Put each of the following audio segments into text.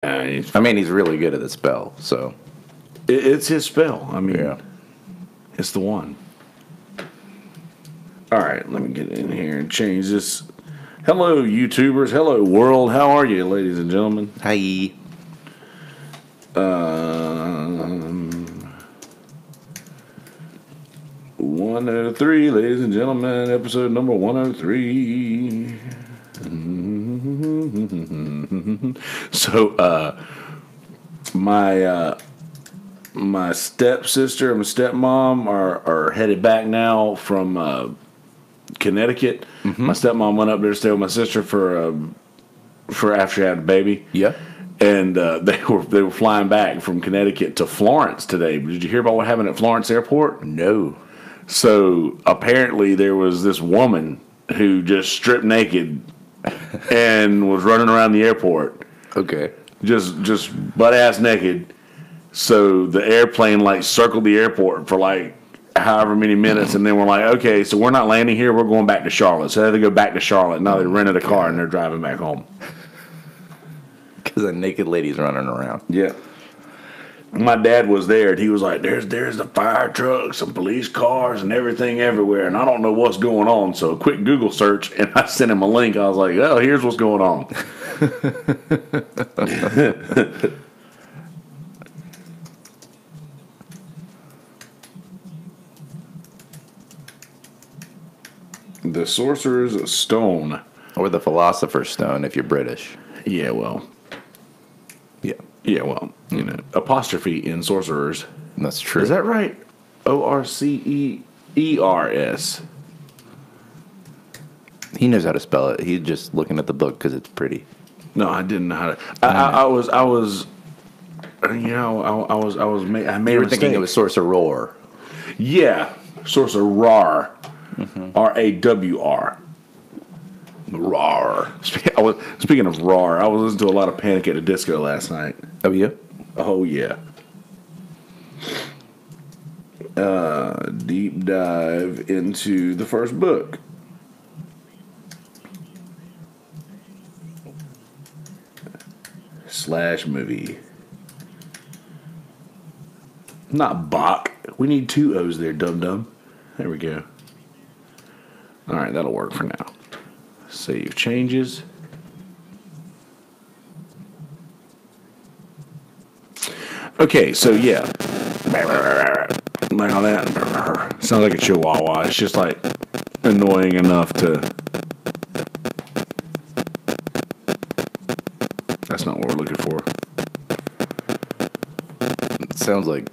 I mean, he's really good at the spell, so. It's his spell. I mean, Yeah. it's the one. All right, let me get in here and change this. Hello, YouTubers. Hello, world. How are you, ladies and gentlemen? Hi. 103, ladies and gentlemen. Episode number 103. So, my stepsister and my stepmom are headed back now from Connecticut. Mm-hmm. My stepmom went up there to stay with my sister for after she had a baby. Yeah. And they were flying back from Connecticut to Florence today. Did you hear about what happened at Florence Airport? No. So apparently there was this woman who just stripped naked and was running around the airport. Okay. Just butt ass naked. So the airplane circled the airport for however many minutes, and then we're like, okay, so we're not landing here, we're going back to Charlotte. So they had to go back to Charlotte. Now they rented a car and they're driving back home. Because a naked lady's running around. Yeah. My dad was there, and he was like, there's the fire trucks, some police cars, and everything everywhere, and I don't know what's going on. So a quick Google search, and I sent him a link. I was like, oh, here's what's going on. The Sorcerer's Stone. Or the Philosopher's Stone if you're British. Yeah, well. Yeah. Yeah, well, apostrophe in Sorcerers. That's true. Is that right? Orceers. He knows how to spell it. He's just looking at the book because it's pretty. No, I didn't know how to. I was. I made You a were mistake. thinking it was Sorcerer. Yeah, Sorcerer. R-A-W-R. Rar. Speaking of rar, I was listening to a lot of Panic at the Disco last night. Oh, yeah? Oh, yeah. Deep dive into the first book. / movie. Not Bach. We need 2 O's there, dum-dum. There we go. All right, that'll work for now. Save changes. Okay, so yeah. Like all that. Sounds like a chihuahua. It's just annoying enough to. That's not what we're looking for. It sounds like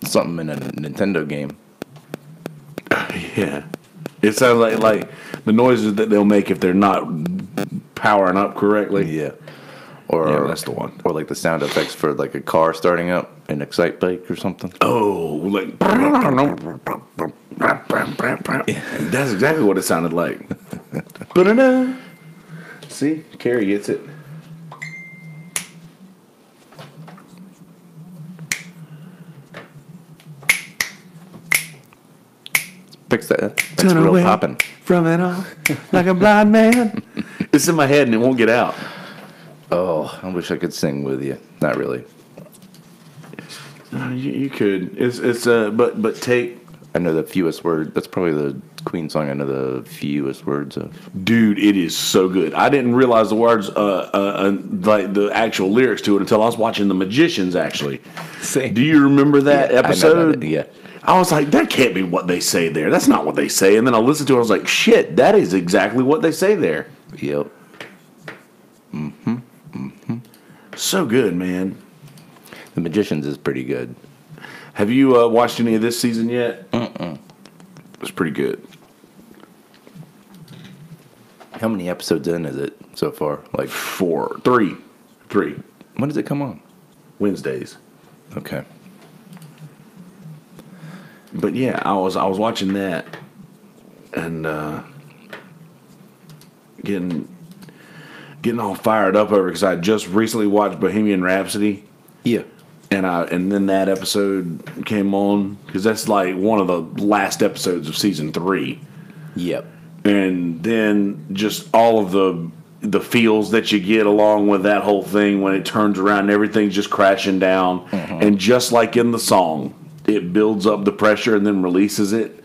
something in a Nintendo game. Yeah. It sounds like the noises that they'll make if they're not powering up correctly. Yeah. Yeah, that's the one. Or like the sound effects for a car starting up, an Excite bike or something. Oh, That's exactly what it sounded like. See? Carrie gets it. Fix that. That's real popping. From it all, like a blind man. It's in my head and it won't get out. Oh, I wish I could sing with you. Not really. You could. But take. I know the fewest words. That's probably the Queen song I know the fewest words of. Dude, it is so good. I didn't realize the words, like the actual lyrics to it until I was watching The Magicians, actually. Same. Do you remember that episode? I know that, yeah. I was like, that can't be what they say there. That's not what they say. And then I listened to it, I was like, shit, that is exactly what they say there. Yep. So good, man. The Magicians is pretty good. Have you watched any of this season yet? It's pretty good. How many episodes in is it so far? 3. When does it come on? Wednesdays. Okay. But yeah, I was watching that and getting all fired up over because I just recently watched Bohemian Rhapsody. Yeah. And then that episode came on because that's one of the last episodes of season 3. Yep. And then just all of the the feels that you get along with that whole thing when it turns around and everything's just crashing down. And just like in the song, it builds up the pressure and then releases it.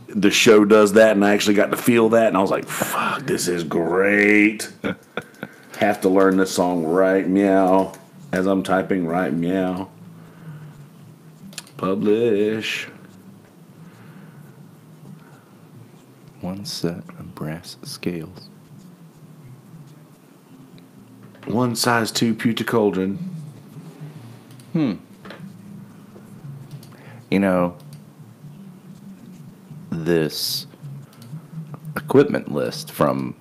The show does that, and I actually got to feel that, and I was like, fuck, this is great. Have to learn this song right meow. As I'm typing right meow. Publish. One set of brass scales. One size 2 pewter cauldron. You know, this equipment list from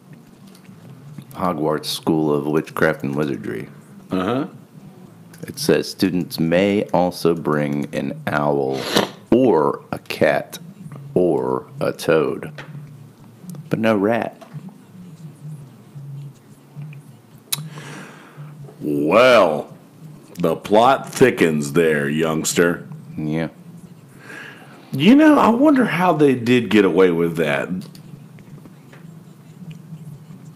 Hogwarts School of Witchcraft and Wizardry. It says students may also bring an owl or a cat or a toad, but no rat. Well, the plot thickens there, youngster. Yeah. You know, I wonder how they did get away with that.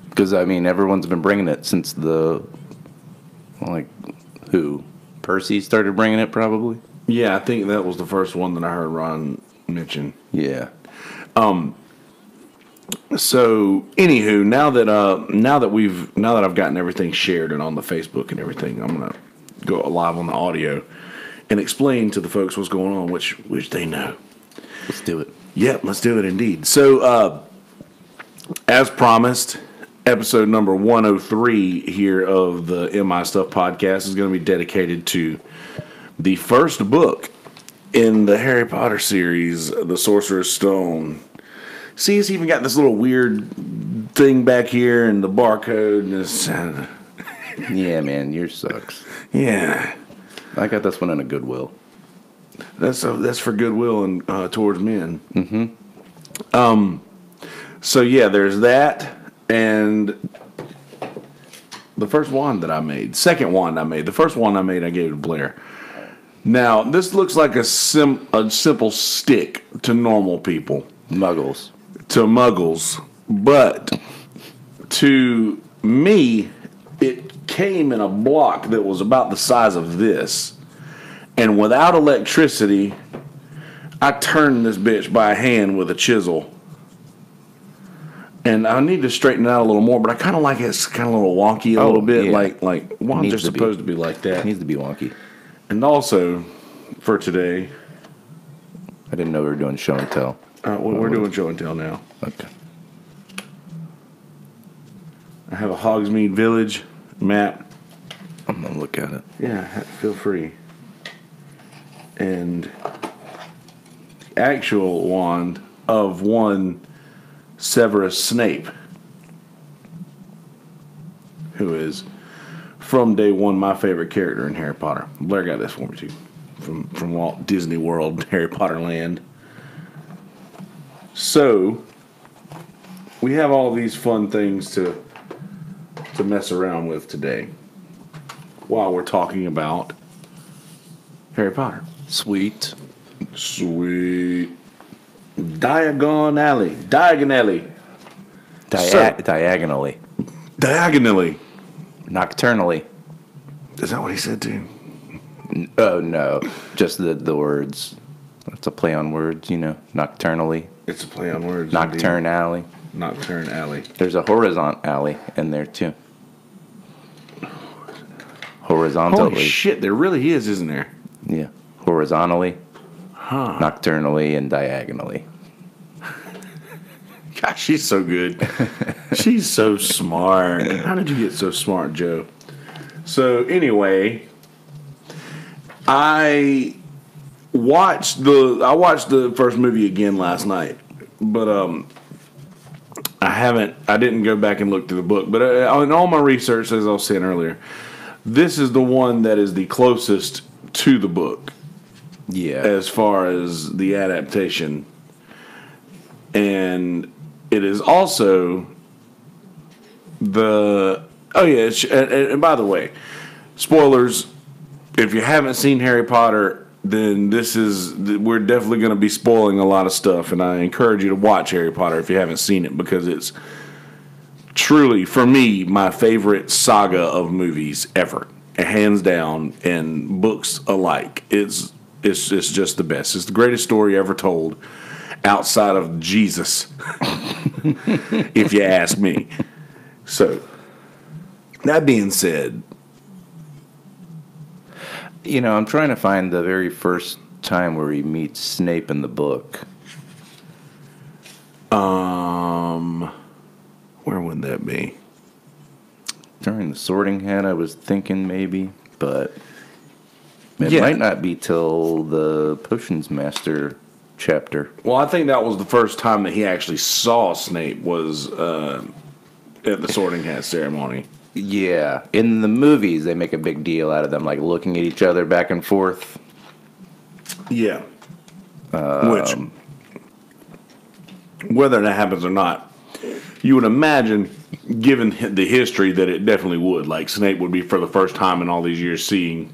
Because, I mean, everyone's been bringing it since who? Percy started bringing it, probably? Yeah, I think that was the first one that I heard Ron mention. Yeah. So, anywho, now that I've gotten everything shared and on the Facebook and everything, I'm gonna go live on the audio and explain to the folks what's going on, which they know. Let's do it. Yep, let's do it indeed. So, as promised, episode number 103 here of the MI Stuff podcast is going to be dedicated to the first book in the Harry Potter series, The Sorcerer's Stone. See, it's even got this little weird thing back here and the barcode and this. Yeah, man, yours sucks. Yeah. I got this one in a Goodwill. That's for goodwill and towards men. So yeah, there's that, and the first wand that I made, second wand I made, the first wand I made, I gave to Blair. Now this looks like a simple stick to normal people, Muggles, but to me, it came in a block that was about the size of this. And without electricity, I turned this bitch by hand with a chisel. And I need to straighten it out a little more, but I kind of like it's kind of a little wonky a little bit. Yeah. Like wands are supposed to be like that. It needs to be wonky. And also, for today, I didn't know we were doing show and tell. we're doing show and tell now. Okay. I have a Hogsmeade Village map. I'm going to look at it. Yeah, feel free. And the actual wand of one Severus Snape, who is from day one my favorite character in Harry Potter. Blair got this for me too, from Walt Disney World, Harry Potter Land. So we have all these fun things to mess around with today while we're talking about Harry Potter. Sweet. Diagonally. Diagonally. Diagonally. Nocturnally. Is that what he said too? Oh, no. Just the words. It's a play on words, you know. Nocturnally. It's a play on words. Nocturne indeed. alley. Nocturne alley. There's a horizontal alley in there, too. Horizontally. Holy shit, there really is, isn't there? Yeah. Horizontally. Nocturnally and diagonally. Gosh, she's so good. She's so smart. How did you get so smart, Joe? So anyway, I watched the first movie again last night, but I didn't go back and look through the book. But in all my research, as I was saying earlier, this is the one that is the closest to the book. Yeah. As far as the adaptation. And it is also and by the way, spoilers, if you haven't seen Harry Potter, then we're definitely going to be spoiling a lot of stuff, and I encourage you to watch Harry Potter if you haven't seen it, because truly, for me, my favorite saga of movies ever, hands down, and books alike. It's just the best. It's the greatest story ever told, outside of Jesus, if you ask me. So, that being said, I'm trying to find the very first time where he meets Snape in the book. where would that be? During the Sorting Hat, I was thinking maybe, but it Yeah. might not be till the Potions Master chapter. Well, I think that was the first time that he actually saw Snape was at the Sorting Hat ceremony. Yeah, in the movies, they make a big deal out of them, like looking at each other back and forth. Yeah. Which, whether that happens or not, you would imagine, given the history, that it definitely would. Like, Snape would be, for the first time in all these years, seeing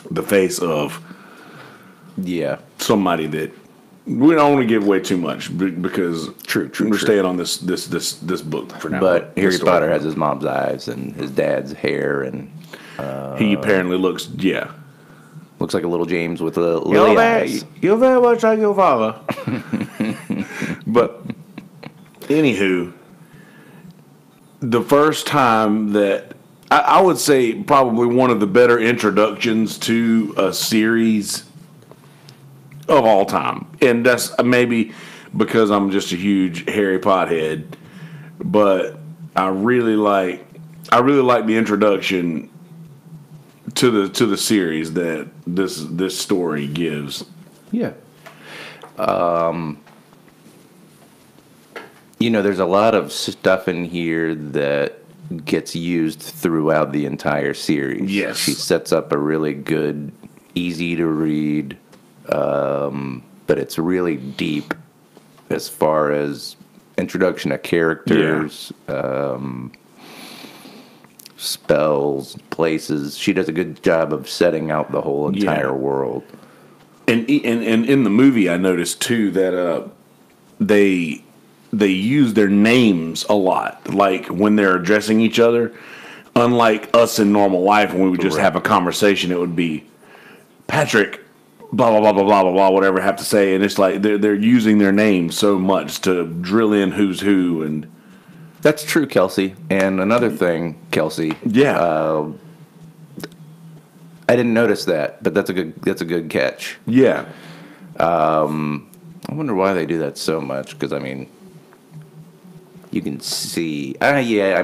the face of somebody that we don't want to give away too much because we're staying on this book for now. But Harry Potter has his mom's eyes and his dad's hair, and he apparently looks looks like a little James with a lily eyes. You're very much like your father. But anywho, the first time that I would say probably one of the better introductions to a series of all time, and that's maybe because I'm just a huge Harry Potter head, but I really like the introduction to the series that this story gives. Yeah. There's a lot of stuff in here that gets used throughout the entire series. Yes. She sets up a really good, easy to read, but it's really deep as far as introduction of characters, spells, places. She does a good job of setting out the whole entire world. And in the movie, I noticed too that they use their names a lot, like when they're addressing each other. Unlike us in normal life, when we would just have a conversation, it would be Patrick, blah blah blah blah blah blah blah, whatever I have to say, and it's like they're using their names so much to drill in who's who. And that's true, Kelsey. And another thing, Kelsey. Yeah. I didn't notice that, but that's a good catch. Yeah. I wonder why they do that so much, because, I mean, you can see... Yeah,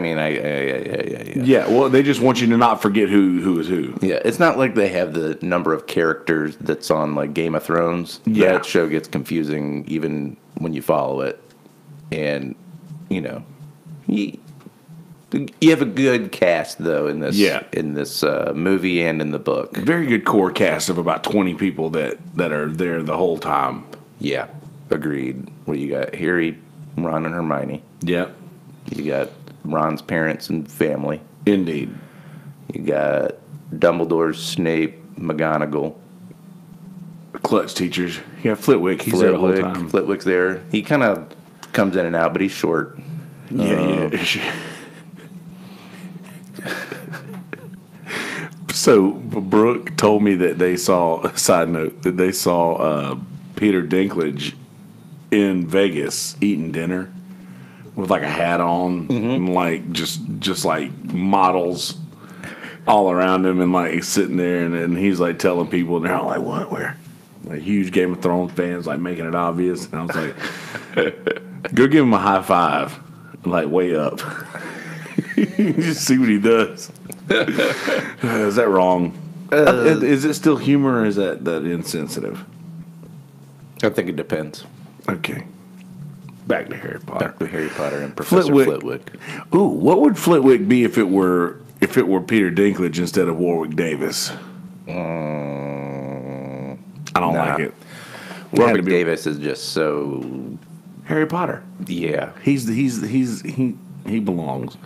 well, they just want you to not forget who is who. Yeah, it's not like they have the number of characters that's on, like, Game of Thrones. Yeah. That show gets confusing even when you follow it. And, you have a good cast, though, in this movie and in the book. Very good core cast of about 20 people that are there the whole time. Yeah, agreed. Well, you got Harry, Ron, and Hermione. Yep. You got Ron's parents and family. Indeed. You got Dumbledore, Snape, McGonagall. Clutch teachers. You got Flitwick. He's there the whole time. Flitwick's there. He kind of comes in and out, but he's short. Yeah. So Brooke told me that they saw. Side note: that they saw Peter Dinklage in Vegas eating dinner with like a hat on and like just like models all around him, and like he's sitting there and he's like telling people, and they're all like, "What? Where?" Like huge Game of Thrones fans, like making it obvious. And I was like, "Go give him a high five, like way up." Just see what he does. Is that wrong? Is it still humor, or is that insensitive? I think it depends. Okay. Back to Harry Potter. Back to Harry Potter and Professor Flitwick. Ooh, what would Flitwick be if it were Peter Dinklage instead of Warwick Davis? I don't like it. Warwick Davis is just so Harry Potter. Yeah, he belongs.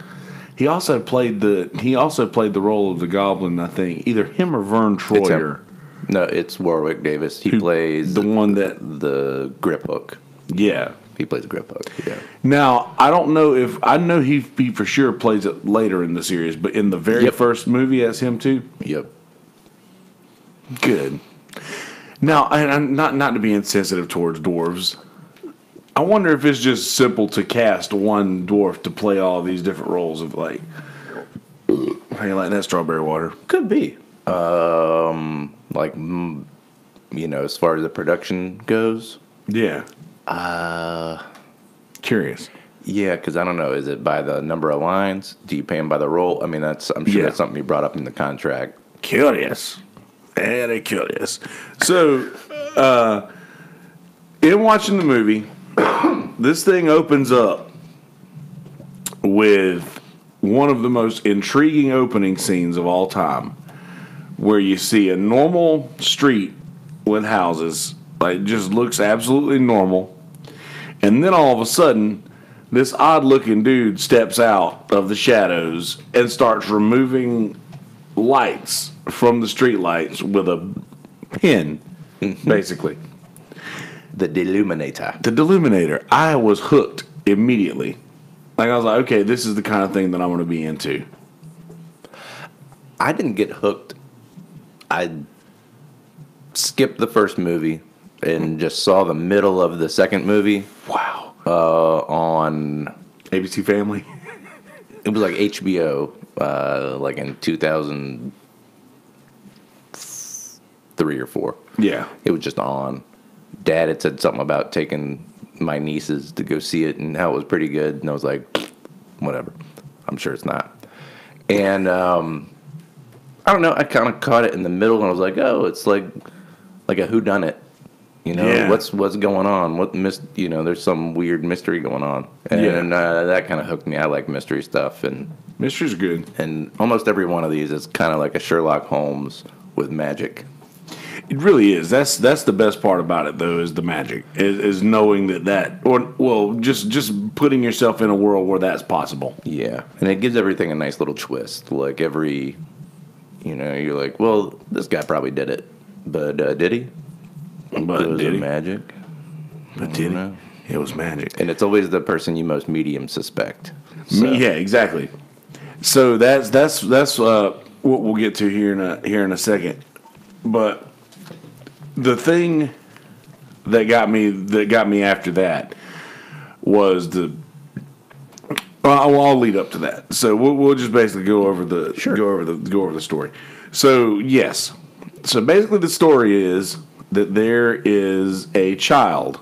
He also played the role of the Goblin. I think either him or Vern Troyer. No, it's Warwick Davis. He plays the one that the grip hook. Yeah. He plays Grandpa. Yeah. Now, I don't know if I know he for sure plays it later in the series, but in the very first movie, as him too. Yep. Good. Now, and I'm not to be insensitive towards dwarves. I wonder if it's just simple to cast one dwarf to play all these different roles of like. How you like that strawberry water? Could be. Like, as far as the production goes. Yeah. Curious. Yeah, because I don't know. Is it by the number of lines? Do you pay him by the role? I mean, I'm sure that's something you brought up in the contract. Curious. Very curious. So, in watching the movie, this thing opens up with one of the most intriguing opening scenes of all time, where you see a normal street with houses, like just looks absolutely normal, and then all of a sudden, this odd-looking dude steps out of the shadows and starts removing lights from the street lights with a pin, basically. The Deluminator. The Deluminator. I was hooked immediately. Like, I was like, okay, this is the kind of thing that I'm going to be into. I didn't get hooked. I skipped the first movie and just saw the middle of the second movie. Wow. On ABC Family. It was like HBO, like in 2003 or 4. Yeah. It was just on. Dad had said something about taking my nieces to go see it and how it was pretty good. And I was like, whatever. I'm sure it's not. And I don't know. I kind of caught it in the middle and I was like, oh, it's like a whodunit. What's going on? There's some weird mystery going on. And that kind of hooked me. I like mystery stuff. And mystery's good. And almost every one of these is kind of like a Sherlock Holmes with magic. It really is. That's the best part about it, though, is the magic. Is knowing just putting yourself in a world where that's possible. Yeah. And it gives everything a nice little twist. Like you're like, well, this guy probably did it. But did he? But did he? Magic. But did he? It was magic. And it's always the person you most medium suspect. So. Yeah, exactly. So that's what we'll get to here in a second. But the thing that got me after that was I'll lead up to that. So we'll just basically go over the story. So yes. So basically the story is that there is a child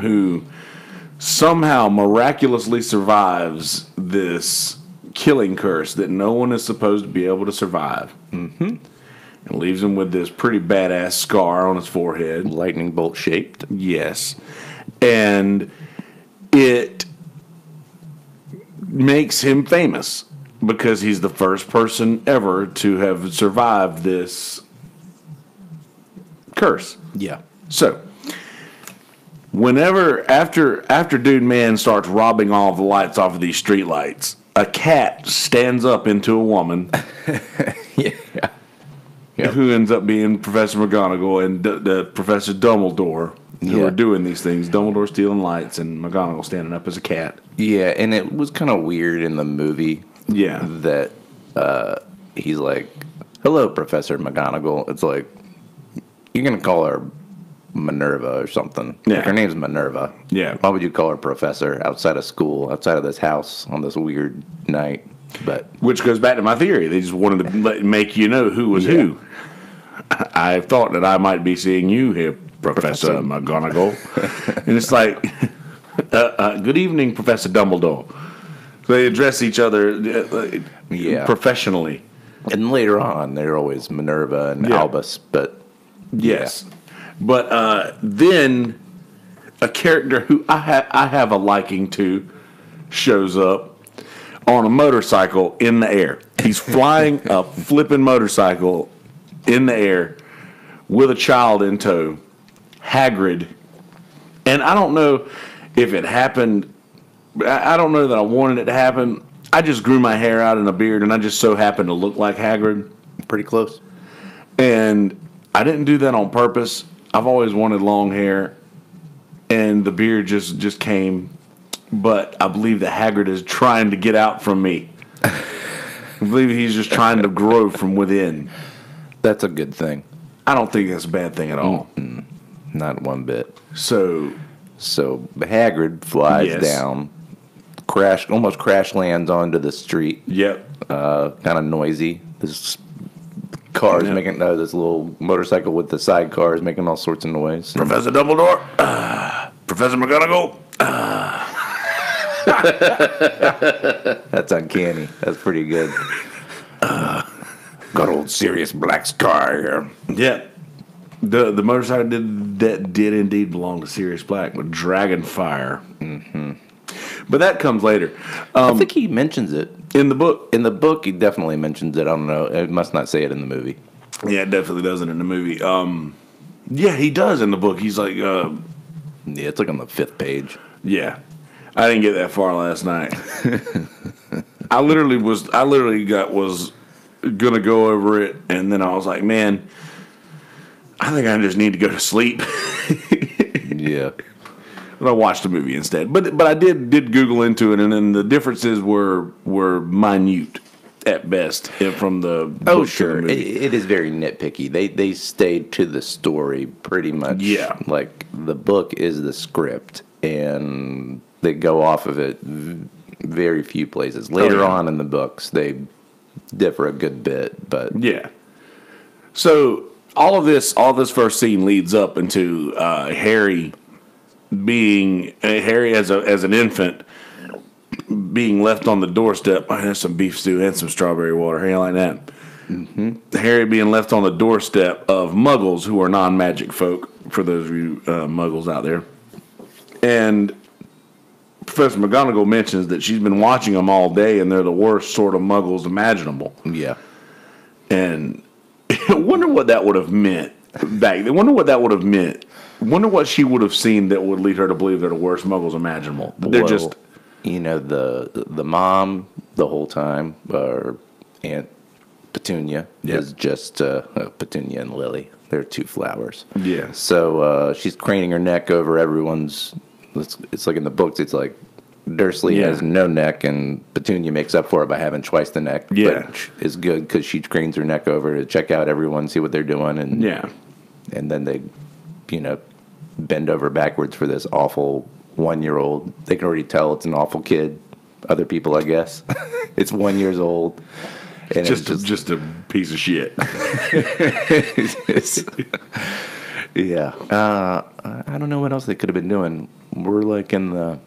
who somehow miraculously survives this killing curse that no one is supposed to be able to survive. Mm-hmm. And leaves him with this pretty badass scar on his forehead. Lightning bolt shaped. Yes. And it makes him famous because he's the first person ever to have survived this curse. Yeah. So, after Dude Man starts robbing all the lights off of these street lights, a cat stands up into a woman. Yeah. Yep. Who ends up being Professor McGonagall and the Professor Dumbledore, who are doing these things. Dumbledore stealing lights and McGonagall standing up as a cat. Yeah, and it was kind of weird in the movie. Yeah. That he's like, hello, Professor McGonagall. It's like, you're going to call her Minerva or something. Yeah. Like, her name's Minerva. Yeah. Why would you call her Professor outside of school, outside of this house on this weird night? But which goes back to my theory. They just wanted to make you know who was who. I thought that I might be seeing you here, Professor McGonagall. And it's like, good evening, Professor Dumbledore. So they address each other professionally. And later on, they're always Minerva and Albus, but... Yes. But then a character who I have a liking to shows up on a motorcycle in the air. He's flying a flipping motorcycle in the air with a child in tow. Hagrid. And I don't know if it happened. I don't know that I wanted it to happen. I just grew my hair out and a beard, and I just so happened to look like Hagrid. Pretty close. And I didn't do that on purpose. I've always wanted long hair. and the beer just came. But I believe that Hagrid is trying to get out from me. I believe he's just trying to grow from within. That's a good thing. I don't think that's a bad thing at all. Not one bit. So Hagrid flies down, almost crash lands onto the street. Yep. Kind of noisy. This car's making this little motorcycle with the sidecar is making all sorts of noise. Professor Dumbledore, Professor McGonagall. That's uncanny. That's pretty good. Got old Sirius Black's car here. Yeah. The motorcycle did indeed belong to Sirius Black with dragon fire. Mm-hmm. But that comes later. I think he mentions it. In the book? In the book, he definitely mentions it. I don't know. It must not say it in the movie. Yeah, it definitely doesn't in the movie. Yeah, he does in the book. He's like... yeah, it's like on the 5th page. Yeah. I didn't get that far last night. I literally was gonna go over it, and then I was like, man, I think I just need to go to sleep. Yeah. But I watched the movie instead. But I did Google into it, and then the differences were minute at best from the book sure. to the movie. It is very nitpicky. They stayed to the story pretty much. Yeah. Like the book is the script, and they go off of it very few places. Later on in the books, they differ a good bit, but yeah. So all this first scene leads up into Harry as an infant being left on the doorstep. I had some beef stew and some strawberry water. How you like that? Mm-hmm. Harry being left on the doorstep of Muggles who are non-magic folk. For those of you Muggles out there, and Professor McGonagall mentions that she's been watching them all day, and they're the worst sort of Muggles imaginable. Yeah. And I wonder what that would have meant back then. Wonder what that would have meant. Wonder what she would have seen that would lead her to believe they're the worst Muggles imaginable. They're just... the mom the whole time, or Aunt Petunia, is just Petunia and Lily. They're 2 flowers. Yeah. So she's craning her neck over everyone's... It's like in the books, it's like Dursley has no neck, and Petunia makes up for it by having twice the neck. Yeah. Which is good because she cranes her neck over to check out everyone, see what they're doing. And and then they, bend over backwards for this awful 1-year-old. They can already tell it's an awful kid. Other people, I guess. It's 1 year old. And it's just a piece of shit. Yeah. I don't know what else they could have been doing. We're like in the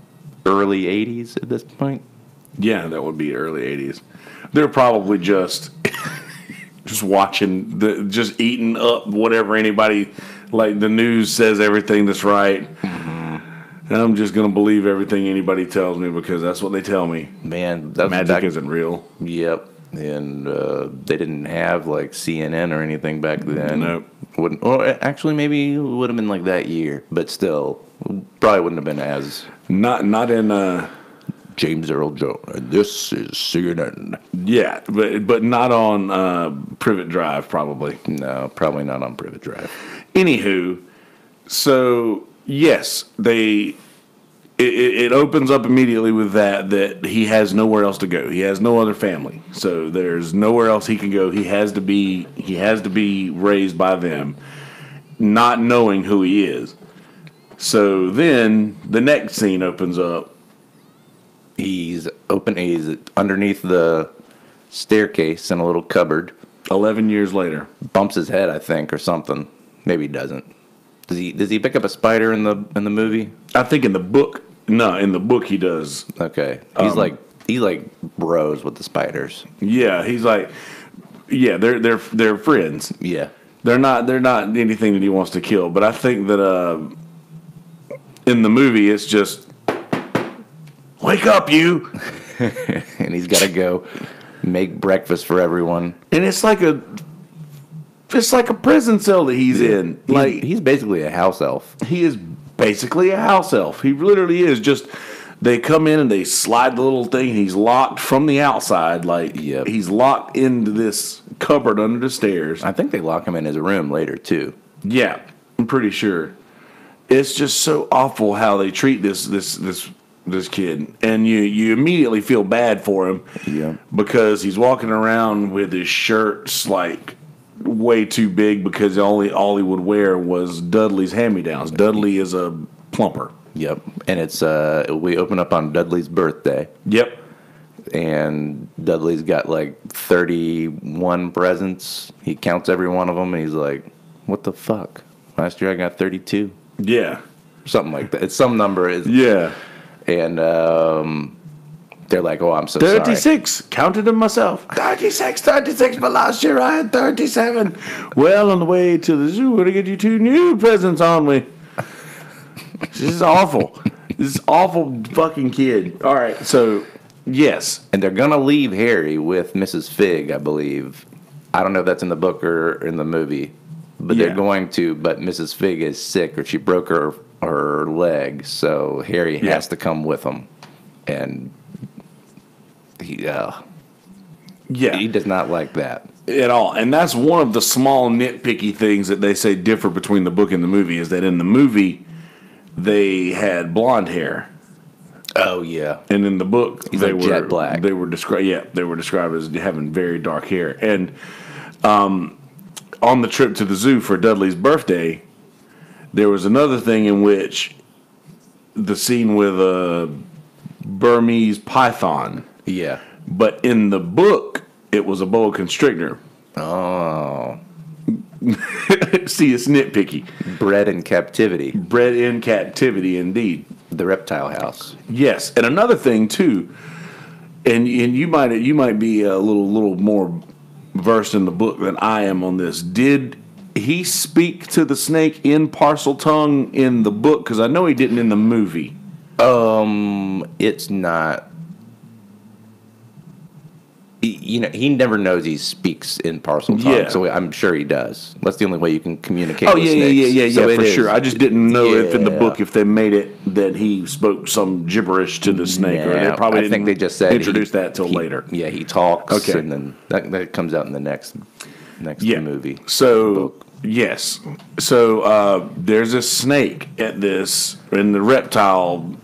early 80s at this point. Yeah, that would be early 80s. They're probably just watching, just eating up whatever anybody, like the news says everything that's right. Mm-hmm. And I'm just going to believe everything anybody tells me because that's what they tell me. Man, magic isn't real. Yep. And they didn't have like CNN or anything back then. Nope. Actually, maybe it would have been like that year, but still, probably wouldn't have been as. Not in. James Earl Jones. This is CNN. Yeah, but not on Privet Drive, probably. No, probably not on Privet Drive. Anywho, so yes, It opens up immediately with that he has nowhere else to go. He has no other family, so there's nowhere else he can go. He has to be raised by them, not knowing who he is. So then the next scene opens up. He's underneath the staircase in a little cupboard. 11 years later, bumps his head, I think, or something. Maybe he doesn't. Does he pick up a spider in the movie? I think in the book. No, in the book he does. Okay. He bros with the spiders. Yeah, he's like, yeah, they're friends. Yeah, they're not anything that he wants to kill. But I think that in the movie it's just wake up, you, and he's got to go make breakfast for everyone. And it's like a prison cell that he's in. He's basically a house elf. He is basically a house elf. He literally is. Just they come in and they slide the little thing. He's locked from the outside. He's locked into this cupboard under the stairs. I think they lock him in his room later too. Yeah, I'm pretty sure. It's just so awful how they treat this kid, and you immediately feel bad for him. Yeah. Because he's walking around with his shirts like way too big because all he would wear was Dudley's hand-me-downs. Dudley is a plumper. Yep. And it's we open up on Dudley's birthday. Yep. And Dudley's got like 31 presents. He counts every one of them, and he's like, "What the fuck? Last year I got 32." Yeah. Something like that. It's some number. Yeah. And they're like, "Oh, I'm so sorry." 36. Counted them myself. 36, but last year I had 37. Well, on the way to the zoo, we're going to get you 2 new presents on me. This is awful. This is awful fucking kid. All right, so, yes. And they're going to leave Harry with Mrs. Fig, I believe. I don't know if that's in the book or in the movie. But they're going to. But Mrs. Fig is sick, or she broke her leg. So Harry has to come with them. And he does not like that at all. And that's one of the small nitpicky things that they say differ between the book and the movie, is that in the movie they had blonde hair. Oh yeah. And in the book they were jet black. They were described as having very dark hair. And on the trip to the zoo for Dudley's birthday, there was another thing in which the scene with a Burmese python. Yeah. But in the book, it was a boa constrictor. Oh. See, it's nitpicky. Bred in captivity. Bred in captivity, indeed. The reptile house. Yes, and another thing too, and you might be a little more versed in the book than I am on this. Did he speak to the snake in Parseltongue in the book? Because I know he didn't in the movie. It's not. He never knows he speaks in Parseltongue, so I'm sure he does. That's the only way you can communicate. Oh with yeah, snakes. So for sure. I just didn't know if in the Yeah. book if they made it that he spoke some gibberish to the snake, or they probably I think they just said introduce that till later. Yeah, he talks, Okay. and then that comes out in the next movie. So book. yes, so there's a snake in the reptile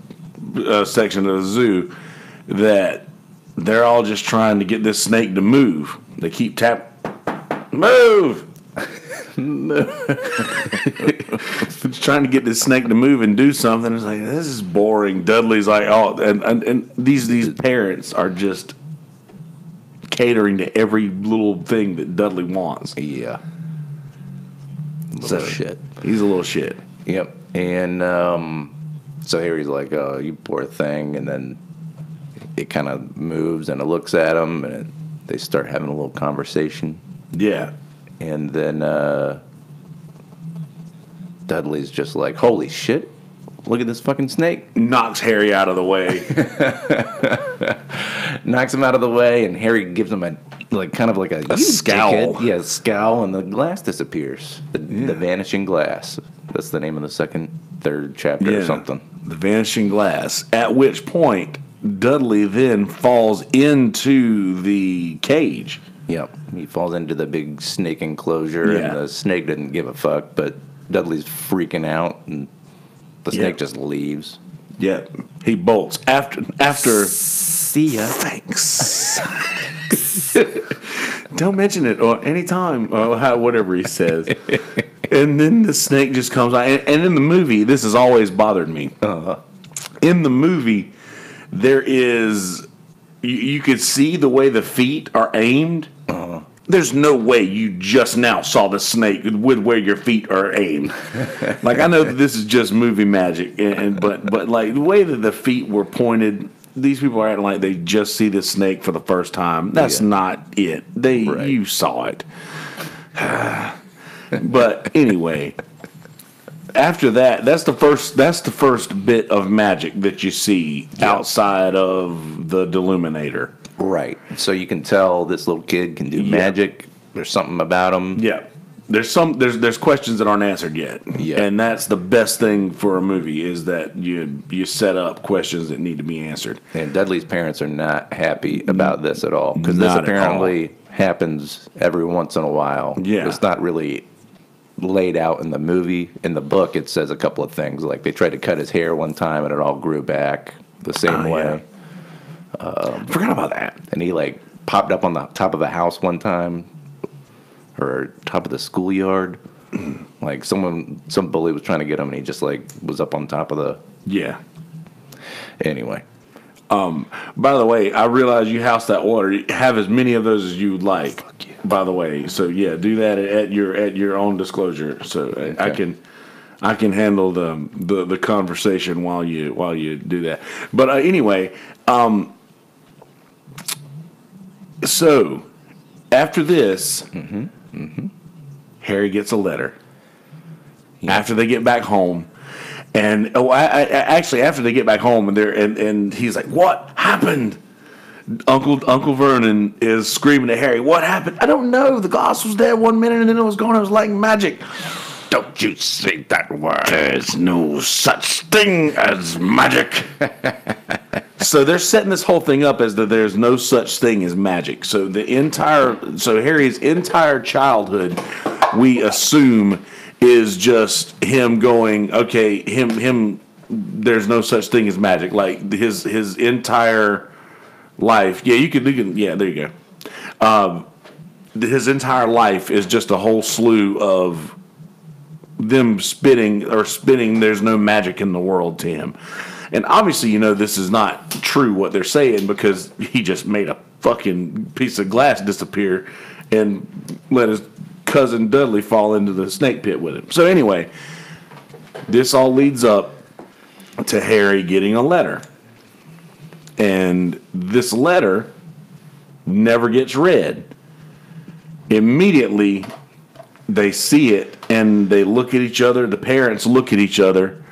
section of the zoo that they're all just trying to get this snake to move. They keep move. It's trying to get this snake to move and do something. It's like, this is boring. Dudley's like, oh, and these parents are just catering to every little thing that Dudley wants. Yeah. So, Shit. He's a little shit. Yep. And so Harry's like, "Oh, you poor thing," and then it kind of moves and it looks at him, and they start having a little conversation. Yeah. And then Dudley's just like, "Holy shit, look at this fucking snake." Knocks Harry out of the way. Knocks him out of the way, and Harry gives him a scowl. dickhead." Yeah, a scowl, and the glass disappears. The vanishing glass. That's the name of the third chapter or something. The vanishing glass. At which point, Dudley then falls into the cage. Yep. He falls into the big snake enclosure, and the snake didn't give a fuck, but Dudley's freaking out, and the snake just leaves. Yeah. He bolts. After See ya. Thanks. Don't mention it or anytime or whatever he says. And then the snake just comes out. And in the movie, this has always bothered me. In the movie, there is, you could see the way the feet are aimed. There's no way you just now saw the snake with where your feet are aimed. Like, I know that this is just movie magic, but like the way that the feet were pointed, these people are acting like they just see this snake for the first time. That's not it. You saw it. But anyway, after that, that's the first bit of magic that you see outside of the Deluminator. Right. So you can tell this little kid can do magic. There's something about him. Yeah. There's questions that aren't answered yet. Yeah. And that's the best thing for a movie, is that you set up questions that need to be answered. And Dudley's parents are not happy about this at all, because this Not at apparently happens every once in a while. Yeah. It's not really laid out in the movie. In the book, it says a couple of things. Like, they tried to cut his hair one time, and it all grew back the same way. Forgot about that. And he, like, popped up on the top of a house one time, or top of the schoolyard. Like, some bully was trying to get him, and he just, like, was up on top of the... Yeah. Anyway. By the way, I realize you house that water. Have as many of those as you would like. Fuck you. By the way, so yeah, do that at your own disclosure. So Okay. I can handle the conversation while you do that. But anyway, so after this, Harry gets a letter. Yeah. After they get back home. And actually, after they get back home, and he's like, "What happened?" Uncle Vernon is screaming at Harry, "What happened?" "I don't know. The glass was there 1 minute, and then it was gone. It was like magic." Don't you say that word. "There's no such thing as magic." So they're setting this whole thing up as that there's no such thing as magic. So Harry's entire childhood, we assume, is just him going, okay, him. There's no such thing as magic. Like his entire life. Yeah, you can. Yeah, there you go. His entire life is just a whole slew of them spinning. There's no magic in the world to him. And obviously, this is not true what they're saying, because he just made a fucking piece of glass disappear and let his cousin Dudley fall into the snake pit with him. So anyway, this all leads up to Harry getting a letter. And this letter never gets read. Immediately, they see it and they look at each other. The parents look at each other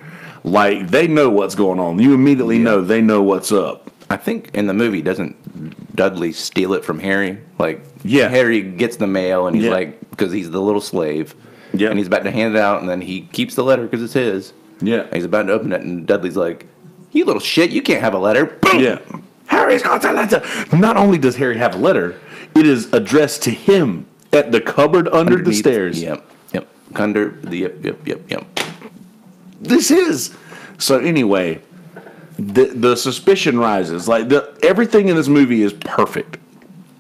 like they know what's going on. You immediately know they know what's up. I think in the movie, doesn't Dudley steal it from Harry? Like, Yeah. Harry gets the mail, and he's Yeah. like, because he's the little slave. Yeah. And he's about to hand it out, and then he keeps the letter because it's his. Yeah. And he's about to open it, and Dudley's like, "You little shit, you can't have a letter." Boom! Yeah. Harry's got a letter. Not only does Harry have a letter, it is addressed to him at the cupboard under the Underneath. stairs. Yep. Under the yep. This is. So anyway, the suspicion rises. Like everything in this movie is perfect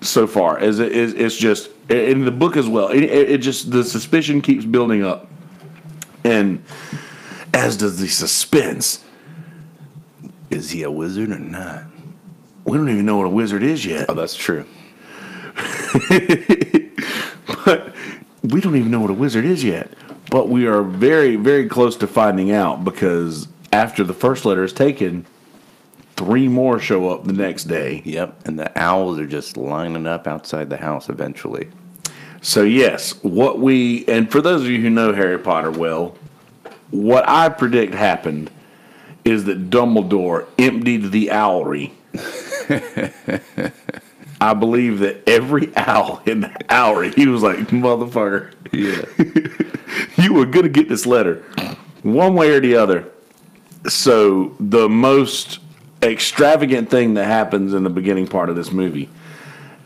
so far. As it's just in the book as well. It just, the suspicion keeps building up, and as does the suspense. Is he a wizard or not? We don't even know what a wizard is yet. Oh, that's true. But we don't even know what a wizard is yet. But we are very, very close to finding out, because after the first letter is taken, 3 more show up the next day. Yep. And the owls are just lining up outside the house eventually. So yes, and for those of you who know Harry Potter well, what I predict happened is that Dumbledore emptied the owlry. I believe that every owl in the owlry, he was like, "Motherfucker, Yeah. you were going to get this letter one way or the other." So the most extravagant thing that happens in the beginning part of this movie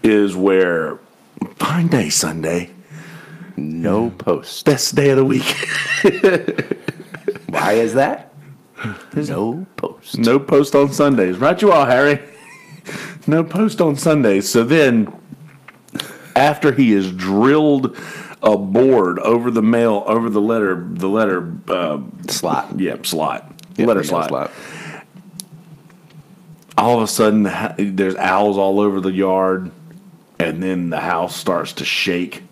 is where, fine day Sunday, No post. best day of the week. Why is that? No post. No post on Sundays. Right you are, Harry. No post on Sundays. So then, after he has drilled a board over the letter Slot. Yep, slot. Yep, Letter we know slot. All of a sudden, there's owls all over the yard, and then the house starts to shake.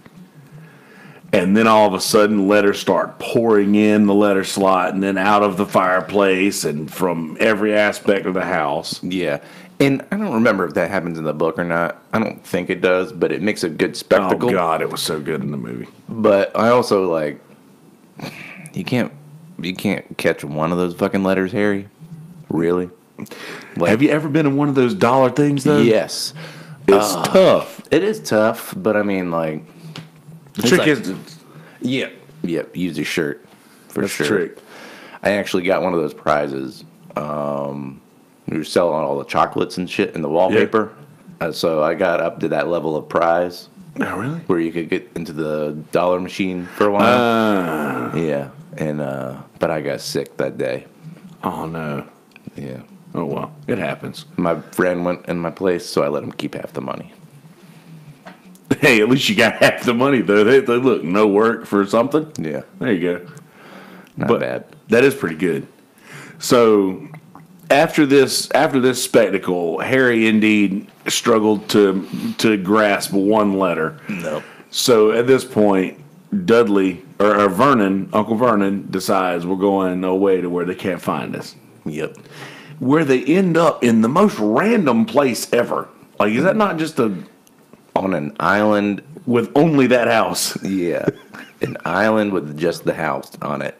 And then all of a sudden, letters start pouring in the letter slot, and then out of the fireplace, and from every aspect of the house. Yeah. And I don't remember if that happens in the book or not. I don't think it does, but it makes a good spectacle. Oh, God, it was so good in the movie. But I also, like, you can't catch one of those fucking letters, Harry. Really? Like, Have you ever been in one of those dollar things, though? Yes. It's tough. It is tough, but I mean, like... The trick like- is... Yep, use your shirt. For That's sure. the trick. I actually got one of those prizes. We were selling all the chocolates and shit in the wallpaper. So I got up to that level of prize. Oh, really? Where you could get into the dollar machine for a while. Yeah, and but I got sick that day. Oh, no. Yeah. Oh, well, it happens. My friend went in my place, so I let him keep half the money. Hey, at least you got half the money, though. They look, no work for something. Yeah. There you go. Not bad. That is pretty good. So after this spectacle, Harry indeed struggled to grasp one letter. No. So at this point, Dudley or Vernon, Uncle Vernon, decides we're going away to where they can't find us. Yep. Where they end up in the most random place ever. Like, is that not just On an island. with only that house? Yeah. An island with just the house on it.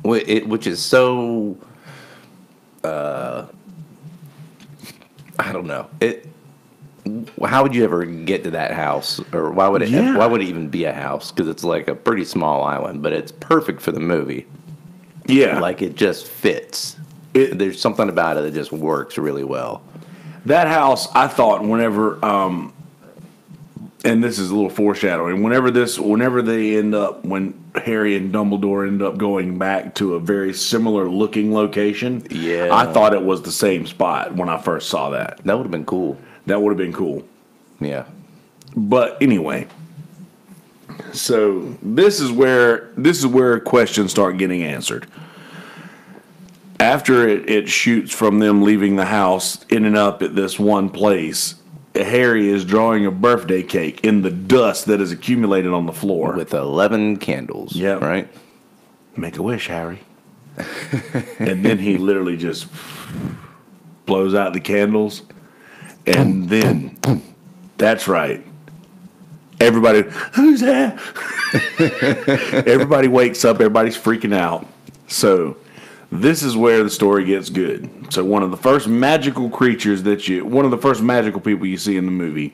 Which is so... I don't know. How would you ever get to that house? Or why would it even be a house? Because it's like a pretty small island, but it's perfect for the movie. Yeah. Like, it just fits. There's something about it that just works really well. That house, I thought, whenever, and this is a little foreshadowing, when Harry and Dumbledore end up going back to a very similar looking location, Yeah. I thought it was the same spot when I first saw that. That would have been cool. That would have been cool. Yeah. But anyway, so this is where questions start getting answered. After it shoots from them leaving the house, ending up at this one place, Harry is drawing a birthday cake in the dust that is accumulated on the floor. With 11 candles. Yep. Right? Make a wish, Harry. And then he literally just blows out the candles. And then, that's right. Everybody, who's that? Everybody wakes up. Everybody's freaking out. So this is where the story gets good. So one of the first magical people you see in the movie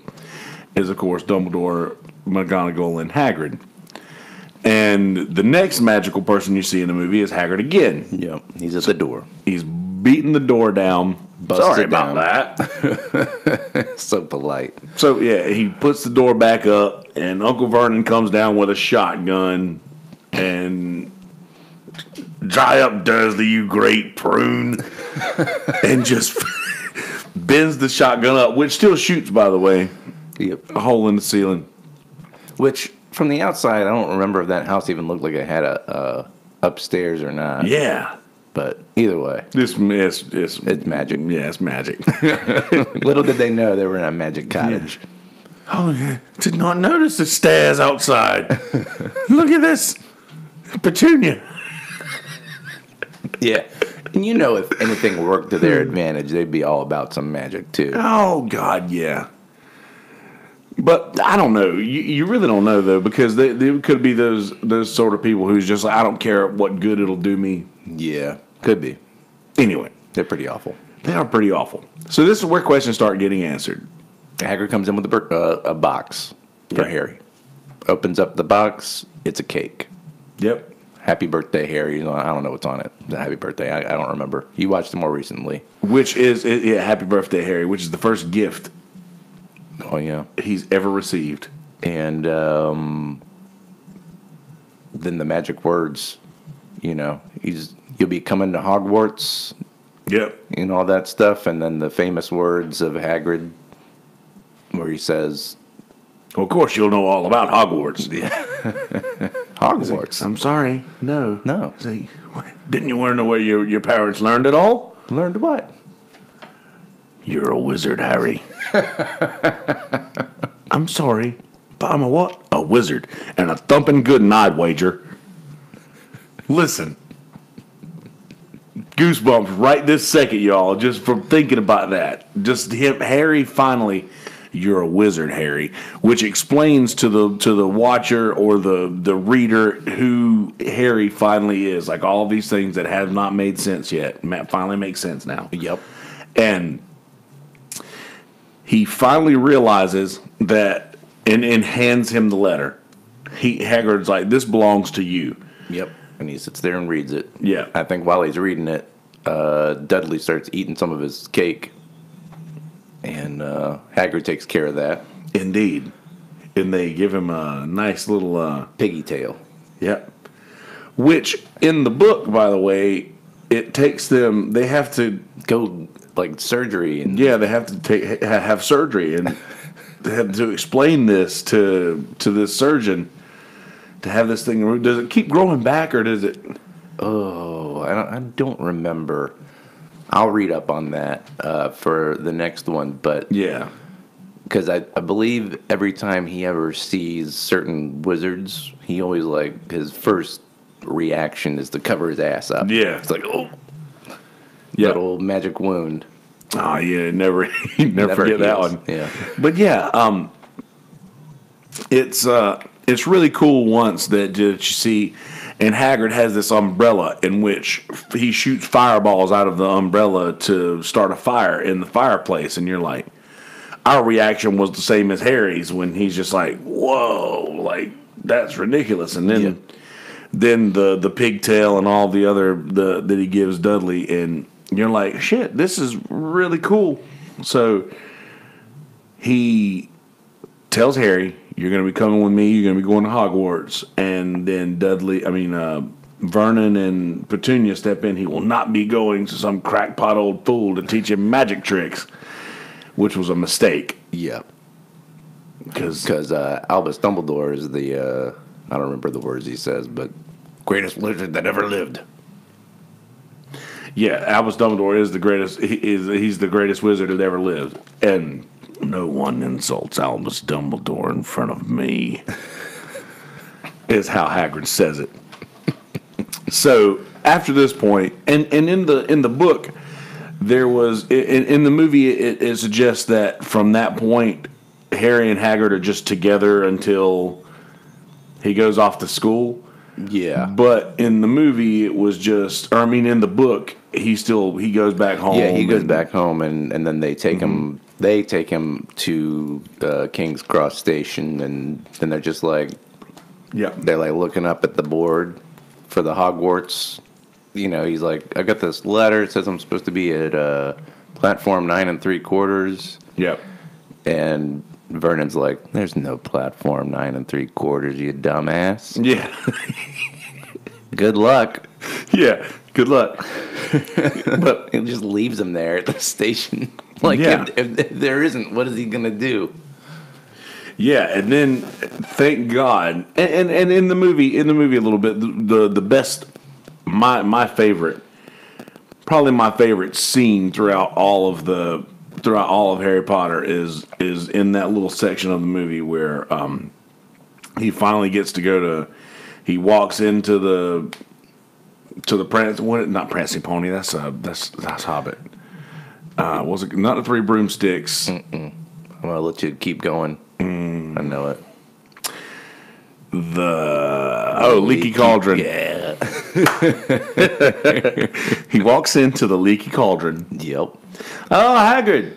is, of course, Dumbledore, McGonagall, and Hagrid. And the next magical person you see in the movie is Hagrid again. Yep. He's at the door. He's beating the door down. Sorry about that. So polite. So, yeah, he puts the door back up, and Uncle Vernon comes down with a shotgun and... Dry up, Dursley, you great prune. And just bends the shotgun up, which still shoots, by the way. Yep. A hole in the ceiling. Which, from the outside, I don't remember if that house even looked like it had a upstairs or not. Yeah. But either way. It's magic. Yeah, it's magic. Little did they know they were in a magic cottage. Yeah. Oh, yeah. Did not notice the stairs outside. Look at this. Petunia. Yeah. And you know, if anything worked to their advantage, they'd be all about some magic, too. Oh, God, yeah. But I don't know. You really don't know, though, because they could be those sort of people who's just like, I don't care what good it'll do me. Yeah, could be. Anyway. They're pretty awful. They are pretty awful. So this is where questions start getting answered. Hagrid comes in with a box for Harry. Opens up the box. It's a cake. Yep. Happy birthday, Harry. I don't know what's on it. Happy birthday. I don't remember. You watched it more recently. Which is, Happy Birthday, Harry, which is the first gift Oh, yeah. he's ever received. And then the magic words, you'll be coming to Hogwarts. Yep. And all that stuff. And then the famous words of Hagrid where he says... Well, of course, you'll know all about Hogwarts. Yeah. Hogwarts. I'm sorry. No. No. See, didn't you want to know where your parents learned it all? Learned what? You're a wizard, Harry. I'm sorry, but I'm a what? A wizard. And a thumping good one, I'd wager. Listen. Goosebumps right this second, y'all, just from thinking about that. Just Harry finally... You're a wizard, Harry, which explains to the watcher or the reader who Harry finally is. Like all of these things that have not made sense yet finally make sense now. Yep. And he finally realizes that and hands him the letter. Hagrid's like, this belongs to you. Yep. And he sits there and reads it. Yeah. I think while he's reading it, Dudley starts eating some of his cake. And Hagrid takes care of that. Indeed. and they give him a nice little Piggy tail. Yep. Which in the book, by the way, it takes them. They have to go like surgery, and they have to have surgery, and they have to explain this to this surgeon to have this thing removed. Does it keep growing back, or does it? Oh, I don't remember. I'll read up on that for the next one, but Yeah. because I believe every time he ever sees certain wizards, he always like his first reaction is to cover his ass up. Yeah. It's like, oh, Yeah. little magic wound. Oh yeah, never forget that heals. one. Yeah. But yeah, it's really cool once that you see, and Haggard has this umbrella in which he shoots fireballs out of the umbrella to start a fire in the fireplace, and you're like, our reaction was the same as Harry's when he's just like, whoa, like that's ridiculous, and then. Then the pigtail and all the other that he gives Dudley, and you're like, shit, this is really cool. So he tells Harry, "You're going to be coming with me. You're going to be going to Hogwarts." And then Vernon and Petunia step in. He will not be going to some crackpot old fool to teach him magic tricks, which was a mistake. Yeah. Because Albus Dumbledore is the I don't remember the words he says, but greatest wizard that ever lived. Yeah, Albus Dumbledore is the greatest. He's the greatest wizard that ever lived, and no one insults Albus Dumbledore in front of me. Is how Hagrid says it. So after this point, and in the book, there was in the movie it suggests that from that point, Harry and Hagrid are just together until he goes off to school. Yeah. But in the movie, it was just, or I mean, in the book, he goes back home. Yeah, he goes back home, and then they take him. They take him to King's Cross Station, and then they're just like, yeah, they're like looking up at the board for the Hogwarts. You know, he's like, I got this letter. It says I'm supposed to be at platform 9 3/4. Yep. And Vernon's like, there's no platform 9 3/4, you dumbass. Yeah. Good luck. Yeah. Good luck. But it just leaves him there at the station. Like, Yeah. if there isn't, what is he going to do? Yeah, and then thank God, and in the movie a little bit, the best, my favorite, probably my favorite scene throughout all of Harry Potter is in that little section of the movie where he finally gets to go to, he walks into the not Prancing Pony, that's Hobbit. Was it not the Three Broomsticks? I'm gonna let you keep going. I know it. Leaky Cauldron. Yeah. He walks into the Leaky Cauldron. Yep. Oh, Hagrid.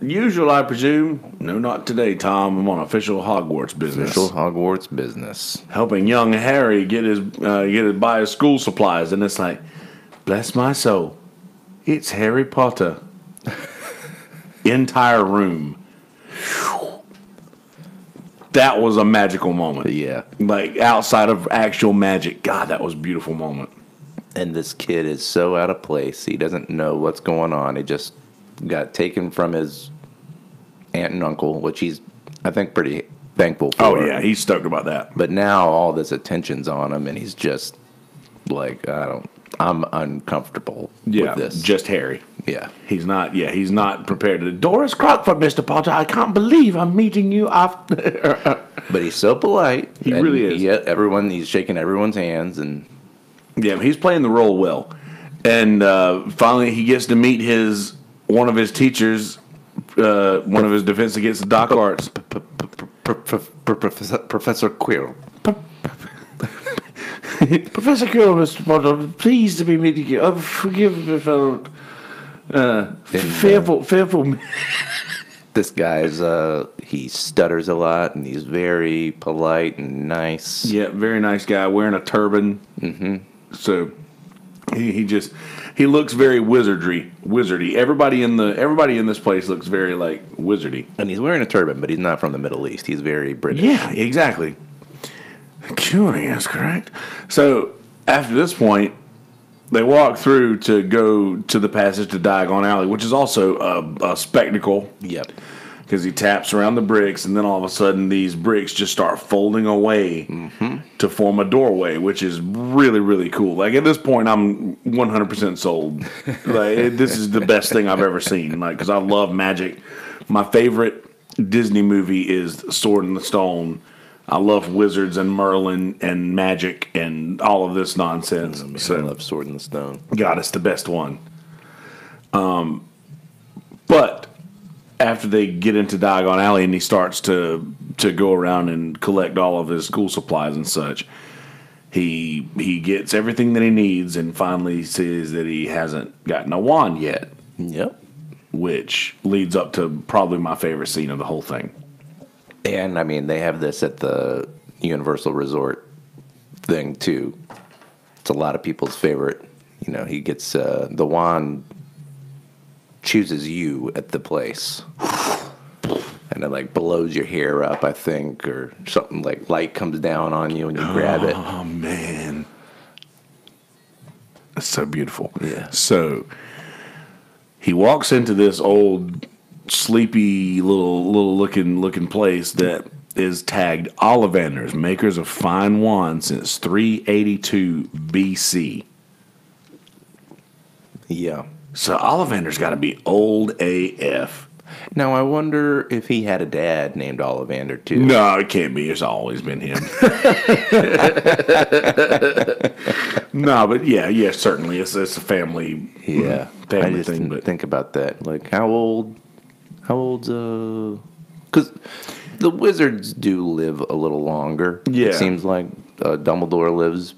Usual, I presume. No, not today, Tom. I'm on official Hogwarts business. Official Hogwarts business. Helping young Harry buy his school supplies, and it's like, bless my soul, it's Harry Potter. Entire room. That was a magical moment. Yeah. Like outside of actual magic, God, that was a beautiful moment. And this kid is so out of place. He doesn't know what's going on. He just got taken from his aunt and uncle, which he's, I think, pretty thankful for. Oh, yeah, he's stoked about that. But now all this attention's on him, and he's just like, I'm uncomfortable with this. Just Harry. Yeah. He's not prepared to. Doris Crockford, Mr. Potter, I can't believe I'm meeting you after. But he's so polite. He really is. He's shaking everyone's hands, and yeah, he's playing the role well. And finally, he gets to meet one of his teachers, one of his Defense Against the Dark Arts. Professor Quirrell. Professor Quirrell, Mr. Potter, pleased to be meeting you. Forgive me, fellow. Fearful. This guy's, he stutters a lot, and he's very polite and nice. Yeah, very nice guy, wearing a turban. Mm-hmm. So He looks very wizardy. Everybody in this place looks very like wizardy. And he's wearing a turban, but he's not from the Middle East. He's very British. Yeah, exactly. Curious, correct? So after this point, they walk through to go to the passage to Diagon Alley, which is also a spectacle. Yep. Because he taps around the bricks, and then all of a sudden these bricks just start folding away to form a doorway, which is really, really cool. Like, at this point, I'm 100% sold. Like, this is the best thing I've ever seen. Like, because I love magic. My favorite Disney movie is Sword in the Stone. I love wizards and Merlin and magic and all of this nonsense. I love Sword in the Stone. God, it's the best one. But after they get into Diagon Alley and he starts to go around and collect all of his school supplies and such, he gets everything that he needs and finally sees that he hasn't gotten a wand yet. Yep. Which leads up to probably my favorite scene of the whole thing. And, I mean, they have this at the Universal Resort thing, too. It's a lot of people's favorite. You know, he gets the wand chooses you at the place. And it, like, blows your hair up, I think, or something, like light comes down on you and you grab it. Oh, man. That's so beautiful. Yeah. So he walks into this old, sleepy little looking place that is tagged Ollivanders, makers of fine wands since 382 BC. Yeah. So Ollivander's got to be old AF. Now, I wonder if he had a dad named Ollivander, too. No, it can't be. It's always been him. No, but yeah, certainly. It's a family, Yeah. family I just thing. didn't But think about that. Like, how old's, because the wizards do live a little longer. Yeah. It seems like Dumbledore lives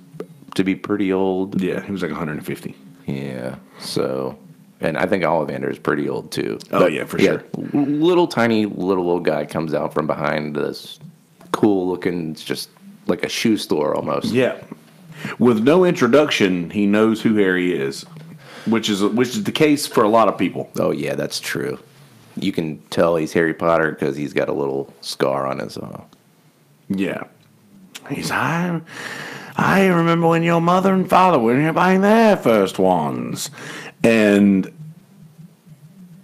to be pretty old. yeah, he was like 150. Yeah. So, and I think Ollivander is pretty old, too. Oh, yeah, for sure. Little tiny little guy comes out from behind this cool looking, it's just like a shoe store almost. Yeah. With no introduction, he knows who Harry is, which is the case for a lot of people. Oh, yeah, that's true. You can tell he's Harry Potter because he's got a little scar on his Yeah. I remember when your mother and father were here buying their first wands. And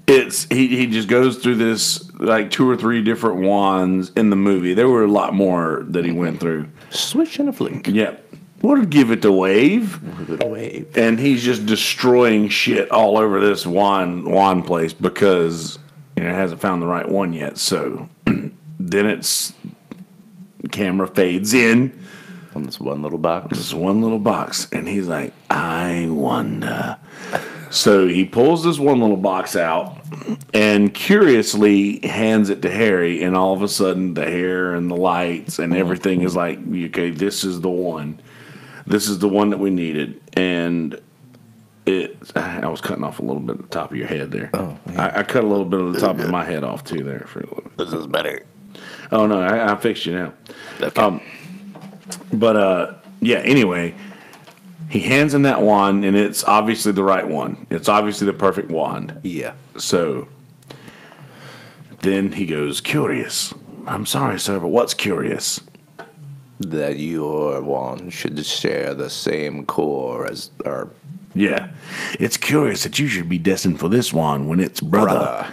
he just goes through this, like, 2 or 3 different wands in the movie. There were a lot more that he went through. Swish and a flick. Yep. Would give it a wave. Give it a wave. And he's just destroying shit all over this wand place because it hasn't found the right one yet. So then camera fades in. On this one little box. This one little box. And he's like, I wonder. So he pulls this one little box out and curiously hands it to Harry. And all of a sudden, the hair and the lights and everything is like, okay, this is the one. This is the one that we needed. And I was cutting off a little bit of the top of your head there. Oh, yeah. I cut a little bit of the top of my head off, too, there. For a little. This is better. Oh, no, I fixed you now. Okay. Yeah, anyway, he hands him that wand, and it's obviously the right one. It's obviously the perfect wand. Yeah. So then he goes, curious. I'm sorry, sir, but what's curious? That your wand should share the same core as our... Yeah. It's curious that you should be destined for this wand when its brother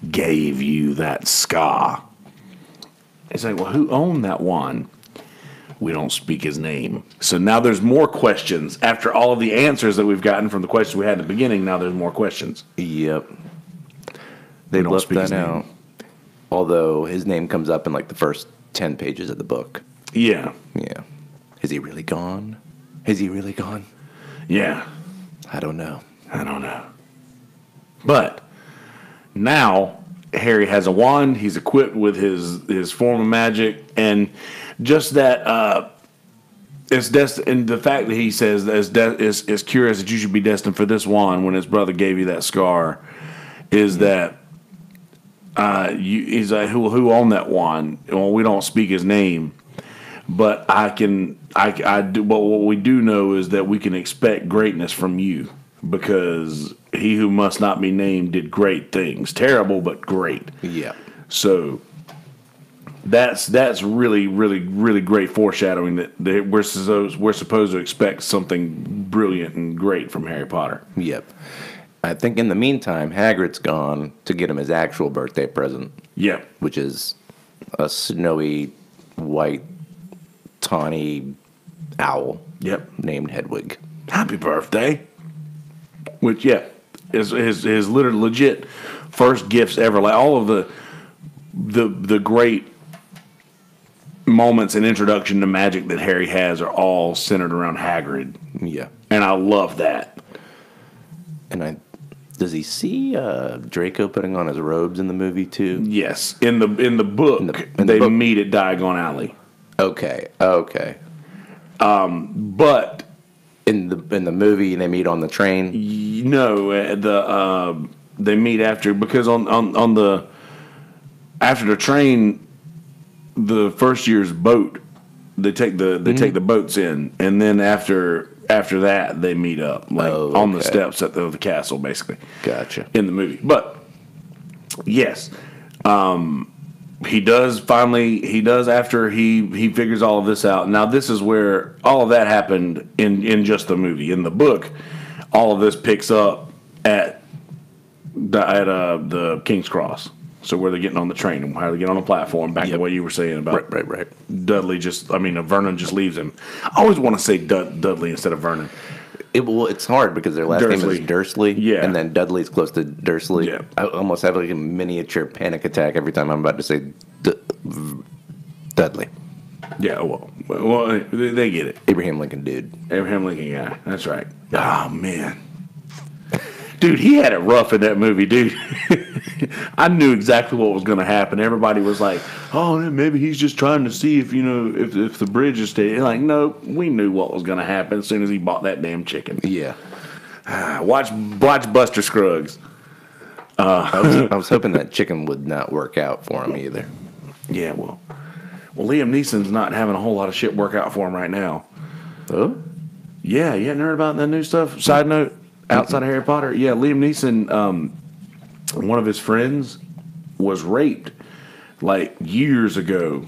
gave you that scar. It's like, well, who owned that wand? We don't speak his name. So now there's more questions. After all of the answers that we've gotten from the questions we had at the beginning, now there's more questions. Yep. They left that out. Although his name comes up in like the first 10 pages of the book. Yeah. Yeah. Is he really gone? Is he really gone? Yeah. I don't know. But now Harry has a wand. He's equipped with his form of magic, and just that it's and the fact that he says is curious that you should be destined for this wand when his brother gave you that scar is that he's like, who owned that wand? Well, we don't speak his name. But I do. But what we do know is that we can expect greatness from you, because he who must not be named did great things, terrible but great. Yeah. So that's really, really, really great foreshadowing that we're supposed to expect something brilliant and great from Harry Potter. Yep. I think in the meantime, Hagrid's gone to get him his actual birthday present. Yeah. Which is a snowy, white, tawny owl. Yep. Named Hedwig. Happy birthday. Which, yeah, is his literally legit first gifts ever. Like all of the great moments and introduction to magic that Harry has are all centered around Hagrid. Yeah. And I love that. And does he see Draco putting on his robes in the movie too? Yes. In the book, they meet at Diagon Alley. Okay. But in the movie they meet on the train? No, they meet after, because on the after the train, the first year's boat, they take the boats in, and then after that they meet up on the steps of the castle, basically. Gotcha. In the movie, but yes, he does after he figures all of this out. Now this is where all of that happened in just the movie. In the book, all of this picks up at the King's Cross. So where they're getting on the train and how they get on the platform, back to what you were saying about right. Dudley Vernon just leaves him. I always want to say Dudley instead of Vernon. It's hard because their last name is Dursley, and then Dudley's close to Dursley. Yeah. I almost have like a miniature panic attack every time I'm about to say Dudley. Yeah, well, they get it. Abraham Lincoln dude. Abraham Lincoln guy. That's right. Oh, man. Dude, he had it rough in that movie, dude. I knew exactly what was going to happen. Everybody was like, "Oh, maybe he's just trying to see if if the bridge is staying." Like, no, we knew what was going to happen as soon as he bought that damn chicken. Yeah. Watch Buster Scruggs. I was hoping that chicken would not work out for him either. Yeah, well, Liam Neeson's not having a whole lot of shit work out for him right now. Oh? Yeah, you hadn't heard about that new stuff? Side note. Outside of Harry Potter, yeah, Liam Neeson, one of his friends was raped like years ago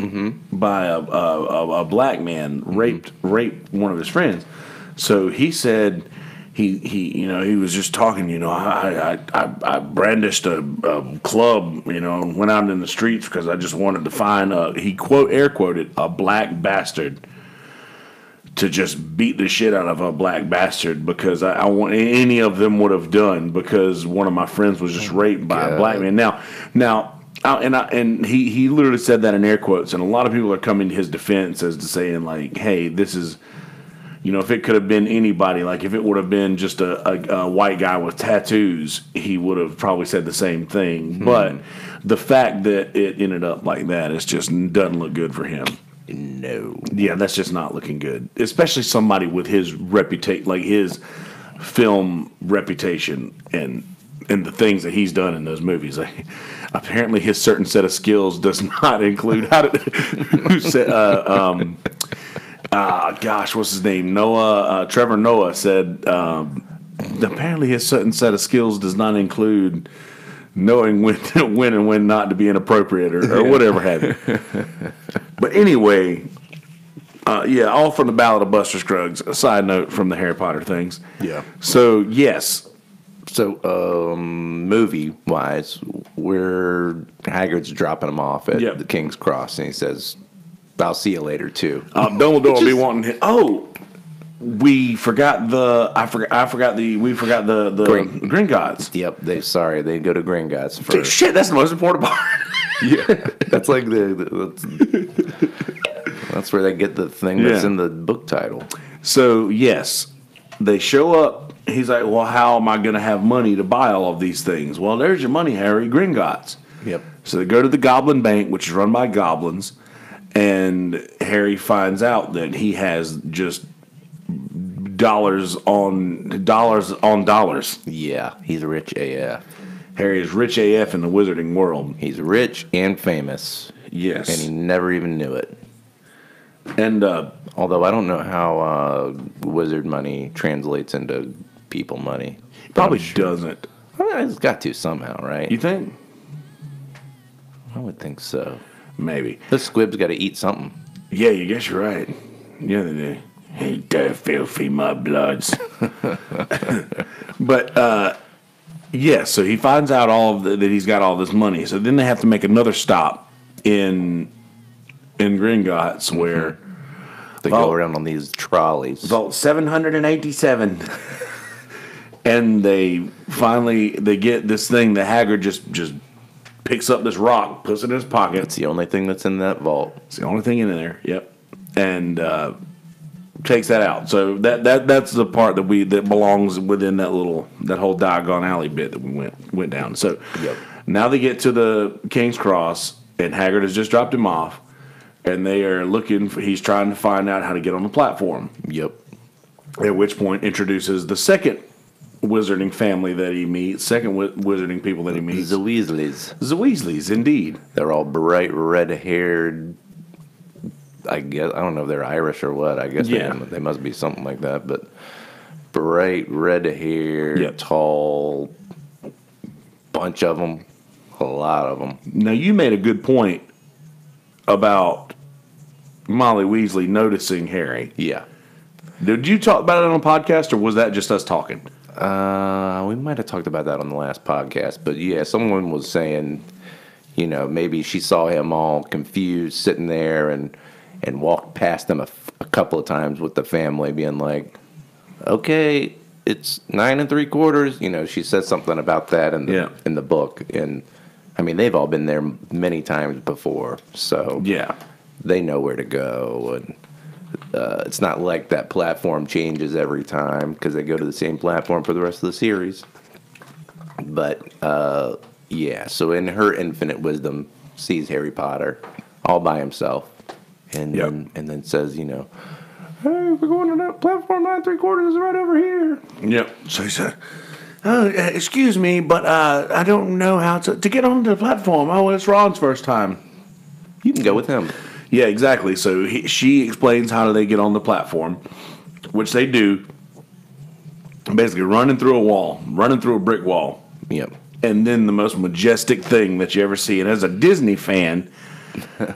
by a black man. Raped one of his friends. So he said he was just talking. I brandished a club, and went out in the streets because I just wanted to find air quoted a black bastard, to just beat the shit out of a black bastard, because I want any of them would have done, because one of my friends was just raped by a black man. Now, he literally said that in air quotes, and a lot of people are coming to his defense as to saying like, hey, this is, if it could have been anybody, like if it would have been just a white guy with tattoos, he would have probably said the same thing. But the fact that it ended up like that, it just doesn't look good for him. No. Yeah, that's just not looking good. Especially somebody with his reputation, like his film reputation and the things that he's done in those movies. Like, apparently his certain set of skills does not include what's his name? Trevor Noah said apparently his certain set of skills does not include knowing when and when not to be inappropriate or whatever have you. But anyway, all from the Ballad of Buster Scruggs. A side note from the Harry Potter things. Yeah. So, yes. So, movie-wise, where Hagrid's dropping him off at the King's Cross, and he says, "I'll see you later, too." Dumbledore will be wanting him. Oh, we forgot the Gringotts. Yep, they go to Gringotts first. Shit, that's the most important part. Yeah, that's like that's where they get the thing that's in the book title. So yes, they show up. He's like, "Well, how am I going to have money to buy all of these things?" Well, there's your money, Harry. Gringotts. Yep. So they go to the Goblin Bank, which is run by goblins, and Harry finds out that he has just dollars on dollars. Yeah, he's rich AF. Harry is rich AF in the wizarding world. He's rich and famous. Yes. And he never even knew it. And although I don't know how wizard money translates into people money. probably doesn't. Well, it's got to somehow, right? You think? I would think so. Maybe. The squib's got to eat something. Yeah, you guess you're right. Yeah, they do. Hey, dirty, filthy mudbloods. But, yeah, so he finds out that he's got all this money. So then they have to make another stop in Gringotts where They go around on these trolleys. Vault 787. And they get this thing that Haggard just picks up this rock, puts it in his pocket. It's the only thing that's in that vault. It's the only thing in there. Yep. And takes that out. So that's the part that belongs within that whole Diagon Alley bit that we went down. So now they get to the King's Cross, and Haggard has just dropped him off, and they are he's trying to find out how to get on the platform. Yep. At which point introduces the second wizarding family that he meets, second wizarding people that he meets. The Weasleys. The Weasleys, indeed. They're all bright red-haired. I guess I don't know if they're Irish or what. I guess they must be something like that. But bright red-haired, tall, bunch of them, a lot of them. Now you made a good point about Molly Weasley noticing Harry. Yeah. Did you talk about it on a podcast, or was that just us talking? We might have talked about that on the last podcast, but yeah, someone was saying, maybe she saw him all confused sitting there and walked past them a couple of times with the family, being like, "Okay, it's 9 3/4." She said something about that in the book, and I mean they've all been there many times before, so they know where to go and. It's not like that platform changes every time because they go to the same platform for the rest of the series. But, so in her infinite wisdom, sees Harry Potter all by himself and then says, "Hey, we're going to that platform 9 3/4 is right over here." Yep. So he said, "Oh, excuse me, but I don't know how to get onto the platform. Oh, it's Ron's first time." You can go with him. Yeah, exactly. So she explains how do they get on the platform, which they do. Basically, running through a brick wall. Yep. And then the most majestic thing that you ever see. And as a Disney fan,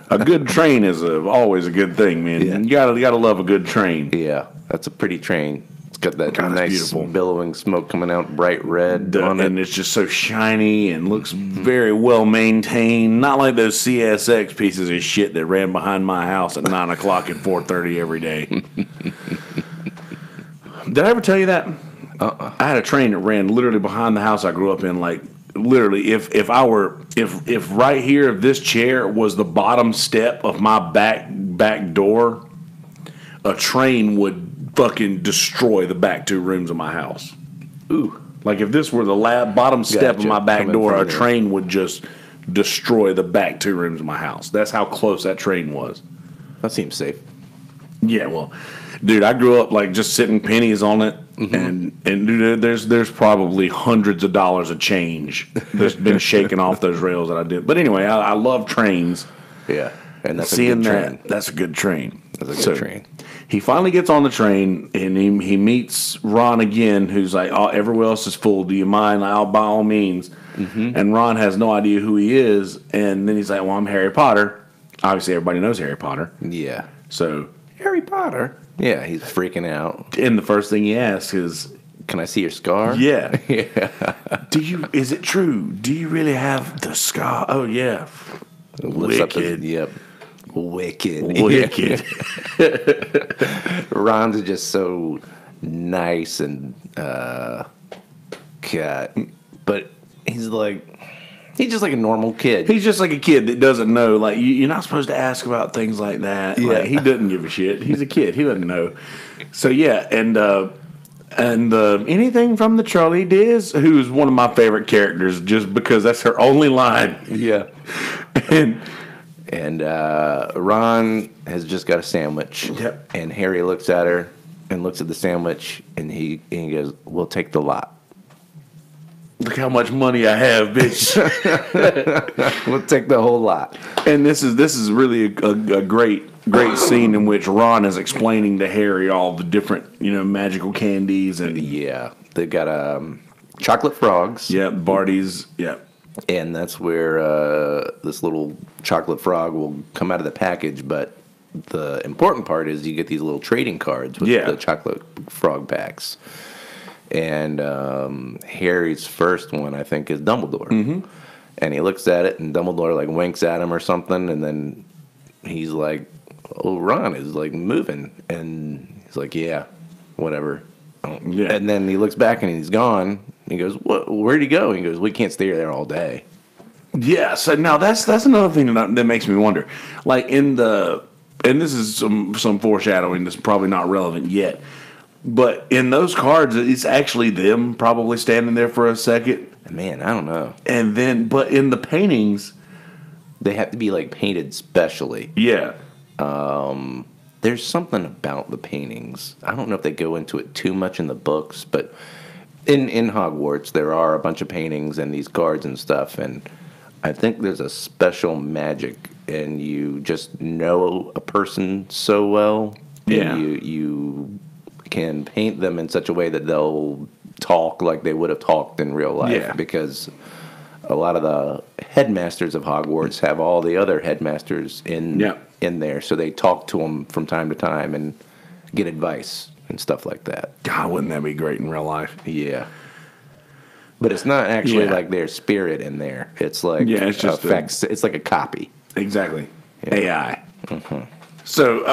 a good train is always a good thing, man. Yeah. You gotta love a good train. Yeah, that's a pretty train. It's got that nice beautiful billowing smoke coming out, bright red on it. And it's just so shiny and looks very well maintained. Not like those CSX pieces of shit that ran behind my house at 9 o'clock and 4:30 every day. Did I ever tell you that? I had a train that ran literally behind the house I grew up in. Like literally, if right here, if this chair was the bottom step of my back door, a train would fucking destroy the back 2 rooms of my house. Ooh. Like if this were the bottom step of my back door, a train would just destroy the back 2 rooms of my house. That's how close that train was. That seems safe. Yeah, well, dude, I grew up like just sitting pennies on it, and dude, there's probably hundreds of dollars of change that's been shaken off those rails that I did. But anyway, I love trains. Yeah, and that's seeing a good train. That's a good train. That's a good train. He finally gets on the train, and he meets Ron again, who's like, "Oh, everywhere else is full. Do you mind?" Like, "Oh, by all means." And Ron has no idea who he is, and then he's like, "Well, I'm Harry Potter." Obviously, everybody knows Harry Potter. Yeah. So Harry Potter. Yeah, he's freaking out. And the first thing he asks is, "Can I see your scar?" Yeah. Is it true? Do you really have the scar? Oh yeah. Wicked. Wicked. Ron's just so nice and but he's just like a normal kid. He's just like a kid that doesn't know. Like you're not supposed to ask about things like that. Yeah. Like, he doesn't give a shit. He's a kid. He doesn't know. So yeah, and anything from the Charlie Diz, who's one of my favorite characters, just because that's her only line. Yeah, and Ron has just got a sandwich. Yep. And Harry looks at her and looks at the sandwich, and he goes, "We'll take the lot." look how much money I have, bitch. We'll take the whole lot. And this is really a great scene in which Ron is explaining to Harry all the different, magical candies and Yeah, they got chocolate frogs. yeah, Barty's, yeah. And that's where this little chocolate frog will come out of the package. But the important part is you get these little trading cards with the chocolate frog packs. And Harry's first one, I think, is Dumbledore. Mm-hmm. And he looks at it, and Dumbledore, like, winks at him or something. And then he's like, oh, Ron is, like, moving. And he's like, yeah, whatever. Yeah. And then he looks back, and he's gone. He goes, where'd he go? He goes, we can't stay there all day. Yeah, so now that's another thing that makes me wonder. Like, and this is some foreshadowing that's probably not relevant yet. But in those cards, it's actually them probably standing there for a second. Man, I don't know. And then, but in the paintings, they have to be like painted specially. Yeah. There's something about the paintings. I don't know if they go into it too much in the books, but in Hogwarts, there are a bunch of paintings and these cards and stuff. And I think there's a special magic, and you just know a person so well. Yeah. And you can paint them in such a way that they'll talk like they would have talked in real life. Yeah. Because a lot of the headmasters of Hogwarts have all the other headmasters in there, so they talk to them from time to time and get advice and stuff like that. God, wouldn't that be great in real life? Yeah. But it's not actually like their spirit in there. It's like it's just it's like a copy. Exactly. Yeah. AI. Mm-hmm. So,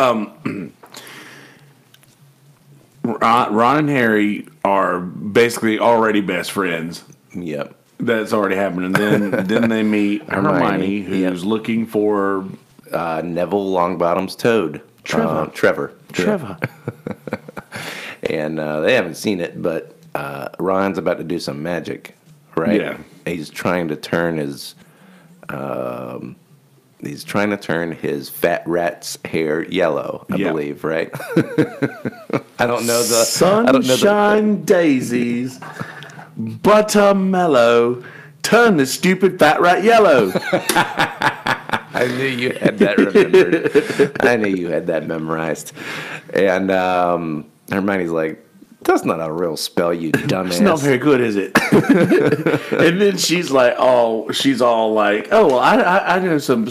Ron and Harry are basically already best friends. Yep. That's already happened. And then they meet Hermione who's looking for Neville Longbottom's toad. Trevor. Trevor. And they haven't seen it, but Ron's about to do some magic, right? Yeah. He's trying to turn his fat rat's hair yellow, I believe, right? I don't know the sunshine daisies, buttermellow, turn the stupid fat rat yellow. I knew you had that remembered. I knew you had that memorized. And Hermione's like, that's not a real spell, you dumbass. It's not very good, is it? And then she's all like, oh, well, I know some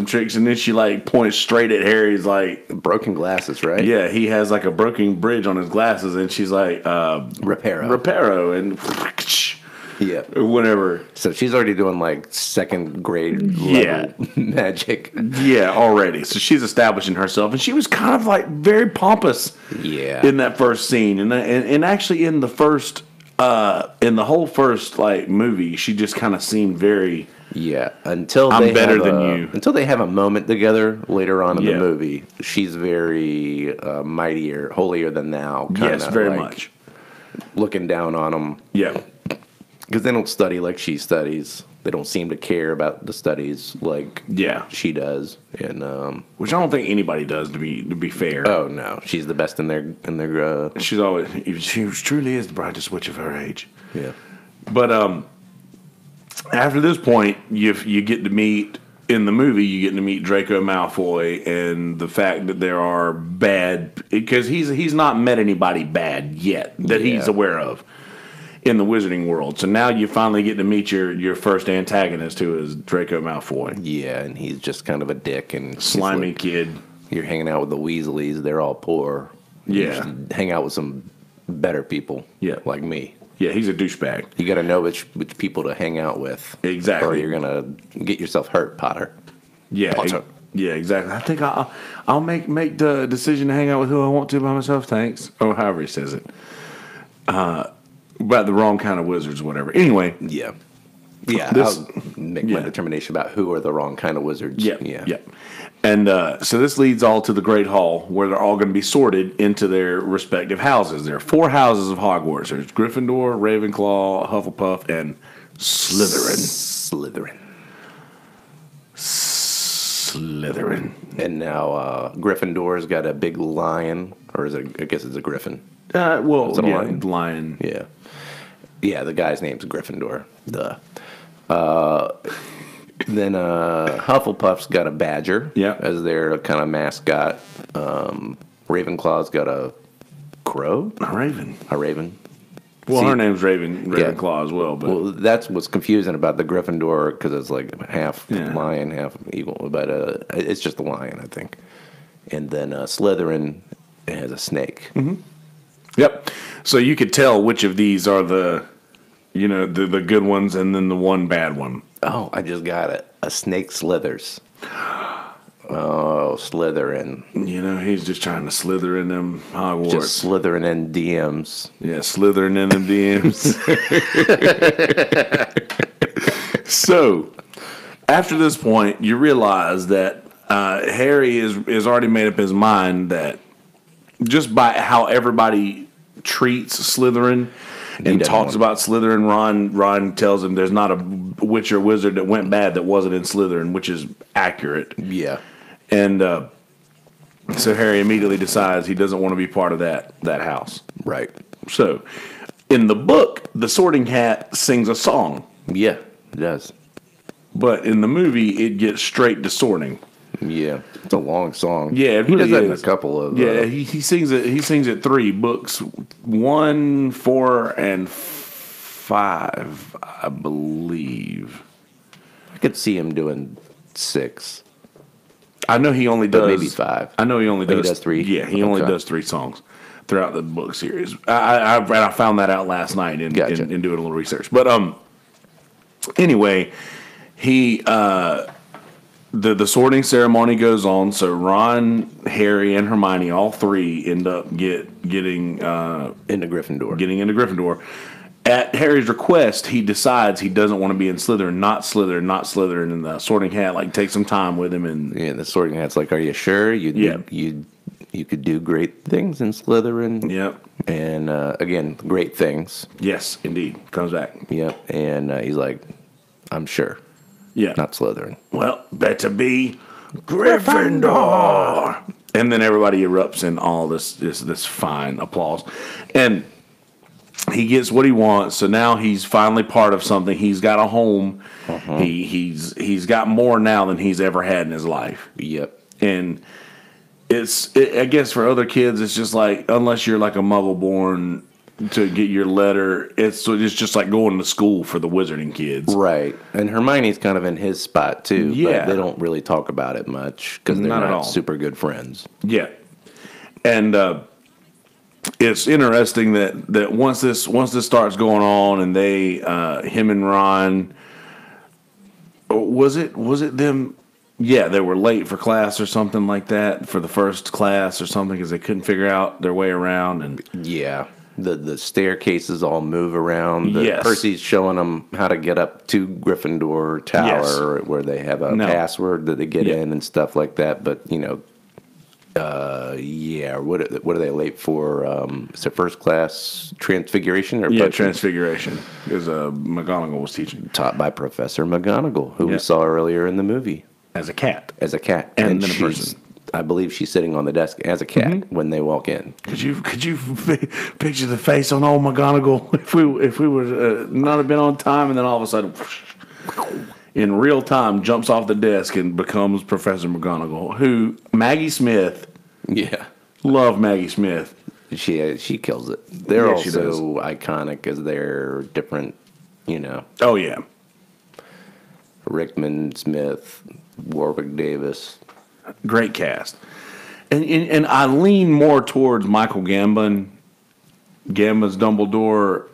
tricks. And then she like points straight at Harry's like broken glasses, right? Yeah, he has like a broken bridge on his glasses, and she's like, Reparo, and yeah, or whatever. So she's already doing like second grade level magic. Yeah, already. So she's establishing herself, and she was kind of like very pompous. Yeah. In that first scene, and actually in the whole first like movie, she just kind of seemed very. Yeah, until I'm better than you. Until they have a moment together later on in the movie, she's very mightier, holier than thou. Yes, very much. Looking down on them. Yeah. Because they don't study like she studies. They don't seem to care about the studies like she does. And which I don't think anybody does, to be fair. Oh no, she's the best in their. She's always she truly is the brightest witch of her age. Yeah. But after this point, you get to meet in the movie. You get to meet Draco Malfoy, and the fact that there are bad, because he's not met anybody bad yet that he's aware of in the wizarding world. So now you finally get to meet your first antagonist, who is Draco Malfoy. Yeah, and he's just kind of a dick and slimy kid. You're hanging out with the Weasleys. They're all poor. Yeah. You should hang out with some better people. Yeah. Like me. Yeah, he's a douchebag. You got to know which people to hang out with. Exactly. Or you're going to get yourself hurt, Potter. Yeah. Potter. Yeah, exactly. I think I'll make the decision to hang out with who I want to by myself, thanks. Or however he says it. About the wrong kind of wizards, whatever. Anyway. Yeah. Yeah, I'll make my determination about who are the wrong kind of wizards. Yeah. And so this leads all to the Great Hall, where they're all going to be sorted into their respective houses. There are 4 houses of Hogwarts. There's Gryffindor, Ravenclaw, Hufflepuff, and Slytherin. And now Gryffindor's got a big lion, or is it? I guess it's a griffin. Lion. Yeah. Yeah, the guy's name's Gryffindor. Duh. Then Hufflepuff's got a badger as their kind of mascot. Ravenclaw's got a crow? A raven. A raven. Well, her name's Ravenclaw as well. But that's what's confusing about the Gryffindor, because it's like half lion, half eagle. But it's just a lion, I think. And then Slytherin has a snake. Mm-hmm. Yep. So you could tell which of these are the good ones and then the one bad one. Oh, I just got it. A snake slithers. Oh, Slytherin. He's just trying to slither in them Hogwarts. Just slithering in DMs. Yeah, slithering in them DMs. So, after this point, you realize that Harry is already made up his mind that just by how everybody treats Slytherin and talks about Slytherin, Ron tells him there's not a witch or wizard that went bad that wasn't in Slytherin, which is accurate. Yeah. And so Harry immediately decides he doesn't want to be part of that house. Right. So, in the book, the Sorting Hat sings a song. Yeah, it does. But in the movie, it gets straight to sorting. Yeah, it's a long song. Yeah, he does that in a couple of. He sings it. He sings it 3 books, 1, 4, and 5, I believe. I could see him doing 6. I know he only does maybe 5. I know he only does. He does 3. Yeah, he only does 3 songs throughout the book series. I found that out last night in doing a little research. But anyway, he the sorting ceremony goes on. So Ron, Harry, and Hermione, all 3 end up getting into Gryffindor. Getting into Gryffindor. At Harry's request, he decides he doesn't want to be in Slytherin, not Slytherin, and the Sorting Hat takes some time with him. And the Sorting Hat's like, "Are you sure you could do great things in Slytherin?" Yep. And again, great things. Yes, indeed, comes back. Yep. And he's like, "I'm sure." Yeah. Not Slytherin. Well, better be Gryffindor. And then everybody erupts in all this fine applause, and he gets what he wants, so now he's finally part of something. He's got a home. Uh-huh. He's got more now than he's ever had in his life. Yep. And I guess for other kids, it's just like, unless you're like a Muggle born to get your letter, it's just like going to school for the wizarding kids. Right. And Hermione's kind of in his spot too. Yeah. But they don't really talk about it much because they're not super good friends. Yeah. And it's interesting that once this starts going on, and they him and Ron, was it them? Yeah, they were late for class or something like that, for the first class or something, because they couldn't figure out their way around. And yeah, the staircases all move around. Yes. Percy's showing them how to get up to Gryffindor Tower, where they have a password that they get in and stuff like that. But what are they late for? Is it first class Transfiguration? Transfiguration, because McGonagall was teaching. Taught by Professor McGonagall, who we saw earlier in the movie. As a cat. And then a person. I believe she's sitting on the desk as a cat when they walk in. Could you picture the face on old McGonagall if we were not have been on time, and then all of a sudden, in real time, jumps off the desk and becomes Professor McGonagall, who Maggie Smith. Yeah, love Maggie Smith. She kills it. They're also iconic as they're different. Oh yeah, Rickman, Smith, Warwick Davis. Great cast. And I lean more towards Michael Gambon's Dumbledore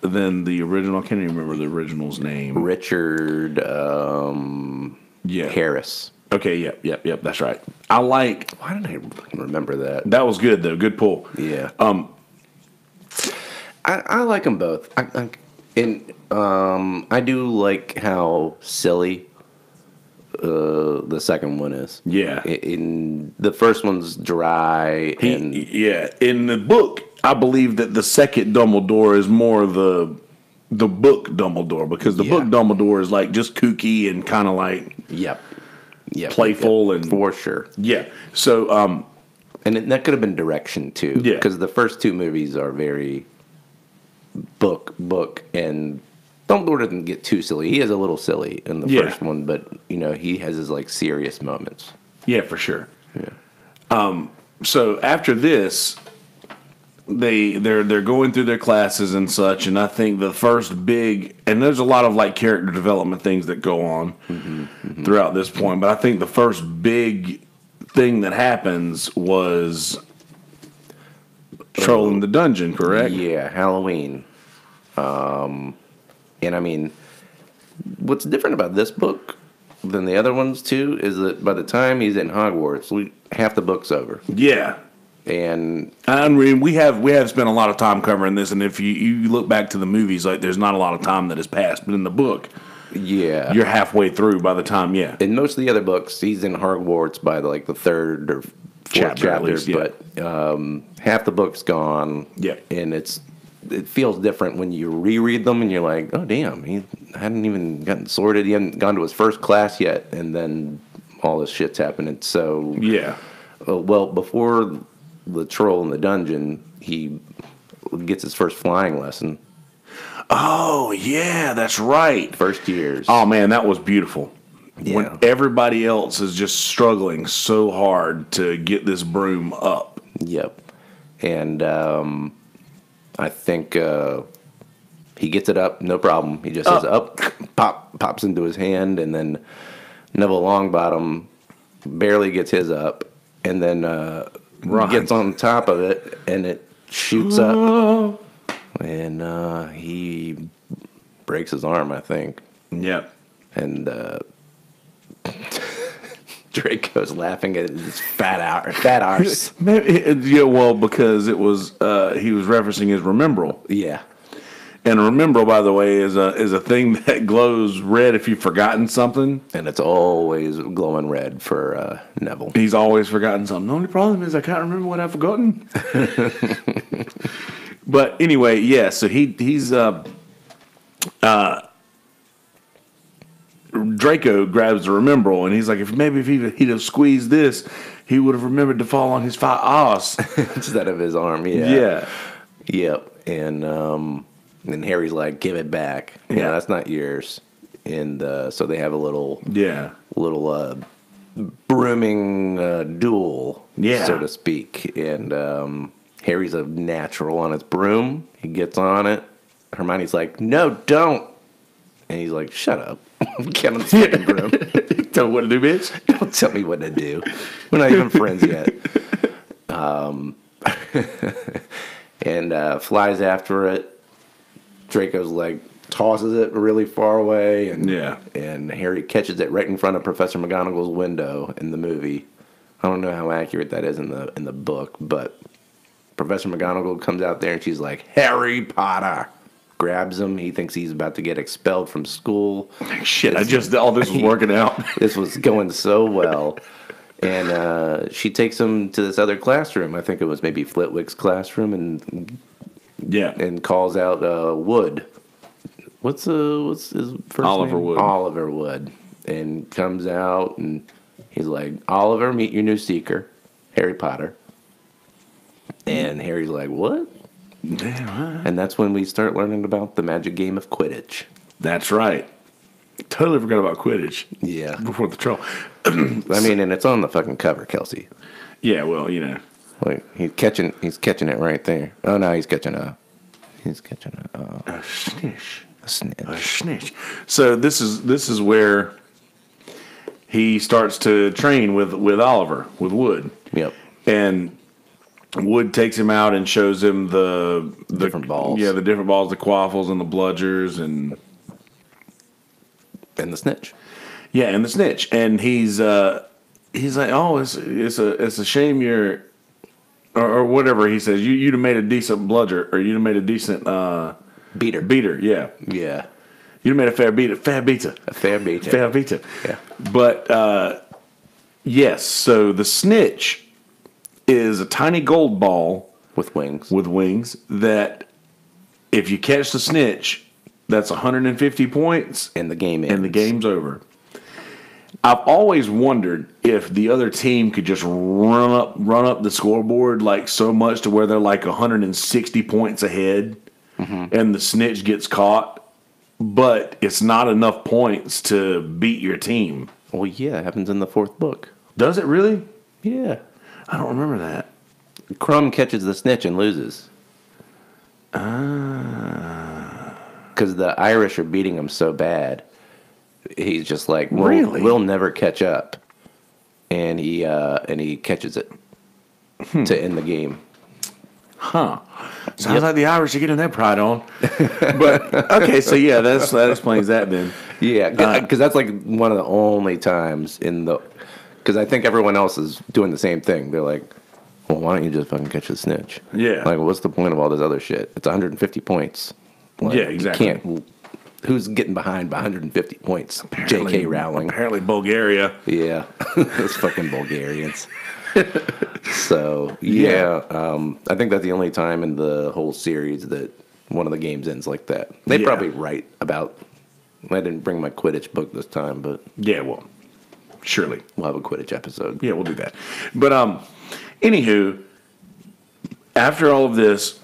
than the original. I can't even remember the original's name. Richard Harris. Okay, yep, that's right. I like... Why did I remember that? That was good, though. Good pull. Yeah. I like them both. I do like how silly the second one is. Yeah. In the first one's dry. In the book, I believe that the second Dumbledore is more the book Dumbledore, because the book Dumbledore is like just kooky and kind of like playful and for sure. Yeah. So and that could have been direction too. Yeah. Because the first 2 movies are very book, and Dumbledore doesn't get too silly. He is a little silly in the first one, but he has his like serious moments. Yeah, for sure. Yeah. So after this, they're going through their classes and such, and I think the first big, and there's a lot of like character development things that go on throughout this point, but I think the first big thing that happens was trolling the dungeon, correct? Yeah, Halloween. And I mean, what's different about this book than the other ones too is that by the time he's in Hogwarts, half the book's over. Yeah. And I mean, we have spent a lot of time covering this, and if you look back to the movies, like there's not a lot of time that has passed, but in the book, yeah, you're halfway through by the time. Yeah, in most of the other books, he's in Hogwarts by like the third or fourth chapter, at least, yeah. But half the book's gone. Yeah, and it feels different when you reread them, and you're like, oh damn, he hadn't even gotten sorted, he hadn't gone to his first class yet, and then all this shit's happening. So yeah, well before the troll in the dungeon, he gets his first flying lesson. Oh, yeah, that's right. First years. Oh, man, that was beautiful. Yeah. When everybody else is just struggling so hard to get this broom up. Yep. And I think he gets it up, no problem. He just says up, pops into his hand, and then Neville Longbottom barely gets his up, and then gets on top of it, and it shoots up, and he breaks his arm, I think. Yep. And Draco's laughing at his fat arse. Yeah, well, because it was he was referencing his Remembrall. Yeah. And a Remembrall, by the way, is a thing that glows red if you've forgotten something. And it's always glowing red for Neville. He's always forgotten something. The only problem is I can't remember what I've forgotten. But anyway, yeah, so he's Draco grabs the Remembrall, and he's like, if he'd have squeezed this, he would have remembered to fall on his fat ass. Instead of his arm, yeah. Yeah. Yep. And Harry's like, give it back. Yeah, that's not yours. And so they have a little brooming duel, so to speak. And Harry's a natural on his broom. He gets on it. Hermione's like, no, don't. And he's like, shut up. Get on the fucking broom. Tell me what to do, bitch. Don't tell me what to do. We're not even friends yet. And flies after it. Draco's like tosses it really far away, and Harry catches it right in front of Professor McGonagall's window in the movie. I don't know how accurate that is in the book, but Professor McGonagall comes out there and she's like, Harry Potter. Grabs him. He thinks he's about to get expelled from school. Shit, all this was working out. This was going so well. And she takes him to this other classroom. I think it was maybe Flitwick's classroom, and calls out Wood. What's his first Oliver name? Wood. Oliver Wood. And comes out and he's like, Oliver, meet your new seeker, Harry Potter. And Harry's like, what? Damn. And that's when we start learning about the magic game of Quidditch. That's right. Totally forgot about Quidditch. Yeah. Before the troll. I mean, and it's on the fucking cover, Kelsey. Yeah, well, you know. Like he's catching it right there. Oh no, he's catching a snitch. A snitch. A snitch. So this is where he starts to train with Oliver, with Wood. Yep. And Wood takes him out and shows him the different balls. Yeah, the different balls, the quaffles and the bludgers and the snitch. Yeah, and the snitch. And he's like, oh, it's a shame you're or whatever he says. You'd have made a decent bludger, or you'd have made a decent beater. Beater, yeah. Yeah. You'd have made a fair beater. Fair beater. A fair beater. Fair beater. Yeah. But yes, so the snitch is a tiny gold ball with wings. That if you catch the snitch, that's 150 points, and the game ends. And the game's over. I've always wondered if the other team could just run up the scoreboard like so much to where they're like 160 points ahead, and the snitch gets caught, but it's not enough points to beat your team. Well, yeah, it happens in the 4th book. Does it really? Yeah. I don't remember that. Crumb catches the snitch and loses. Because the Irish are beating him so bad. He's just like, we'll never catch up. And he catches it to end the game. Huh. Sounds like the Irish are getting their pride on. But, okay, so yeah, that explains that then. Yeah, because that's like one of the only times in the... Because I think everyone else is doing the same thing. They're like, well, why don't you just fucking catch the snitch? Yeah. Like, what's the point of all this other shit? It's 150 points. Like, yeah, exactly. You can't... Who's getting behind by 150 points? J.K. Rowling. Apparently Bulgaria. Yeah. Those fucking Bulgarians. So, yeah. I think that's the only time in the whole series that one of the games ends like that. They probably write about... I didn't bring my Quidditch book this time, but... Yeah, well, surely. We'll have a Quidditch episode. Yeah, we'll do that. But, anywho, after all of this...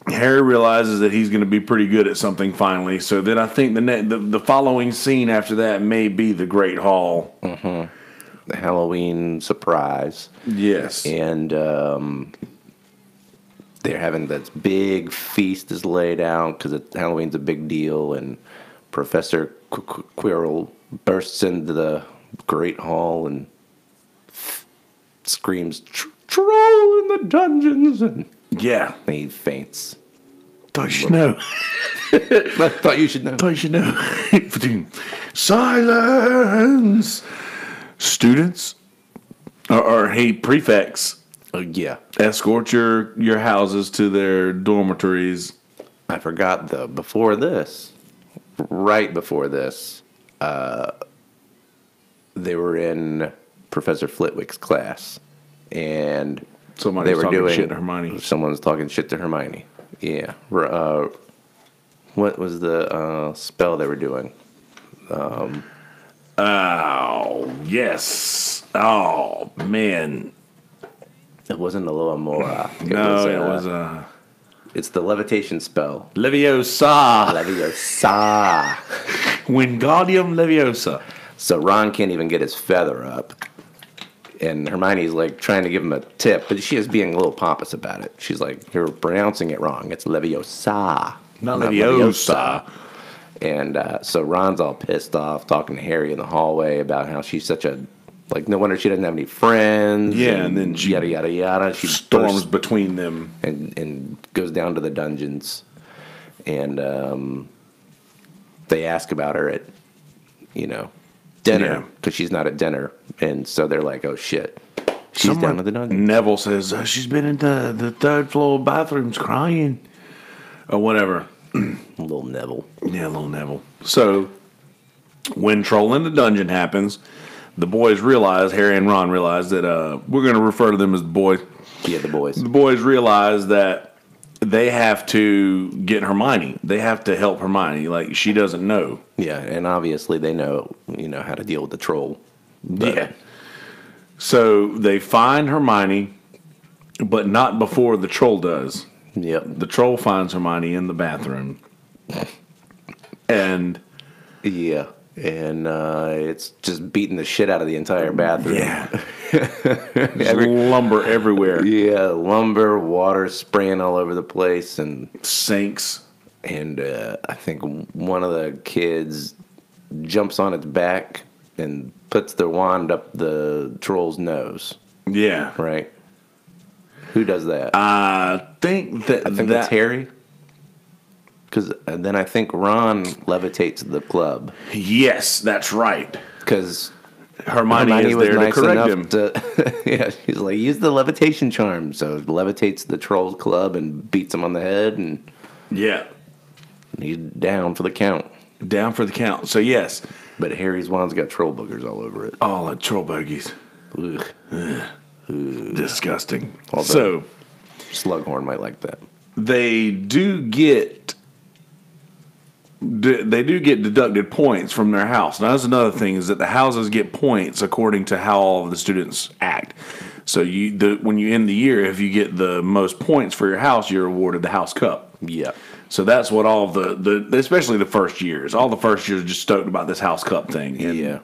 Harry realizes that he's going to be pretty good at something finally. So then I think the following scene after that may be the Great Hall. Mm-hmm. The Halloween surprise. Yes. And they're having this big feast is laid out because Halloween's a big deal. And Professor Quirrell bursts into the Great Hall and screams, "Troll in the dungeons!" And yeah. he faints. Thought you should know. I thought you should know. Thought you should know. Silence! Students, or hey, prefects. Yeah. Escort your houses to their dormitories. I forgot, though, right before this, they were in Professor Flitwick's class. And... Somebody was talking shit to Hermione. Someone was talking shit to Hermione. Yeah. What was the spell they were doing? Oh, yes. Oh, man. It wasn't Alohomora. It was It's the levitation spell. Leviosa. Leviosa. Wingardium Leviosa. So Ron can't even get his feather up. And Hermione's like trying to give him a tip, but she is being a little pompous about it. She's like, "You're pronouncing it wrong. It's Leviosa, not Leviosa." And so Ron's all pissed off, talking to Harry in the hallway about how she's such a no wonder she doesn't have any friends. Yeah, and then yada yada yada. She storms between them and goes down to the dungeons, and they ask about her at dinner because she's not at dinner. And so they're like, "Oh shit, she's down to the dungeon." Neville says she's been in the 3rd floor bathrooms crying, or whatever. Little Neville. Yeah, little Neville. So when Troll in the Dungeon happens, the boys realize, Harry and Ron realize that we're going to refer to them as the boys. Yeah, the boys. The boys realize that they have to get Hermione. They have to help Hermione. Like, she doesn't know. Yeah, and obviously they know, how to deal with the troll. But. Yeah. So they find Hermione, but not before the troll does. Yep. The troll finds Hermione in the bathroom. And... Yeah. And it's just beating the shit out of the entire bathroom. Yeah. Lumber everywhere. Yeah, lumber, water spraying all over the place, and sinks. And I think one of the kids jumps on its back and puts their wand up the troll's nose. Yeah. Right? Who does that? I think that's Harry. Because then I think Ron levitates the club. Yes, that's right. Because Hermione is there to correct him. Yeah, he's like, use the levitation charm. So levitates the troll's club and beats him on the head. And yeah. He's down for the count. Down for the count. So, yes. But Harry's wand's got troll boogers all over it. All the troll bogies. Ugh. Disgusting. Although, Slughorn might like that. They do get deducted points from their house. Now, that's another thing, is that the houses get points according to how all of the students act. So when you end the year, if you get the most points for your house, you're awarded the house cup. Yeah. So that's what all the especially the first years, all the first years are just stoked about this House Cup thing. And, Yeah.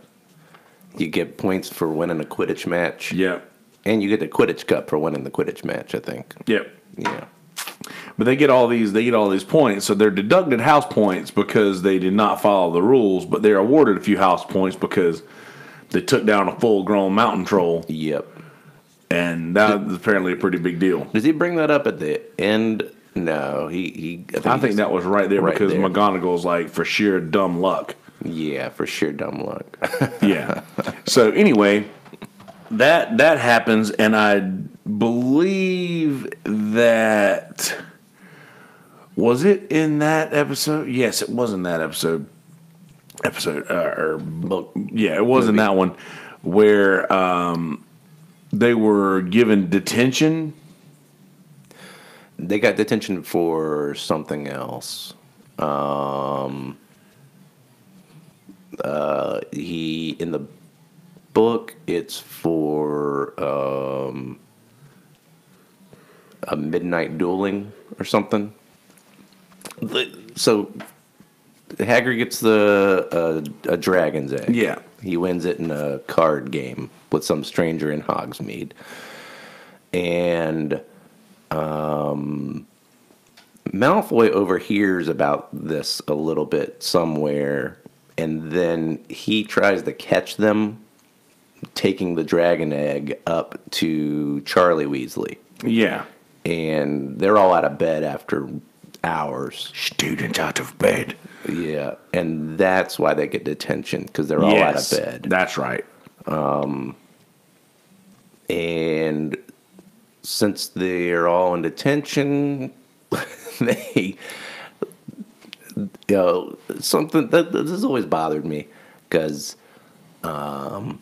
You get points for winning a Quidditch match. Yep. And you get the Quidditch Cup for winning the Quidditch match, I think. Yep. Yeah. But they get all these points, so they're deducted house points because they did not follow the rules, but they're awarded a few house points because they took down a full-grown mountain troll. Yep. And that was apparently a pretty big deal. Does he bring that up at the end? No, I think that was right there because there. McGonagall's like, for sheer dumb luck. Yeah, for sheer dumb luck. Yeah. So anyway, that happens, and I believe that... Was it in that episode? Yes, it was in that episode. Or book. Yeah, it was in that one where they were given detention. They got detention for something else. He in the book, it's for a midnight dueling or something. So Hagrid gets a dragon's egg. Yeah. He wins it in a card game with some stranger in Hogsmeade. And Malfoy overhears about this a little bit somewhere, and then he tries to catch them taking the dragon egg up to Charlie Weasley. Yeah. And they're all out of bed after hours. Student out of bed. Yeah, and that's why they get detention, because they're all out of bed. That's right. And since they're all in detention, they, something that this has always bothered me, because at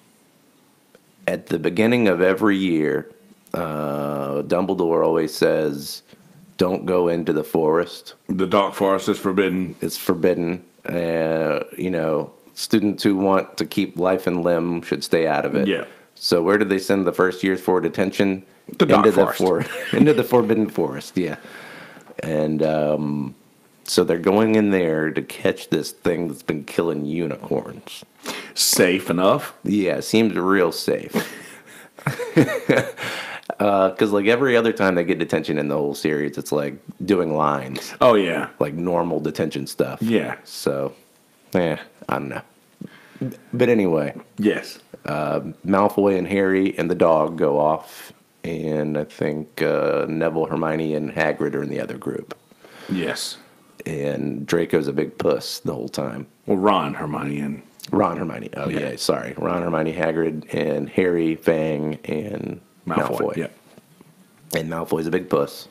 the beginning of every year, Dumbledore always says, "Don't go into the forest. The dark forest is forbidden. It's forbidden. Students who want to keep life and limb should stay out of it." Yeah. So where did they send the first years for detention? The dark forest. Into the forbidden forest, yeah. And so they're going in there to catch this thing that's been killing unicorns. Safe enough. Yeah, seems real safe. Because like every other time they get detention in the whole series, it's like doing lines. Oh, yeah. Like normal detention stuff. Yeah. So, I don't know. But anyway. Yes. Malfoy and Harry and the dog go off. And I think Neville, Hermione, and Hagrid are in the other group. Yes. And Draco's a big puss the whole time. Well, Ron, Hermione, and... Ron, Hermione. Oh, yeah, sorry. Ron, Hermione, Hagrid, and Harry, Fang, and Malfoy. Yeah. And Malfoy's a big puss.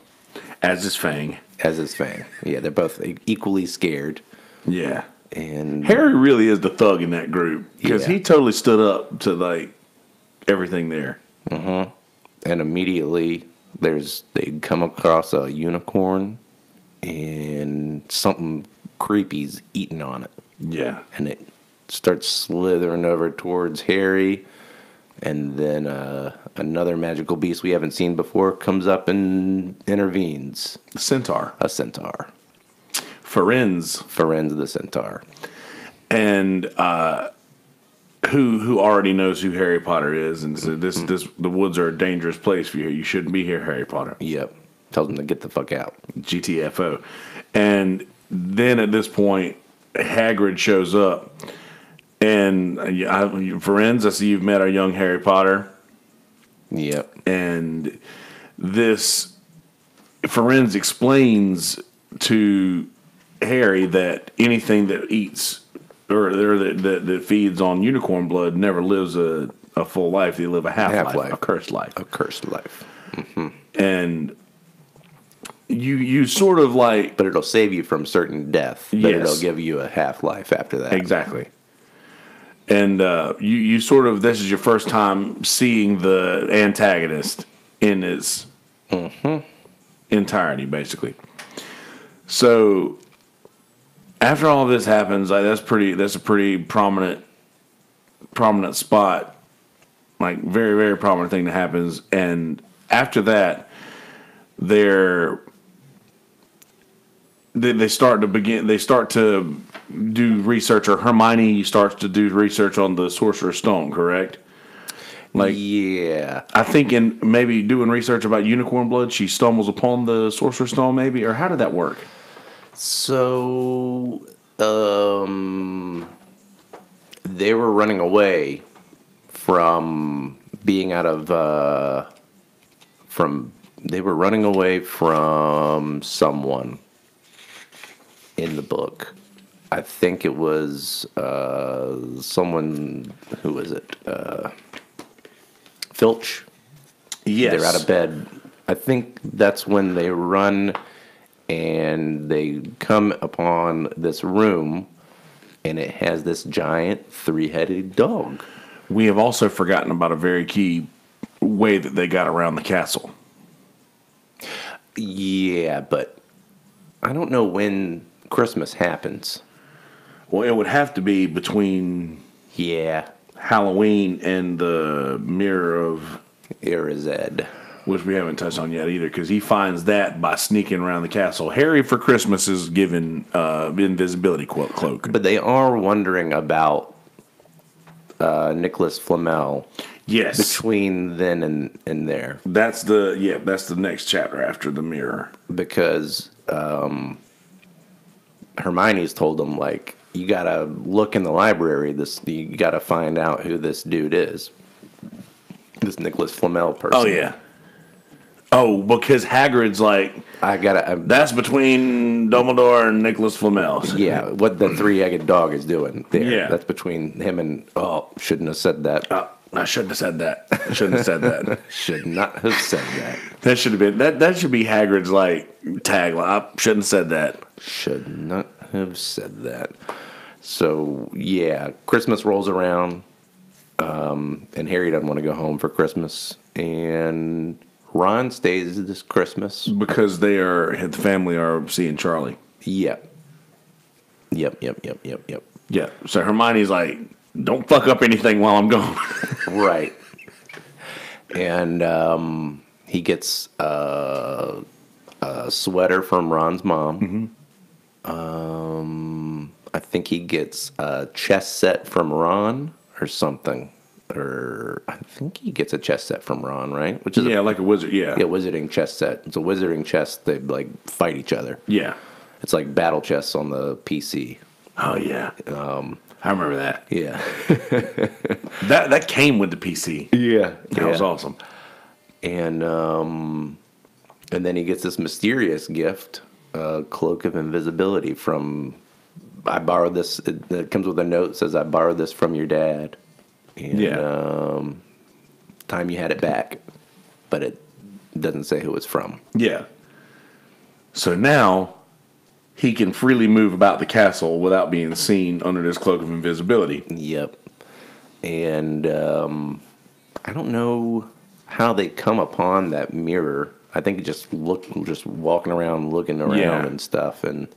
As is Fang. As is Fang. Yeah, they're both equally scared. Yeah. And Harry really is the thug in that group. Because Yeah. he totally stood up to, like, everything there. and immediately they come across a unicorn and something creepy's eating on it. Yeah. And it starts slithering over towards Harry, and then another magical beast we haven't seen before comes up and intervenes. The centaur. A centaur. Firenze. Firenze the centaur. And who already knows who Harry Potter is, and so the woods are a dangerous place for you. You shouldn't be here, Harry Potter. Yep. Tells him to get the fuck out. GTFO. And then at this point, Hagrid shows up. And Firenze, I see you've met our young Harry Potter. Yep. And this Firenze explains to Harry that anything that eats or that feeds on unicorn blood never lives a full life. They live a half-life, a cursed life. A cursed life. Mm-hmm. And you sort of like... But it'll save you from certain death. But Yes. it'll give you a half-life after that. Exactly. And you sort of... This is your first time seeing the antagonist in its entirety, basically. So... After all this happens, that's a pretty prominent spot, like very, very prominent thing that happens. And after that, they start to do research, or Hermione starts to do research on the Sorcerer's Stone, correct? Like, yeah. I think in maybe doing research about unicorn blood, she stumbles upon the Sorcerer's Stone, maybe, or how did that work? So, they were running away from being out of, they were running away from someone in the book. I think it was someone, who was it? Filch. Yes. They're out of bed. I think that's when they run and they come upon this room, and it has this giant 3-headed dog. We have also forgotten about a very key way that they got around the castle. Yeah, but I don't know when Christmas happens. Well, it would have to be between Yeah, Halloween and the Mirror of, Erized. which we haven't touched on yet either, because he finds that by sneaking around the castle. Harry for Christmas is given invisibility cloak. But they are wondering about Nicholas Flamel. Yes, Between then and there, that's the next chapter after the mirror. because Hermione's told them, like, you gotta look in the library. You gotta find out who this dude is. This Nicholas Flamel person. Oh yeah. Oh, because Hagrid's like, that's between Dumbledore and Nicholas Flamel. Yeah, what the 3-legged dog is doing there. Yeah. That's between him and, shouldn't have said that. I shouldn't have said that. I shouldn't have said that. Should not have said that. That should have been that should be Hagrid's like tagline. I shouldn't have said that. Should not have said that. So, yeah, Christmas rolls around, and Harry doesn't want to go home for Christmas, and Ron stays this Christmas. Because the family are seeing Charlie. Yep. Yep. Yeah. So Hermione's like, don't fuck up anything while I'm gone. Right. And he gets a sweater from Ron's mom. Mm-hmm. I think he gets a chess set from Ron or something. Or I think he gets a chess set from Ron, right? Which is like a wizard. Yeah. yeah, wizarding chess set. It's a wizarding chess. They like fight each other. Yeah. It's like battle chess on the PC. Oh yeah. I remember that. Yeah. That came with the PC. Yeah. That was awesome. And then he gets this mysterious gift, a cloak of invisibility from. I borrowed this. It comes with a note that says, "I borrowed this from your dad." And time you had it back, but it doesn't say who it's from. Yeah. So now he can freely move about the castle without being seen under this cloak of invisibility. Yep. And I don't know how they come upon that mirror. I think just walking around, looking around and stuff, and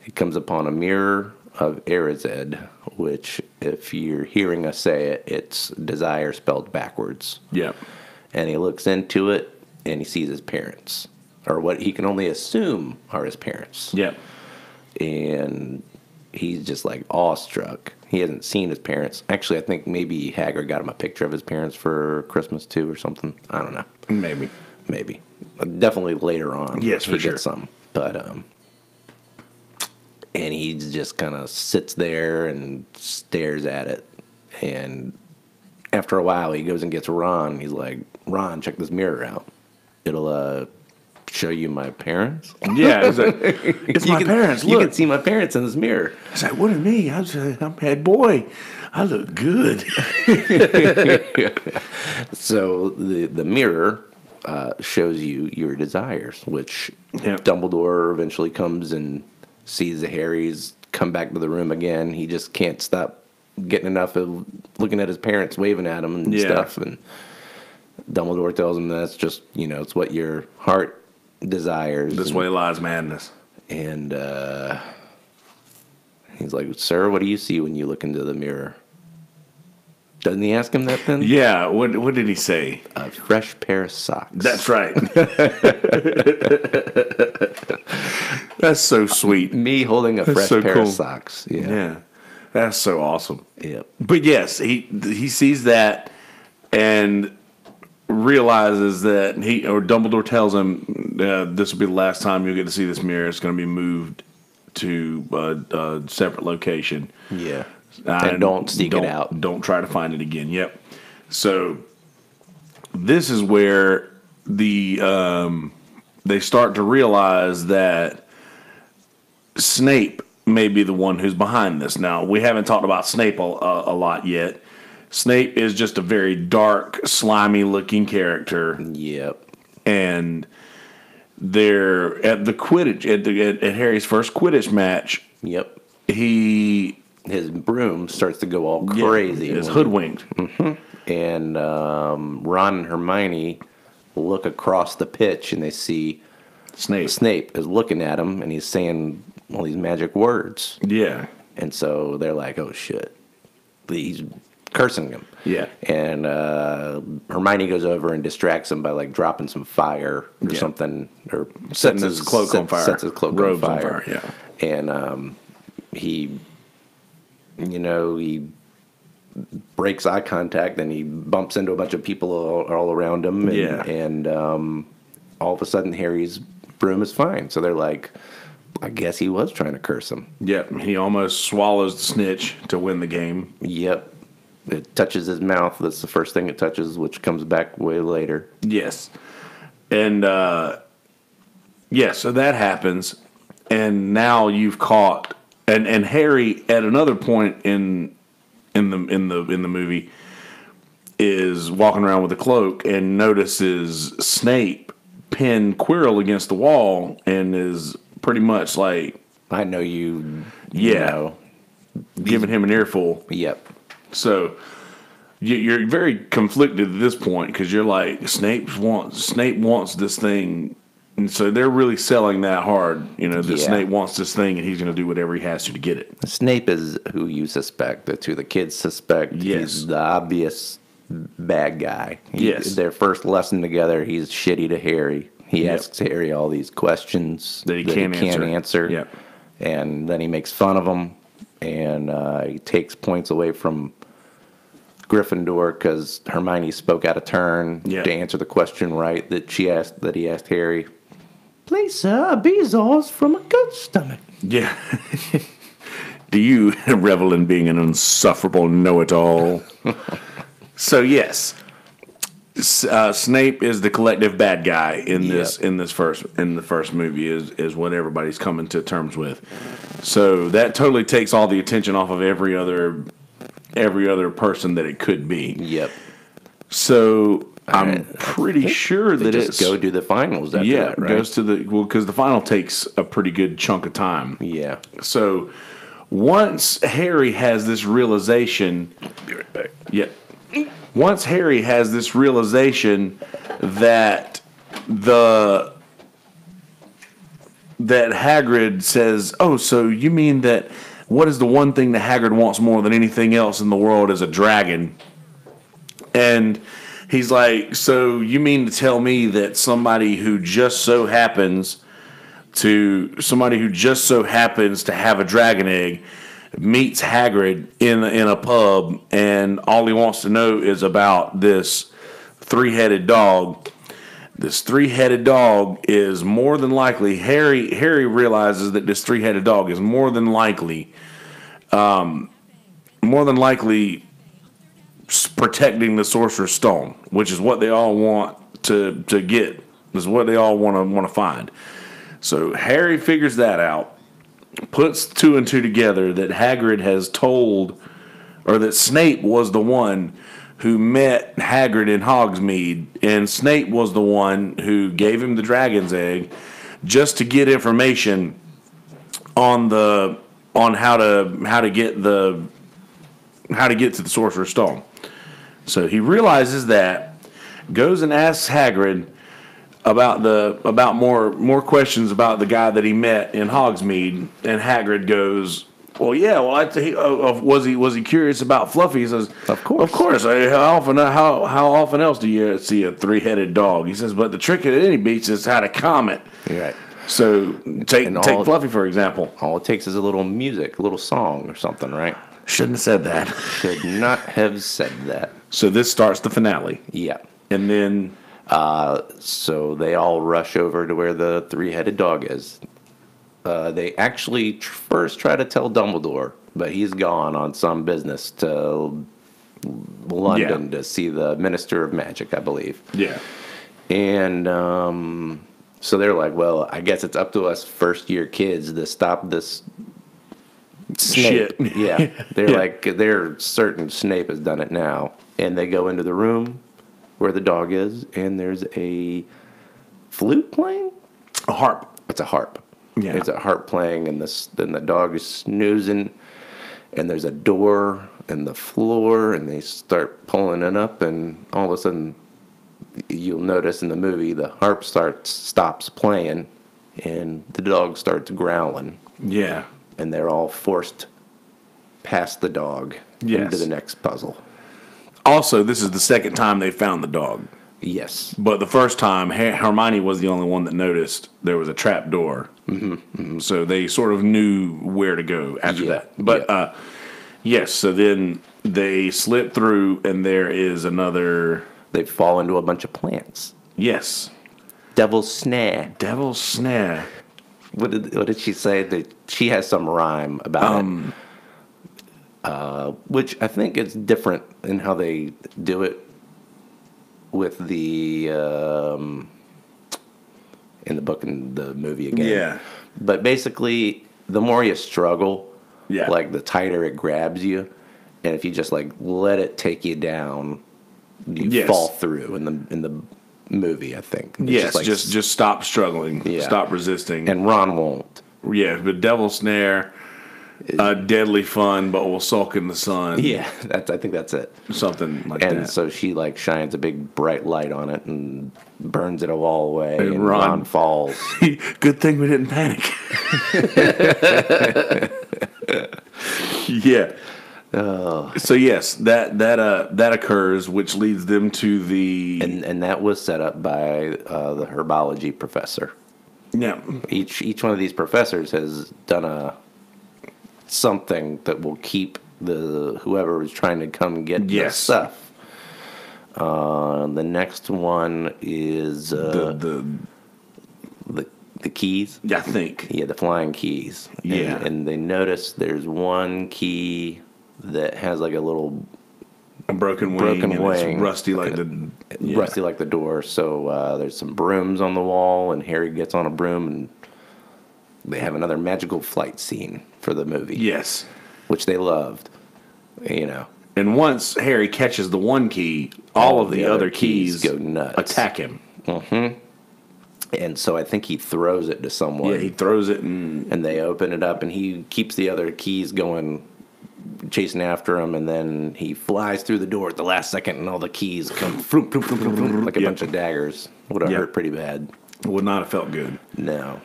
it comes upon a mirror of Erized, which, if you're hearing us say it, it's desire spelled backwards. Yeah. And he looks into it, and he sees his parents, or what he can only assume are his parents. Yeah. And he's just like awestruck. He hasn't seen his parents. Actually, I think maybe Hagrid got him a picture of his parents for Christmas too, or something. I don't know. Maybe. Definitely later on. Yes, for he sure. gets some. But and he just kind of sits there and stares at it. And after a while, he goes and gets Ron. He's like, "Ron, check this mirror out. It'll show you my parents." Yeah, it's my parents. Look, you can see my parents in this mirror. I was like, "What is me? I'm head boy. I look good." So the mirror shows you your desires, which Dumbledore eventually comes and sees the Harrys come back to the room again. He just can't stop getting enough of looking at his parents waving at him and stuff. And Dumbledore tells him that's just, it's what your heart desires. This way lies madness. And he's like, "Sir, what do you see when you look into the mirror?" Doesn't he ask him that then? Yeah. What did he say? A fresh pair of socks. That's right. That's so sweet. Me holding a fresh pair of socks. Yeah. Yeah. That's so awesome. Yep. But yes, he sees that and realizes that Dumbledore tells him this will be the last time you'll get to see this mirror. It's going to be moved to a separate location. Yeah. And don't seek it out. Don't try to find it again. Yep. So this is where they start to realize that Snape may be the one who's behind this. Now, we haven't talked about Snape a lot yet. Snape is just a very dark, slimy-looking character. Yep. And they're at the Quidditch, at Harry's first Quidditch match. Yep. His broom starts to go all crazy. It's hoodwinked. Mm-hmm. And Ron and Hermione look across the pitch and they see Snape is looking at him and he's saying all these magic words. Yeah. And so they're like, oh, shit. He's cursing him. Yeah. And Hermione goes over and distracts him by, like, dropping some fire or something. Or setting his cloak on fire. Sets his cloak on fire. Yeah. And he breaks eye contact and he bumps into a bunch of people all around him. And, and all of a sudden, Harry's broom is fine. So they're like, I guess he was trying to curse him. Yep, he almost swallows the snitch to win the game. Yep. It touches his mouth. That's the first thing it touches, which comes back way later. Yes. And, so that happens. And now you've caught... And Harry, at another point in the movie, is walking around with a cloak and notices Snape pin Quirrell against the wall and is... pretty much like, I know you know. Giving him an earful. Yep. So you're very conflicted at this point because you're like, Snape wants this thing, and so they're really selling that hard. That Snape wants this thing, and he's going to do whatever he has to get it. Snape is who you suspect. That's who the kids suspect. Yes. He's the obvious bad guy. Yes. Their first lesson together, he's shitty to Harry. He asks Harry all these questions that he can't answer. Yep. And then he makes fun of him, and he takes points away from Gryffindor because Hermione spoke out of turn to answer the question right that he asked Harry. Please, sir, a bezoar's from a goat's stomach. Yeah. Do you revel in being an insufferable know-it-all? So, yes. Snape is the collective bad guy in the first movie is what everybody's coming to terms with. So that totally takes all the attention off of every other person that it could be. Yep. So I'm pretty sure that it's go do the finals after that, right? Goes to because the final takes a pretty good chunk of time. Yeah. So once Harry has this realization, be right back. Yeah. Once Harry has this realization that Hagrid says, "Oh, so you mean that what is the one thing that Hagrid wants more than anything else in the world is a dragon?" And he's like, "So you mean to tell me that somebody who just so happens to have a dragon egg meets Hagrid in a pub, and all he wants to know is about this three-headed dog. This three-headed dog is more than likely..." Harry realizes that this three-headed dog is more than likely protecting the Sorcerer's Stone, which is what they all want to get. This is what they all want to find. So Harry figures that out. Puts two and two together that Hagrid has told, or that Snape was the one who met Hagrid in Hogsmeade, and Snape was the one who gave him the dragon's egg just to get information on how to get to the Sorcerer's Stone. So he realizes that, goes and asks Hagrid about more questions about the guy that he met in Hogsmeade, and Hagrid goes, Well, yeah. Well, was he curious about Fluffy? He says, Of course. of course. How often else do you see a 3-headed dog? He says, but the trick at any beach is how to calm it. Right. So take Fluffy for example. All it takes is a little music, a little song or something, right? Shouldn't have said that. Should not have said that. So this starts the finale. Yeah. And then So they all rush over to where the 3-headed dog is. They actually first try to tell Dumbledore, but he's gone on some business to London to see the Minister of Magic, I believe. Yeah. And so they're like, well, I guess it's up to us first-year kids to stop this Snape. Shit. Yeah. They're certain Snape has done it now. And they go into the room where the dog is, and there's a flute playing? A harp. It's a harp. Yeah. It's a harp playing, and then the dog is snoozing, and there's a door in the floor, and they start pulling it up, and all of a sudden, you'll notice in the movie, the harp stops playing, and the dog starts growling. Yeah. And they're all forced past the dog into the next puzzle. Also, this is the second time they found the dog. Yes. But the first time, Hermione was the only one that noticed there was a trap door. Mm-hmm. So they sort of knew where to go after that. But, yes, so then they slip through, and there is another... They fall into a bunch of plants. Yes. Devil's Snare. Devil's Snare. What did she say? That she has some rhyme about it. Which I think is different in how they do it with the in the book and the movie again. Yeah. But basically, the more you struggle, Yeah. like the tighter it grabs you, and if you just like let it take you down, you fall through in the movie. I think. It's just stop struggling, stop resisting, and Ron won't. Yeah, but Devil's Snare. Deadly fun, but will sulk in the sun. Yeah, I think that's it. Something like that. And so she like shines a big bright light on it and burns it all away. And Ron Ron falls. Good thing we didn't panic. Yeah. So yes, that occurs, which leads them to the and that was set up by the herbology professor. Yeah. Each one of these professors has done something that will keep whoever is trying to come get the stuff. The next one is the keys. I think. Yeah, the flying keys. Yeah. And they notice there's one key that has like a little broken wing. It's rusty like rusty like the door. So there's some brooms on the wall, and Harry gets on a broom, and they have another magical flight scene for the movie. Yes. Which they loved, And once Harry catches the one key, all of the other keys go nuts. Attack him. Mm-hmm. And so I think he throws it to someone. Yeah, he throws it, and they open it up, and he keeps the other keys going, chasing after him, and then he flies through the door at the last second, and all the keys come floop, floop, floop, floop, floop, like a bunch of daggers. Would have hurt pretty bad. Would not have felt good. No.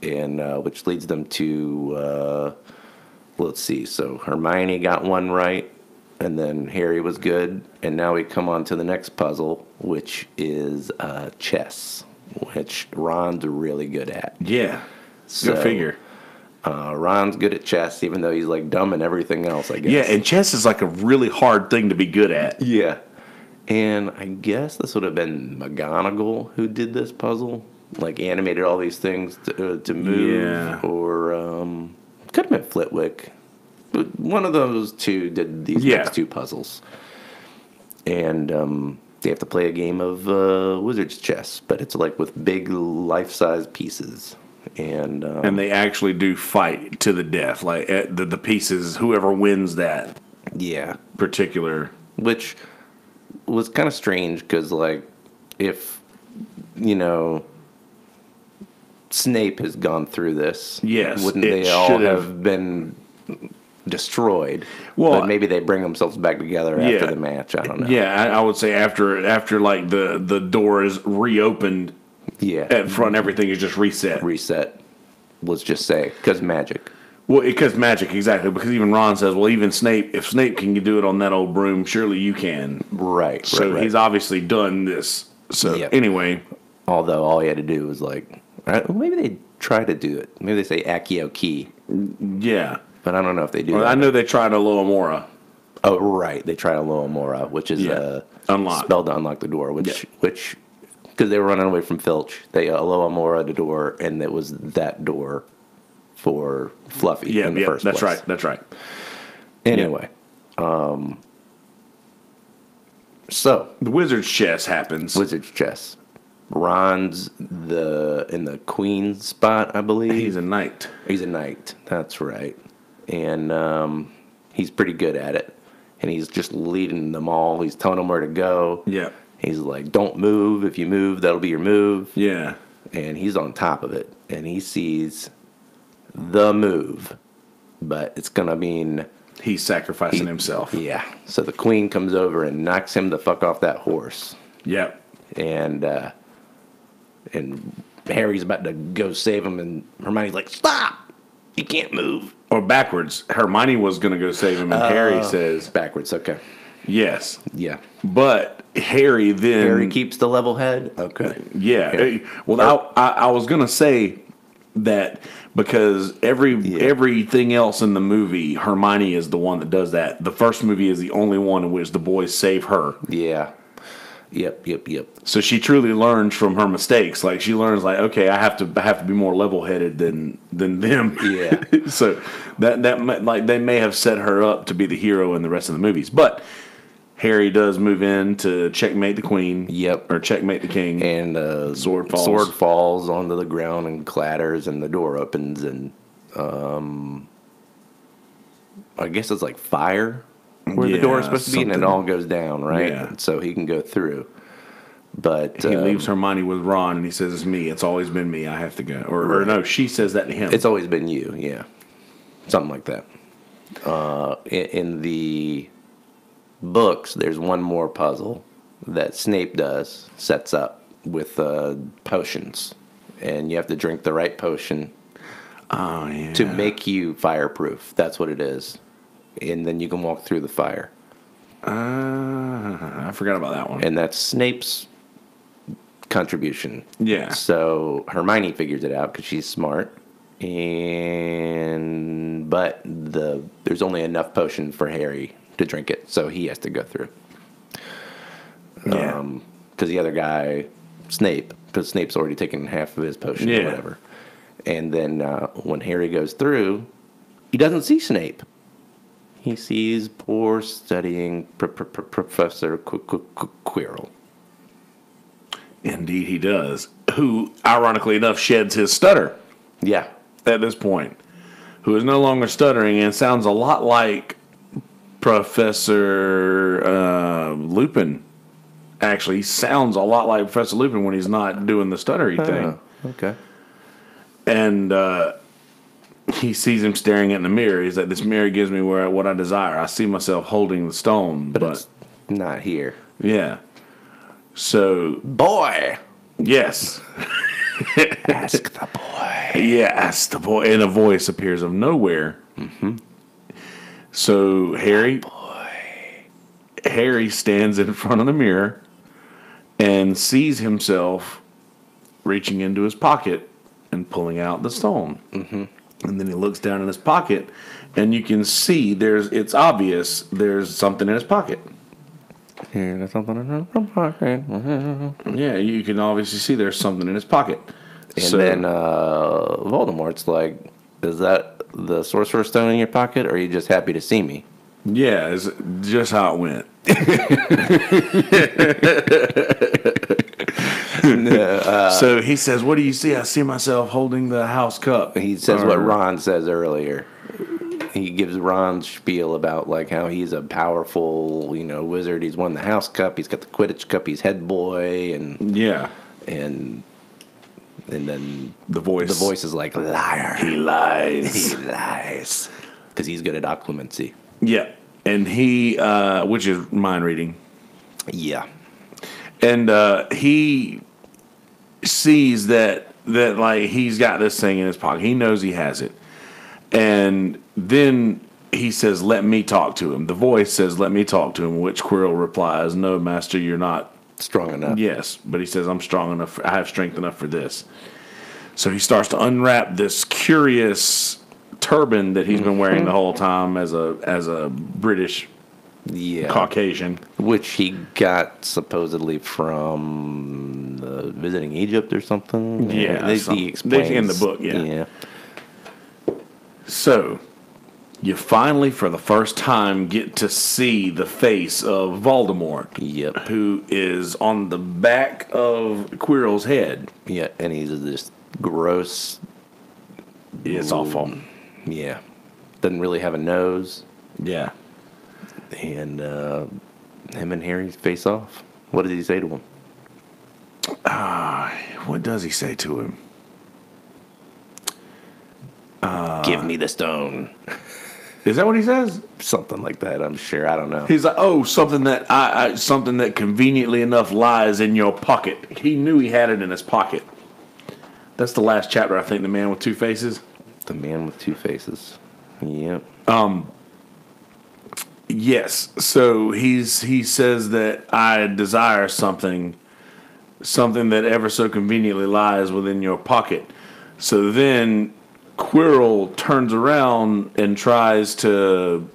And which leads them to, let's see, so Hermione got one right, and then Harry was good, and now we come on to the next puzzle, which is chess, which Ron's really good at. Yeah, so, go figure. Ron's good at chess, even though he's like dumb in everything else, I guess. Yeah, and chess is like a really hard thing to be good at. Yeah. And I guess this would have been McGonagall who did this puzzle. Like animated all these things to move, or could have been Flitwick. But one of those two did these next two puzzles, and they have to play a game of wizard's chess, but it's like with big life-size pieces, and they actually do fight to the death. Like the pieces, whoever wins that, particular, which was kind of strange because like if Snape has gone through this. Yes, wouldn't they all have been destroyed? Well, but maybe they bring themselves back together after the match. I don't know. Yeah, I would say after like the door is reopened. Yeah, at front everything is just reset. Let's just say because magic. Well, because magic, exactly. Because even Ron says, well, even Snape, if Snape can do it on that old broom, surely you can. Right. So right. he's obviously done this. So Yep. anyway. Although all he had to do was like, maybe they try to do it. Maybe they say Accio key. Yeah. But I don't know if they do Well, that. I know they tried a Loamora. Oh, right. They tried a Loamora, which is Unlock. spell to unlock the door, which because they were running away from Filch, they Loamora the door, and it was that door for Fluffy in the first place. That's right. Anyway, so the wizard's chess happens. Wizard's chess. Ron's in the queen's spot, I believe. He's a knight. He's a knight. That's right, and he's pretty good at it. And he's just leading them all. He's telling them where to go. Yeah. He's like, "Don't move. If you move, that'll be your move." Yeah. And he's on top of it, and he sees the move, but it's gonna mean he's sacrificing himself. Yeah. So the queen comes over and knocks him the fuck off that horse. Yep. And Harry's about to go save him, and Hermione's like, "Stop! You can't move." Or backwards. Hermione was going to go save him, and Harry says backwards. Okay. Yes. Yeah. But Harry keeps the level head. Okay. Yeah. Well, I was going to say that because everything else in the movie, Hermione is the one that does that. The first movie is the only one in which the boys save her. Yeah. Yep. So she truly learns from her mistakes. Like she learns, like, okay, I have to be more level-headed than them. Yeah. So that like they may have set her up to be the hero in the rest of the movies, but Harry does move in to checkmate the queen. Yep. Or checkmate the king. And sword falls. Sword falls onto the ground and clatters, and the door opens, and I guess it's like fire where the door is supposed to be, and it all goes down, right? Yeah. So he can go through. But he leaves Hermione with Ron, and he says, "It's me. It's always been me. I have to go." Or no, she says that to him. It's always been you, yeah, something like that. In the books, there's one more puzzle that Snape sets up with potions, and you have to drink the right potion. Oh yeah. To make you fireproof. That's what it is. And then you can walk through the fire. I forgot about that one. And that's Snape's contribution. Yeah. So Hermione figures it out because she's smart. But there's only enough potion for Harry to drink it, so he has to go through. Yeah. Because the other guy, because Snape's already taken half of his potion or whatever. And then when Harry goes through, he doesn't see Snape. He sees poor studying Professor Quirrell. Indeed, he does. Who, ironically enough, sheds his stutter. Yeah. At this point, who is no longer stuttering and sounds a lot like Professor Lupin. Actually, he sounds a lot like Professor Lupin when he's not doing the stuttery thing. Okay. And he sees him staring in the mirror. He's like, "This mirror gives me what I desire. I see myself holding the stone, but it's not here." Yeah. So, boy. Yes. Ask the boy. Yeah, ask the boy. And a voice appears of nowhere. Mm-hmm. So Harry stands in front of the mirror and sees himself reaching into his pocket and pulling out the stone. Mm-hmm. And then he looks down in his pocket, and you can see it's obvious there's something in his pocket. There's something in his pocket. Yeah, you can obviously see there's something in his pocket. And then Voldemort's like, "Is that the Sorcerer Stone in your pocket, or are you just happy to see me?" Yeah, it's just how it went. So he says, "What do you see?" "I see myself holding the house cup." He says what Ron says earlier. He gives Ron's spiel about like how he's a powerful, wizard. He's won the house cup. He's got the Quidditch cup. He's head boy, and then the voice is like, "Liar. He lies. He lies," because he's good at occlumency. Yeah, and he, which is mind reading. Yeah, and he sees that like he's got this thing in his pocket. He knows he has it, And then he says, "Let me talk to him." The voice says, "Let me talk to him," which Quirrell replies, "No, master, you're not strong enough." Yes, but he says, "I'm strong enough. I have strength enough for this." So he starts to unwrap this curious turban that he's been wearing the whole time as a British Caucasian, which he got supposedly from visiting Egypt or something. Yeah, he explains in the book. Yeah. So you finally, for the first time, get to see the face of Voldemort. Yep. Who is on the back of Quirrell's head. Yeah, and he's this gross. It's awful. Yeah. Doesn't really have a nose. Yeah. And him and Harry face off. What did he say to him? What does he say to him? Give me the stone. Is that what he says? Something like that, I'm sure. I don't know. He's like, "Oh, something that conveniently enough lies in your pocket." He knew he had it in his pocket. That's the last chapter, I think. The Man with Two Faces. The Man with Two Faces. Yep. Yes. So he says that I desire something that ever so conveniently lies within your pocket. So then Quirrell turns around and tries to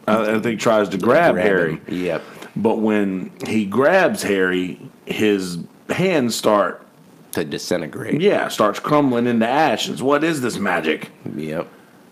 grab Harry. Him. Yep. But when he grabs Harry, his hands start to disintegrate. Yeah, starts crumbling into ashes. What is this magic? Yep.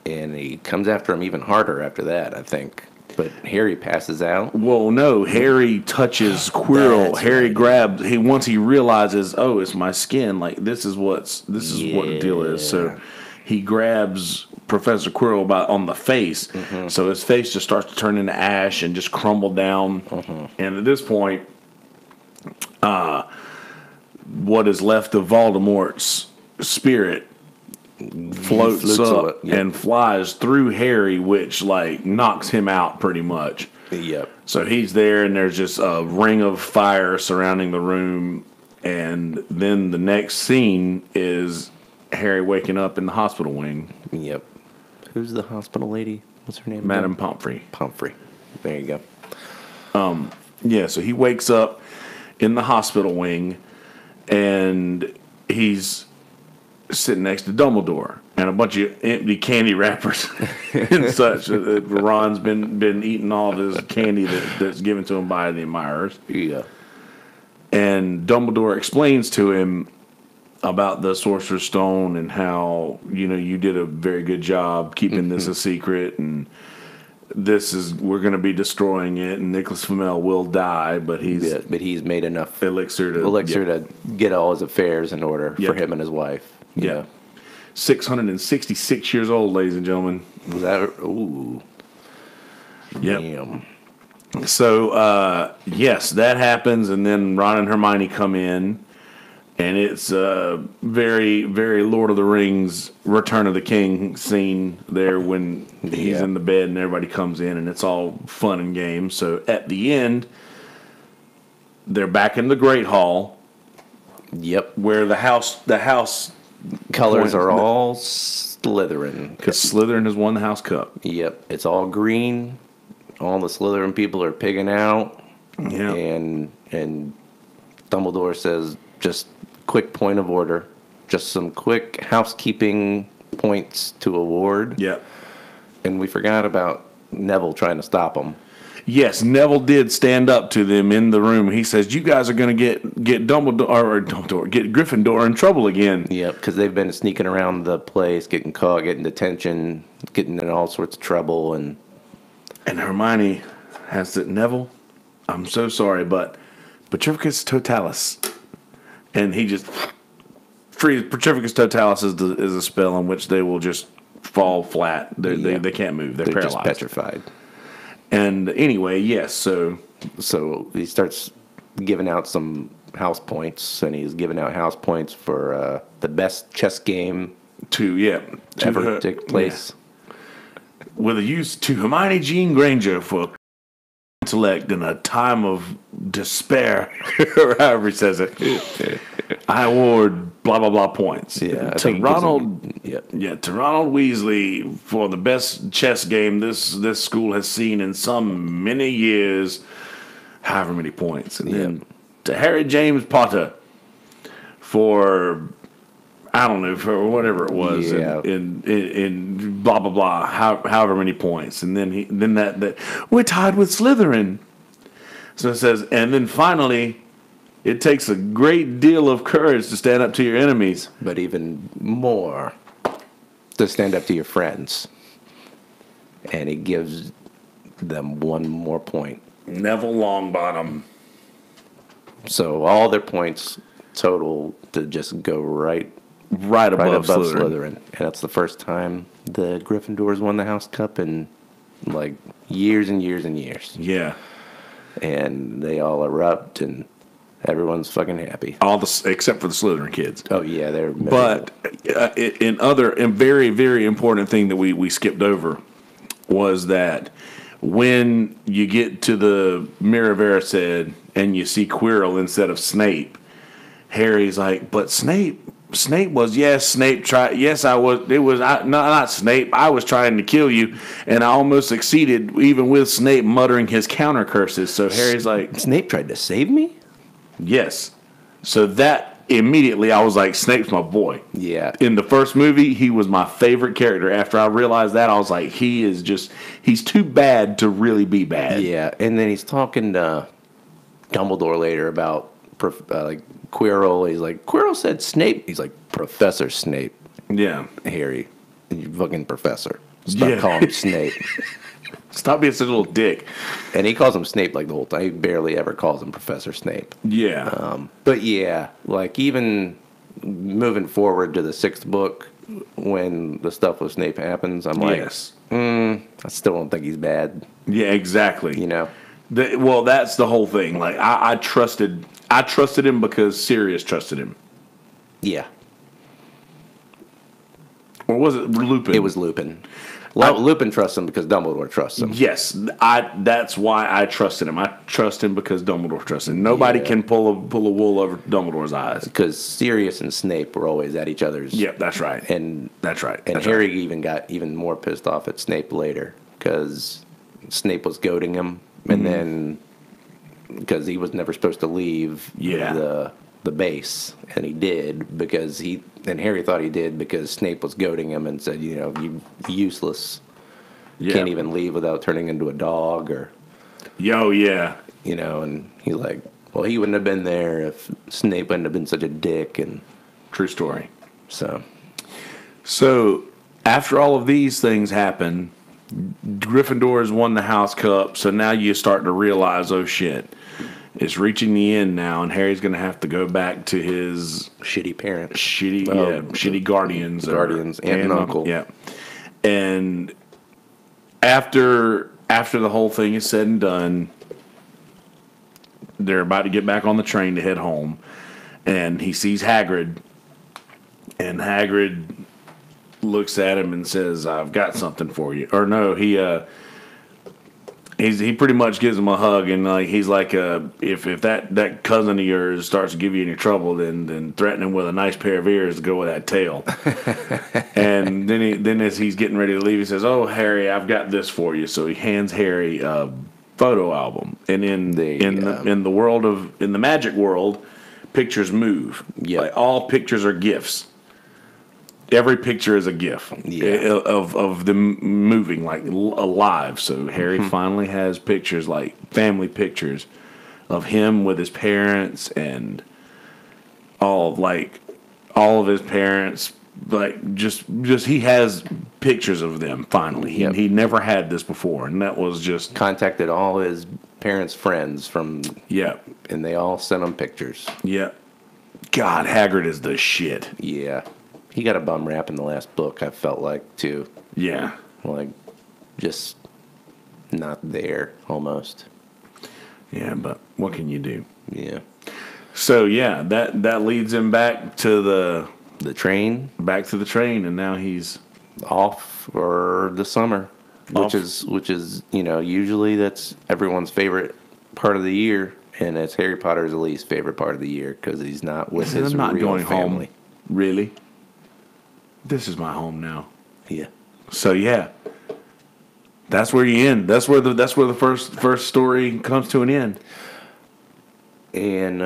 And he comes after him even harder after that, I think. But Harry passes out. Well, no, Harry touches Quirrell. Harry grabs. Once he realizes, oh, it's my skin. Like this is what the deal is. So he grabs Professor Quirrell on the face. Mm-hmm. So his face just starts to turn into ash and just crumble down. Mm-hmm. And at this point, what is left of Voldemort's spirit floats up and flies through Harry, which knocks him out pretty much. Yep. So he's there, and there's just a ring of fire surrounding the room. And then the next scene is Harry waking up in the hospital wing. Yep. Who's the hospital lady? What's her name? Madame Pomfrey. Pomfrey. There you go. Yeah, so he wakes up in the hospital wing, and he's sitting next to Dumbledore and a bunch of empty candy wrappers and such. Ron's been eating all of his candy that's given to him by the admirers. Yeah. And Dumbledore explains to him about the Sorcerer's Stone and how, you did a very good job keeping this a secret, and we're going to be destroying it, and Nicholas Flamel will die, but he's made enough elixir to get all his affairs in order for him and his wife. Yeah. 666 years old, ladies and gentlemen. Was that? Ooh. Yep. Damn. So, yes, that happens, and then Ron and Hermione come in, and it's a very, very Lord of the Rings Return of the King scene there when he's in the bed and everybody comes in, and it's all fun and games. So at the end, they're back in the Great Hall. Yep. Where the house colors are all Slytherin. Because Slytherin has won the House Cup. Yep. It's all green. All the Slytherin people are pigging out. Yeah. And Dumbledore says, just quick point of order. Just some quick housekeeping points to award. Yep. And we forgot about Neville trying to stop him. Yes, Neville did stand up to them in the room. He says, "You guys are going to get get Gryffindor in trouble again." Yeah, because they've been sneaking around the place, getting caught, getting detention, getting in all sorts of trouble, and Hermione has to, "Neville, I'm so sorry, but Petrificus Totalis," and he just frees. Petrificus Totalis is a spell in which they will just fall flat. They can't move. They're paralyzed, just petrified. And anyway, yes, so he starts giving out some house points, and he's giving out house points for the best chess game ever take place. With a use to Hermione Jean Granger for intellect in a time of despair, or however he says it, I award blah blah blah points. Yeah, I to think Ronald. yeah. To Ronald Weasley for the best chess game this school has seen in some many years, however many points, and then to Harry James Potter for I don't know for whatever it was in blah blah blah however many points, and then that we're tied with Slytherin. So it says, and then finally, it takes a great deal of courage to stand up to your enemies, but even more to stand up to your friends. And he gives them one more point. Neville Longbottom. So all their points total to just go right above Slytherin. And that's the first time the Gryffindors won the House Cup in like years and years and years. Yeah. And they all erupt and everyone's fucking happy. Except for the Slytherin kids. Oh yeah, they're miserable. But in very, very important thing that we skipped over was that when you get to the Mirror of Erised and you see Quirrell instead of Snape, Harry's like, but Snape was, yes, Snape tried, yes, I was, it was, not Snape, I was trying to kill you, and I almost succeeded, even with Snape muttering his counter curses. So Harry's like, Snape tried to save me? Yes. So that immediately I was like, Snape's my boy. Yeah. In the first movie, he was my favorite character. After I realized that, I was like, he's too bad to really be bad. Yeah, and then he's talking to Dumbledore later about like Quirrell. He's like, Quirrell said Snape. He's like, Professor Snape. Yeah. Harry, you fucking professor. Stop calling him Snape. Stop being such a little dick. And he calls him Snape like the whole time. He barely ever calls him Professor Snape. Yeah. But yeah, like even moving forward to the sixth book, when the stuff with Snape happens, I'm like, I still don't think he's bad. Yeah, exactly. You know? Well, that's the whole thing. Like I trusted him because Sirius trusted him. Yeah. Or was it Lupin? It was Lupin. Lupin trusts him because Dumbledore trusts him. Yes, that's why I trusted him. I trust him because Dumbledore trusts him. Nobody can pull a wool over Dumbledore's eyes. Because Sirius and Snape were always at each other's. Yep, that's right. And that's right. And Harry even got even more pissed off at Snape later because Snape was goading him, and then because he was never supposed to leave the base, and he did and Harry thought he did because Snape was goading him and said, you useless, can't even leave without turning into a dog, or and he's like, well, he wouldn't have been there if Snape wouldn't have been such a dick. And true story. So after all of these things happen, Gryffindor has won the House Cup, so now you start to realize, oh shit, it's reaching the end now, and Harry's going to have to go back to his shitty parents, shitty guardians, aunt and uncle. Yeah, and after the whole thing is said and done, they're about to get back on the train to head home, and he sees Hagrid, and Hagrid looks at him and says, "I've got something for you." Or no, he pretty much gives him a hug, and he's like, if that cousin of yours starts to give you any trouble, then threaten him with a nice pair of ears to go with that tail. And then as he's getting ready to leave, he says, "Oh, Harry, I've got this for you." So he hands Harry a photo album, and in the magic world, pictures move. Yeah, all pictures are gifts. Every picture is a GIF of them moving, like alive. So Harry finally has pictures, like family pictures, of him with his parents and all of his parents. Like just he has pictures of them finally. He never had this before, and that was just contacted all his parents' friends from and they all sent him pictures. Yeah, God, Hagrid is the shit. Yeah. He got a bum rap in the last book, I felt like, too. Yeah. Like, just not there, almost. Yeah, but what can you do? Yeah. So, yeah, that leads him back to the train. Back to the train, and now he's off for the summer. which is usually that's everyone's favorite part of the year, and it's Harry Potter's least favorite part of the year because he's not with his real family. Home. Really? This is my home now. Yeah. So yeah, that's where you end. That's where the first story comes to an end. And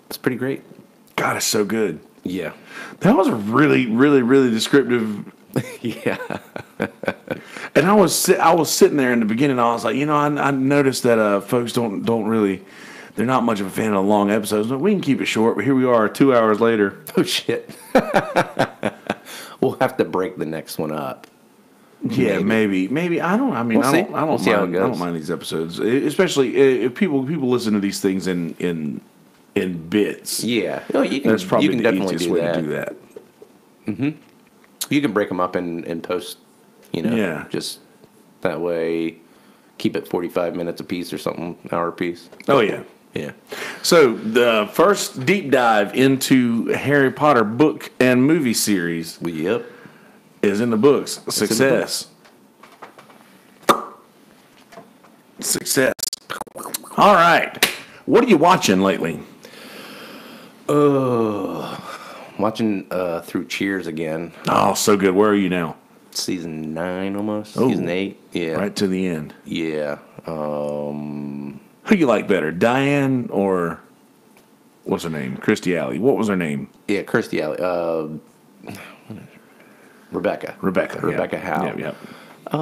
it's pretty great. God, it's so good. Yeah. That was a really, really, really descriptive. Yeah. And I was sitting there in the beginning. I was like, I noticed that folks don't really. They're not much of a fan of long episodes. We can keep it short, but here we are 2 hours later. Oh, shit. We'll have to break the next one up. Yeah, maybe. I don't mind these episodes, especially if people listen to these things in bits. Yeah. That's probably the definitely easiest way to do that. Mm-hmm. You can break them up in post, Yeah. Just that way, keep it 45 minutes a piece or something, hour a piece. Oh, yeah. Yeah. So the first deep dive into Harry Potter book and movie series is in the books. Success. Success. All right. What are you watching lately? Watching through Cheers again. Oh, so good. Where are you now? Season 9 almost. Oh, Season 8. Yeah. Right to the end. Yeah. Who you like better, Diane or what's her name? Kirstie Alley. What was her name? Yeah, Kirstie Alley. Rebecca. Rebecca Howe. Yeah. I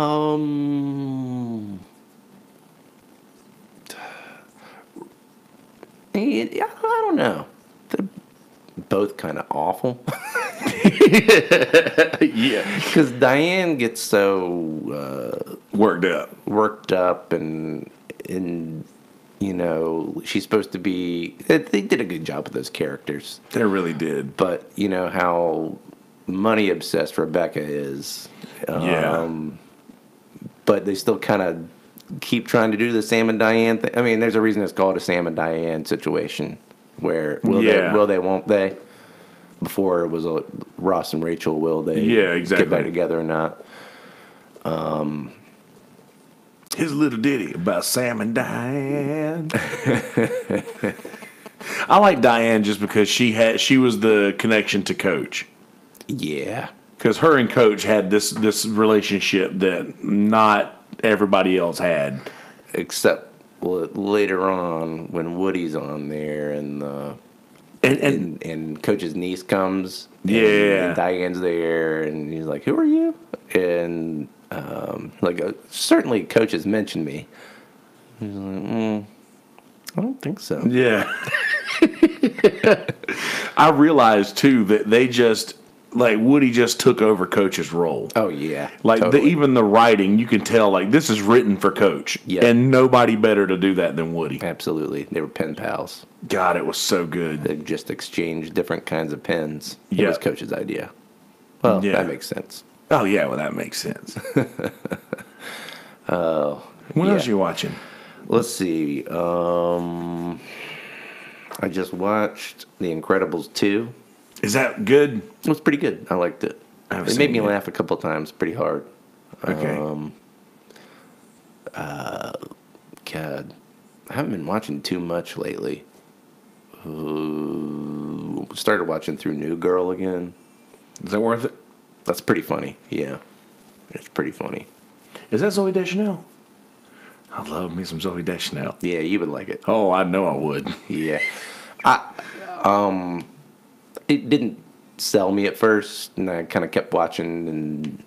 don't know. They're both kind of awful. Yeah. Because Diane gets so worked up and she's supposed to be. They did a good job with those characters. They really did. But how money obsessed Rebecca is. But they still kind of keep trying to do the Sam and Diane thing. I mean, there's a reason it's called a Sam and Diane situation, where will they, won't they? Before it was a Ross and Rachel, will they get back together or not? His little ditty about Sam and Diane. I like Diane just because she was the connection to Coach. Yeah. Because her and Coach had this relationship that not everybody else had. Except later on when Woody's on there and Coach's niece comes. And Diane's there and he's like, "Who are you?" And certainly Coach has mentioned me. He's like, I don't think so. Yeah. I realized too that they just Woody just took over Coach's role. Oh yeah, totally. Even the writing, you can tell this is written for Coach, and nobody better to do that than Woody. Absolutely, they were pen pals. God, it was so good. They just exchanged different kinds of pens. It was Coach's idea. Well, that makes sense. Oh yeah, well that makes sense. What else are you watching? Let's see. I just watched The Incredibles 2. Is that good? It was pretty good. I liked it. It made me laugh a couple times pretty hard. Okay. God, I haven't been watching too much lately. Started watching through New Girl again. Is that worth it? That's pretty funny. Yeah. It's pretty funny. Is that Zooey Deschanel? I love me some Zooey Deschanel. Yeah, you would like it. Oh, I know I would. Yeah. It didn't sell me at first, and I kind of kept watching, and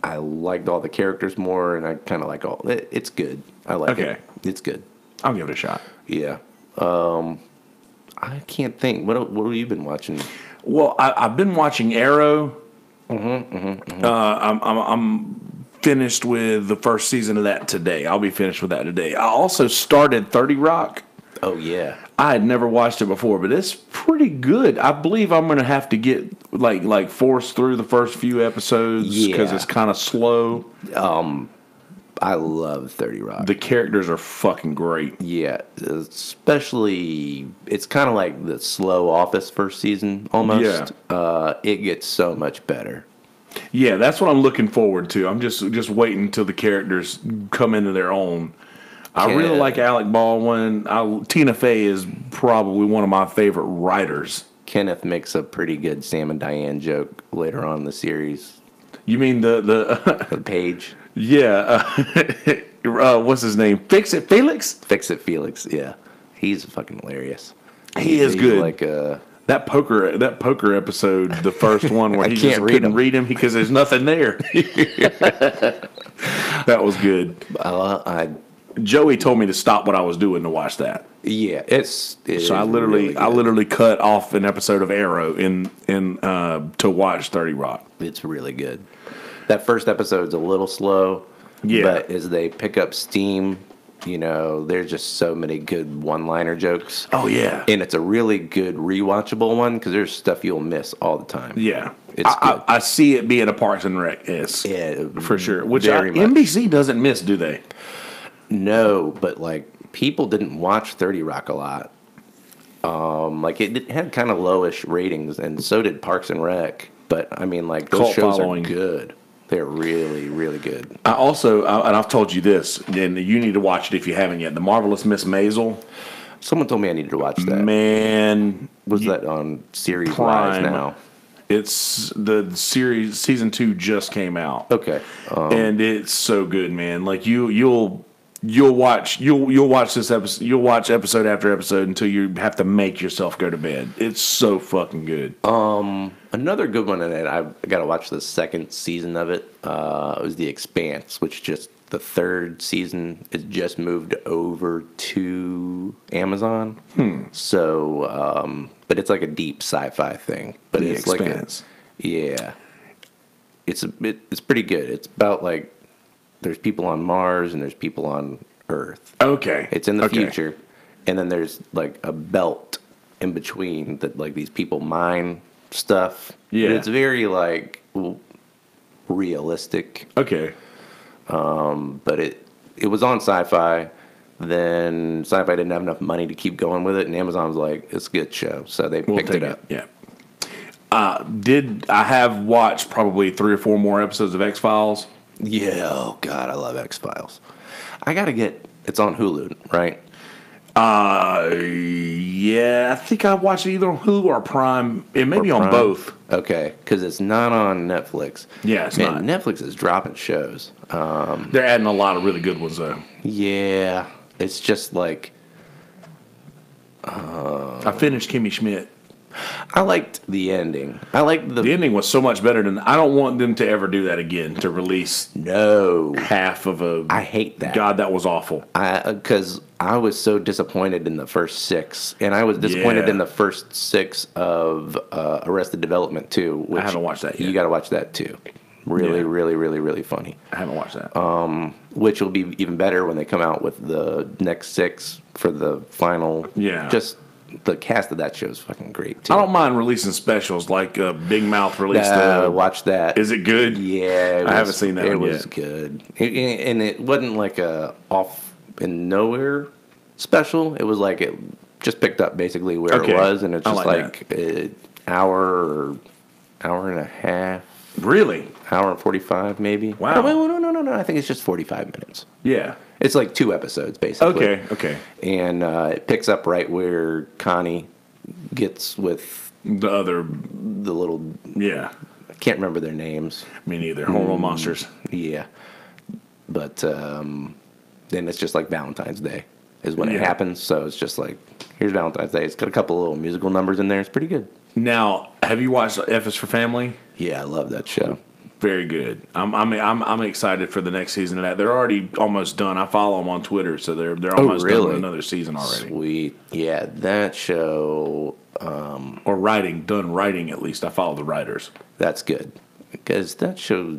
I liked all the characters more, and I kind of like all it. It's good. I like it. It's good. I'll give it a shot. Yeah. I can't think. What have you been watching? Well, I've been watching Arrow. I'm finished with the first season of that today. I'll be finished with that today. I also started 30 Rock. Oh, yeah. I had never watched it before, but it's pretty good. I believe I'm going to have to get, forced through the first few episodes because it's kind of slow. I love 30 Rock. The characters are fucking great. Yeah, especially, it's kind of like the slow Office first season, almost. Yeah. It gets so much better Yeah, that's what I'm looking forward to. I'm just waiting until the characters come into their own. I really like Alec Baldwin. Tina Fey is probably one of my favorite writers. Kenneth makes a pretty good Sam and Diane joke later on in the series. You mean the The page? Yeah. What's his name? Fix It Felix? Fix It Felix, yeah. He's fucking hilarious. He is good. Like that poker episode, the first one where I he can't just read couldn't him. read him because there's nothing there. That was good. Joey told me to stop what I was doing to watch that. Yeah, So I literally cut off an episode of Arrow in to watch 30 Rock. It's really good. That first episode's a little slow. Yeah. But as they pick up steam, there's just so many good one-liner jokes. Oh, yeah. And it's a really good rewatchable one because there's stuff you'll miss all the time. Yeah. It's good. I see it being a Parks and Rec. Yeah, for sure. Which NBC doesn't miss, do they? No, but people didn't watch 30 Rock a lot. It had kind of lowish ratings, and so did Parks and Rec. But I mean, those Cult shows following. are good. They're really, really good. I also, and I've told you this, and you need to watch it if you haven't yet. The Marvelous Miss Maisel. Someone told me I needed to watch that. Man, was that on series Prime. wise now? It's the series. Season 2 just came out. Okay, and it's so good, man. You'll watch this episode. You'll watch episode after episode until you have to make yourself go to bed. It's so fucking good. Another good one in it. I got to watch the second season of it. It was The Expanse, which the third season is just moved over to Amazon. So, but it's like a deep sci-fi thing. But The it's Expanse. It's pretty good. It's about there's people on Mars and there's people on Earth. Okay. It's in the future, and then there's a belt in between that these people mine stuff. Yeah. But it's very realistic. Okay. But it was on Sci-Fi. Then Sci-Fi didn't have enough money to keep going with it, and Amazon was like, "It's a good show," so they picked it up. Yeah. I have watched probably 3 or 4 more episodes of X-Files. Yeah, oh God, I love X-Files. I gotta it's on Hulu, right? Yeah, I think I watched it either on Hulu or Prime. It may be on both. Okay, because it's not on Netflix. Yeah, it's not. Netflix is dropping shows. They're adding a lot of really good ones, though. Yeah, it's just I finished Kimmy Schmidt. I liked the ending. The ending was so much better than. I don't want them to ever do that again. To release half of a. I hate that. God, that was awful. Because I was so disappointed in the first 6, and I was disappointed in the first 6 of Arrested Development too. Which I haven't watched that yet. You got to watch that too. Really, really, really, really funny. I haven't watched that. Which will be even better when they come out with the next 6 for the final. Yeah. Just. The cast of that show is fucking great too. I don't mind releasing specials like Big Mouth released. Watch that. Is it good? Yeah, I haven't seen that. It was good, and it wasn't like a off and nowhere special. It was it just picked up basically where it was, and it's just an hour and a half. Really? Hour and 45 maybe. Wow. No. I think it's just 45 minutes. Yeah. It's 2 episodes, basically. Okay. And it picks up right where Connie gets with the little... Yeah. I can't remember their names. Me neither. Hormone monsters. Yeah. But then it's just Valentine's Day is when it happens. So it's just here's Valentine's Day. It's got a couple little musical numbers in there. It's pretty good. Now, have you watched F is for Family? Yeah, I love that show. Very good. I'm excited for the next season of that. They're already almost done. I follow them on Twitter, so they're almost done with another season already. Sweet. Yeah, that show. Or done writing at least. I follow the writers. That's good because that show,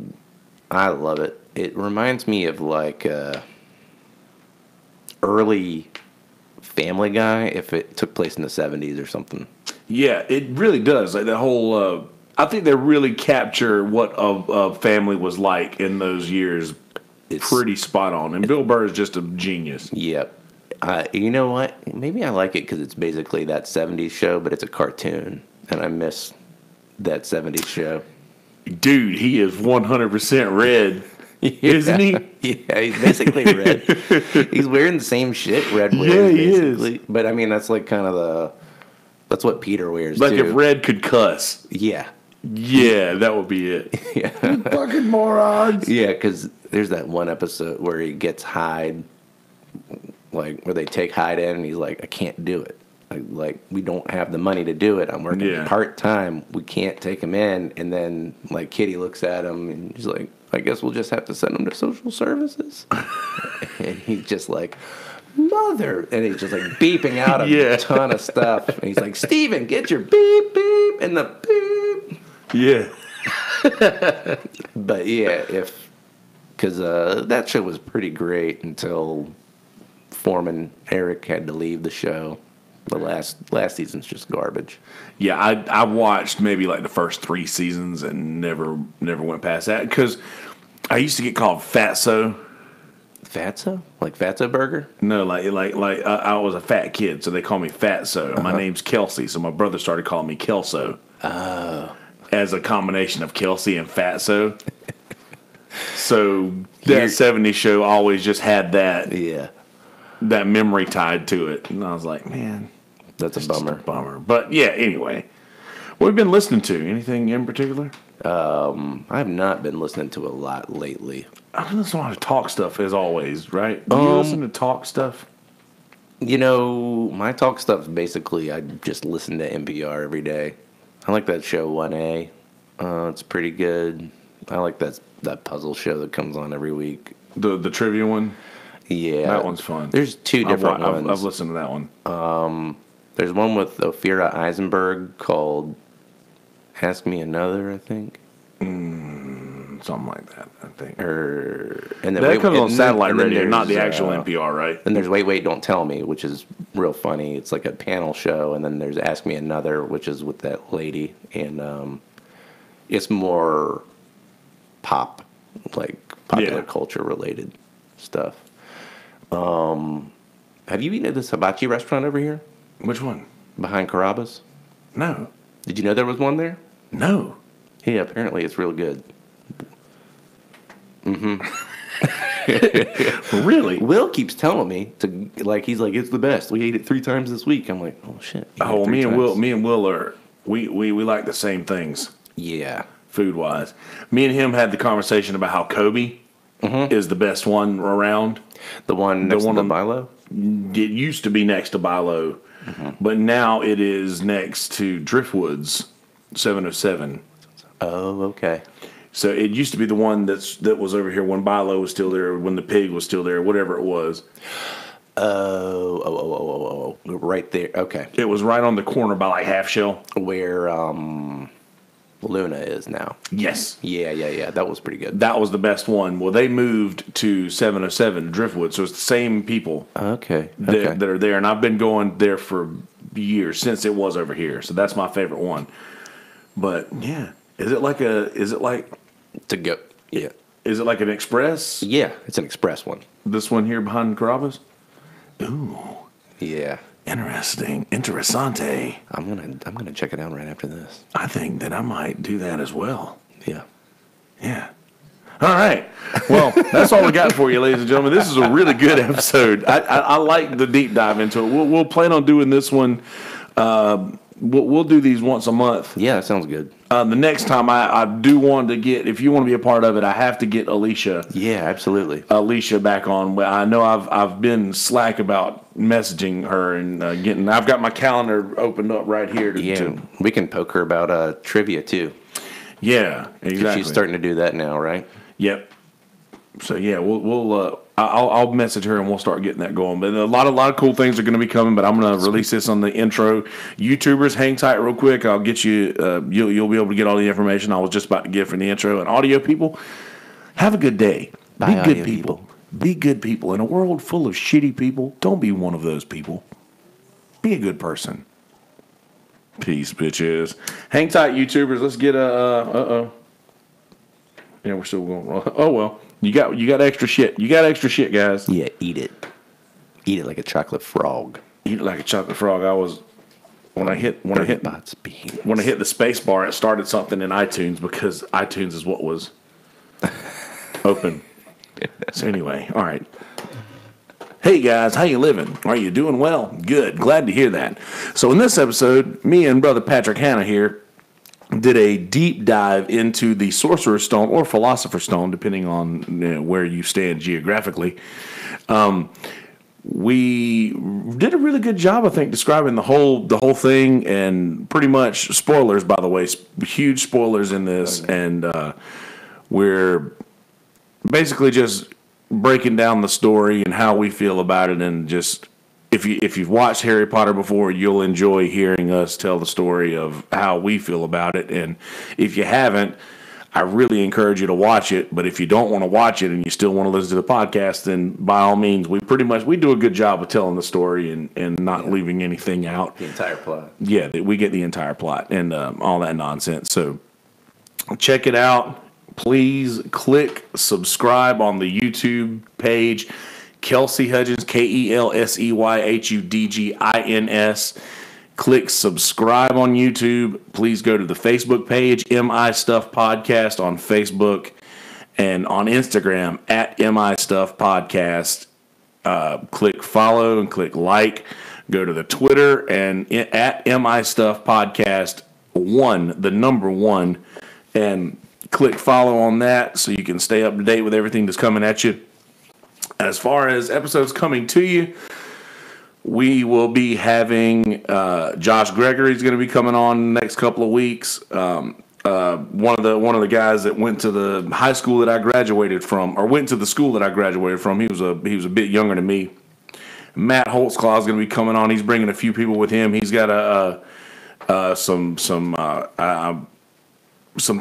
I love it. It reminds me of early Family Guy if it took place in the 70s or something. Yeah, it really does. The whole. I think they really capture what a family was like in those years. It's pretty spot on. And Bill Burr is just a genius. Yep. You know what? Maybe I like it because it's basically that 70s show, but it's a cartoon. And I miss that 70s show. Dude, he is 100% red, isn't he? Yeah, he's basically red. He's wearing the same shit Red wears, Yeah, he basically. is. But I mean, that's like kind of that's what Peter wears, Like too. if Red could cuss. Yeah. Yeah, that would be it. Yeah. Fucking morons. Yeah, because there's that one episode where he gets Hyde, like where they take Hyde in, and he's like, I can't do it. Like we don't have the money to do it. I'm working part time. We can't take him in. And then like Kitty looks at him and he's like, I guess we'll just have to send him to social services. And he's just like, mother, and he's just like beeping out a ton of stuff. And he's like, Steven, get your beep beep and the beep. Yeah. But yeah, because that show was pretty great until Foreman Eric had to leave the show. The last season's just garbage. Yeah, I watched maybe like the first 3 seasons and never went past that because I used to get called Fatso. Fatso? Like Fatso Burger? No, like I was a fat kid, so they call me Fatso. My name's Kelsey, so my brother started calling me Kelso. Oh. As a combination of Kelsey and Fatso. So that 70s show always just had that. Yeah. That memory tied to it. And I was like, man, that's a bummer. But yeah, anyway. What have you been listening to? Anything in particular? I have not been listening to a lot lately. I listen to a lot of talk stuff as always, right? Do you listen to talk stuff? You know, my talk stuff basically I just listen to NPR every day. I like that show 1A. It's pretty good. I like that puzzle show that comes on every week. The trivia one? Yeah. That one's fun. There's 2 different ones. I've listened to that one. There's one with Ophira Eisenberg called Ask Me Another, I think. Something like that, I think. And then that comes on satellite radio, not the actual NPR, right? And there's Wait, Don't Tell Me, which is real funny. It's like a panel show. And then there's Ask Me Another, which is with that lady. And it's more pop, like popular culture related stuff. Have you eaten at this hibachi restaurant over here? Which one? Behind Carrabba's? No. Did you know there was one there? No. Yeah, apparently it's real good. Really? Will keeps telling me he's like, it's the best. We ate it 3 times this week. I'm like, oh shit. Oh, me and Will are we like the same things. Yeah. Food wise. Me and him had the conversation about how Kobe is the best one around. The one next to Bilo? It used to be next to Bilo, but now it is next to Driftwood's 707. Oh, okay. So it used to be the one that was over here when Bilo was still there, when the pig was still there, whatever it was. Oh, right there. Okay. It was right on the corner by like Half Shell. Where Luna is now. Yes. Yeah. That was pretty good. That was the best one. Well, they moved to 707 Driftwood, so it's the same people that are there. And I've been going there for years, since it was over here. So that's my favorite one. But, yeah. Is it like to go? Yeah. Is it like an express? Yeah, it's an express one. This one here behind Carrabba's? Ooh. Yeah. Interesting. Interessante. I'm gonna check it out right after this. I think that I might do that as well. Yeah. Yeah. All right. Well, that's all we got for you, ladies and gentlemen. This is a really good episode. I like the deep dive into it. We'll plan on doing this one. We'll do these once a month. Yeah, that sounds good. The next time I do want to get, if you want to be a part of it, I have to get Alicia. Yeah, absolutely. Alicia back on. I know I've been slack about messaging her and getting. I've got my calendar opened up right here. We can poke her about trivia too. Yeah, exactly. She's starting to do that now, right? Yep. So yeah, I'll message her and we'll start getting that going. But a lot of cool things are going to be coming. But I'm going to release this on the intro. YouTubers, hang tight real quick. I'll get you. You'll be able to get all the information I was just about to give for the intro. And audio people, have a good day. Bye, be good people. Be good people. In a world full of shitty people, don't be one of those people. Be a good person. Peace, bitches. Hang tight, YouTubers. Let's get a. Yeah, we're still going. Oh well. You got extra shit. You got extra shit, guys. Yeah, eat it. Eat it like a chocolate frog. Eat it like a chocolate frog. I was when I hit the space bar, it started something in iTunes because iTunes is what was open. So anyway, all right. Hey guys, how you living? Are you doing well? Good. Glad to hear that. So in this episode, me and brother Patrick Hanna here did a deep dive into the Sorcerer's Stone or Philosopher's Stone, depending on where you stand geographically. We did a really good job, I think, describing the whole thing, and pretty much spoilers, by the way, huge spoilers in this, and we're basically just breaking down the story and how we feel about it, and just if you've watched Harry Potter before, you'll enjoy hearing us tell the story of how we feel about it. And if you haven't, I really encourage you to watch it. But if you don't want to watch it and you still want to listen to the podcast, then by all means, we do a good job of telling the story and not leaving anything out. The entire plot. Yeah, we get the entire plot and all that nonsense. So check it out. Please click subscribe on the YouTube page. Kelsey Hudgens, KELSEYHUDGINS. Click subscribe on YouTube. Please go to the Facebook page, MI Stuff Podcast on Facebook, and on Instagram at MI Stuff Podcast. Click follow and click like. Go to the Twitter and at MI Stuff Podcast 1, the number 1, and click follow on that so you can stay up to date with everything that's coming at you. As far as episodes coming to you, we will be having Josh Gregory is going to be coming on the next couple of weeks. One of the guys that went to the high school that I graduated from, or went to the school that I graduated from. He was a bit younger than me. Matt Holtzclaw is going to be coming on. He's bringing a few people with him. He's got some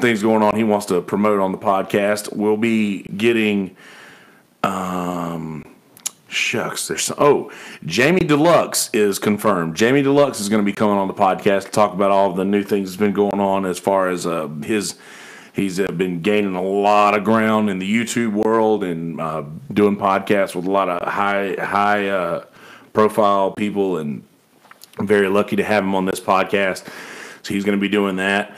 things going on he wants to promote on the podcast. We'll be getting Jamie Deluxe is confirmed. Jamie Deluxe is going to be coming on the podcast to talk about all of the new things that's been going on as far as he's been gaining a lot of ground in the YouTube world and doing podcasts with a lot of high profile people, and I'm very lucky to have him on this podcast. So he's going to be doing that.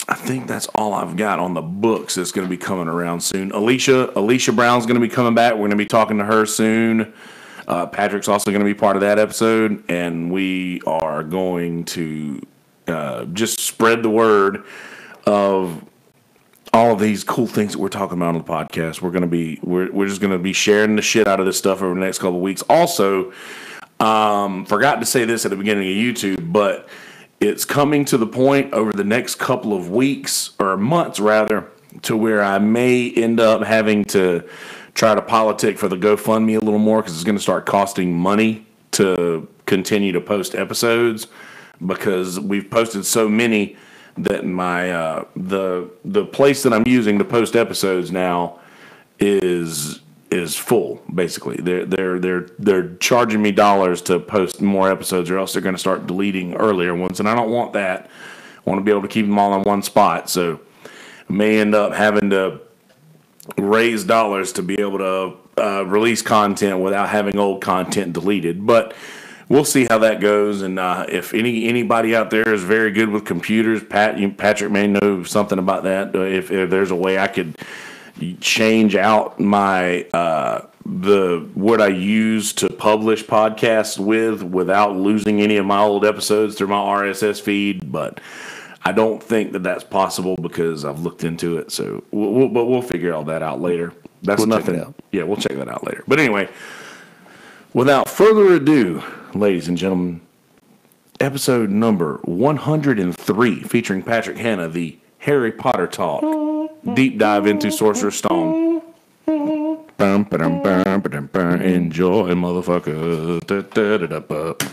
I think that's all I've got on the books that's going to be coming around soon. Alicia Brown's going to be coming back. We're going to be talking to her soon. Patrick's also going to be part of that episode, and we are going to just spread the word of all of these cool things that we're talking about on the podcast. We're just going to be sharing the shit out of this stuff over the next couple of weeks. Also, forgot to say this at the beginning of YouTube, but it's coming to the point over the next couple of weeks, or months rather, to where I may end up having to try to politic for the GoFundMe a little more, because it's going to start costing money to continue to post episodes, because we've posted so many that my the place that I'm using to post episodes now is full. Basically, they're charging me dollars to post more episodes, or else they're going to start deleting earlier ones, and I don't want that. I want to be able to keep them all in one spot. So I may end up having to raise dollars to be able to release content without having old content deleted. But we'll see how that goes. And if anybody out there is very good with computers, Patrick may know something about that. If there's a way I could change out my what I use to publish podcasts without losing any of my old episodes through my RSS feed, but I don't think that that's possible because I've looked into it. So we'll figure all that out later. That's nothing. Yeah, we'll check that out later. But anyway, without further ado, ladies and gentlemen, episode number 103, featuring Patrick Hanna, the Harry Potter Talk. Deep dive into Sorcerer's Stone. Enjoy, motherfucker.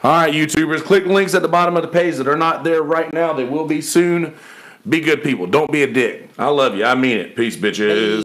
All right, YouTubers, click links at the bottom of the page that are not there right now. They will be soon. Be good people. Don't be a dick. I love you. I mean it. Peace, bitches.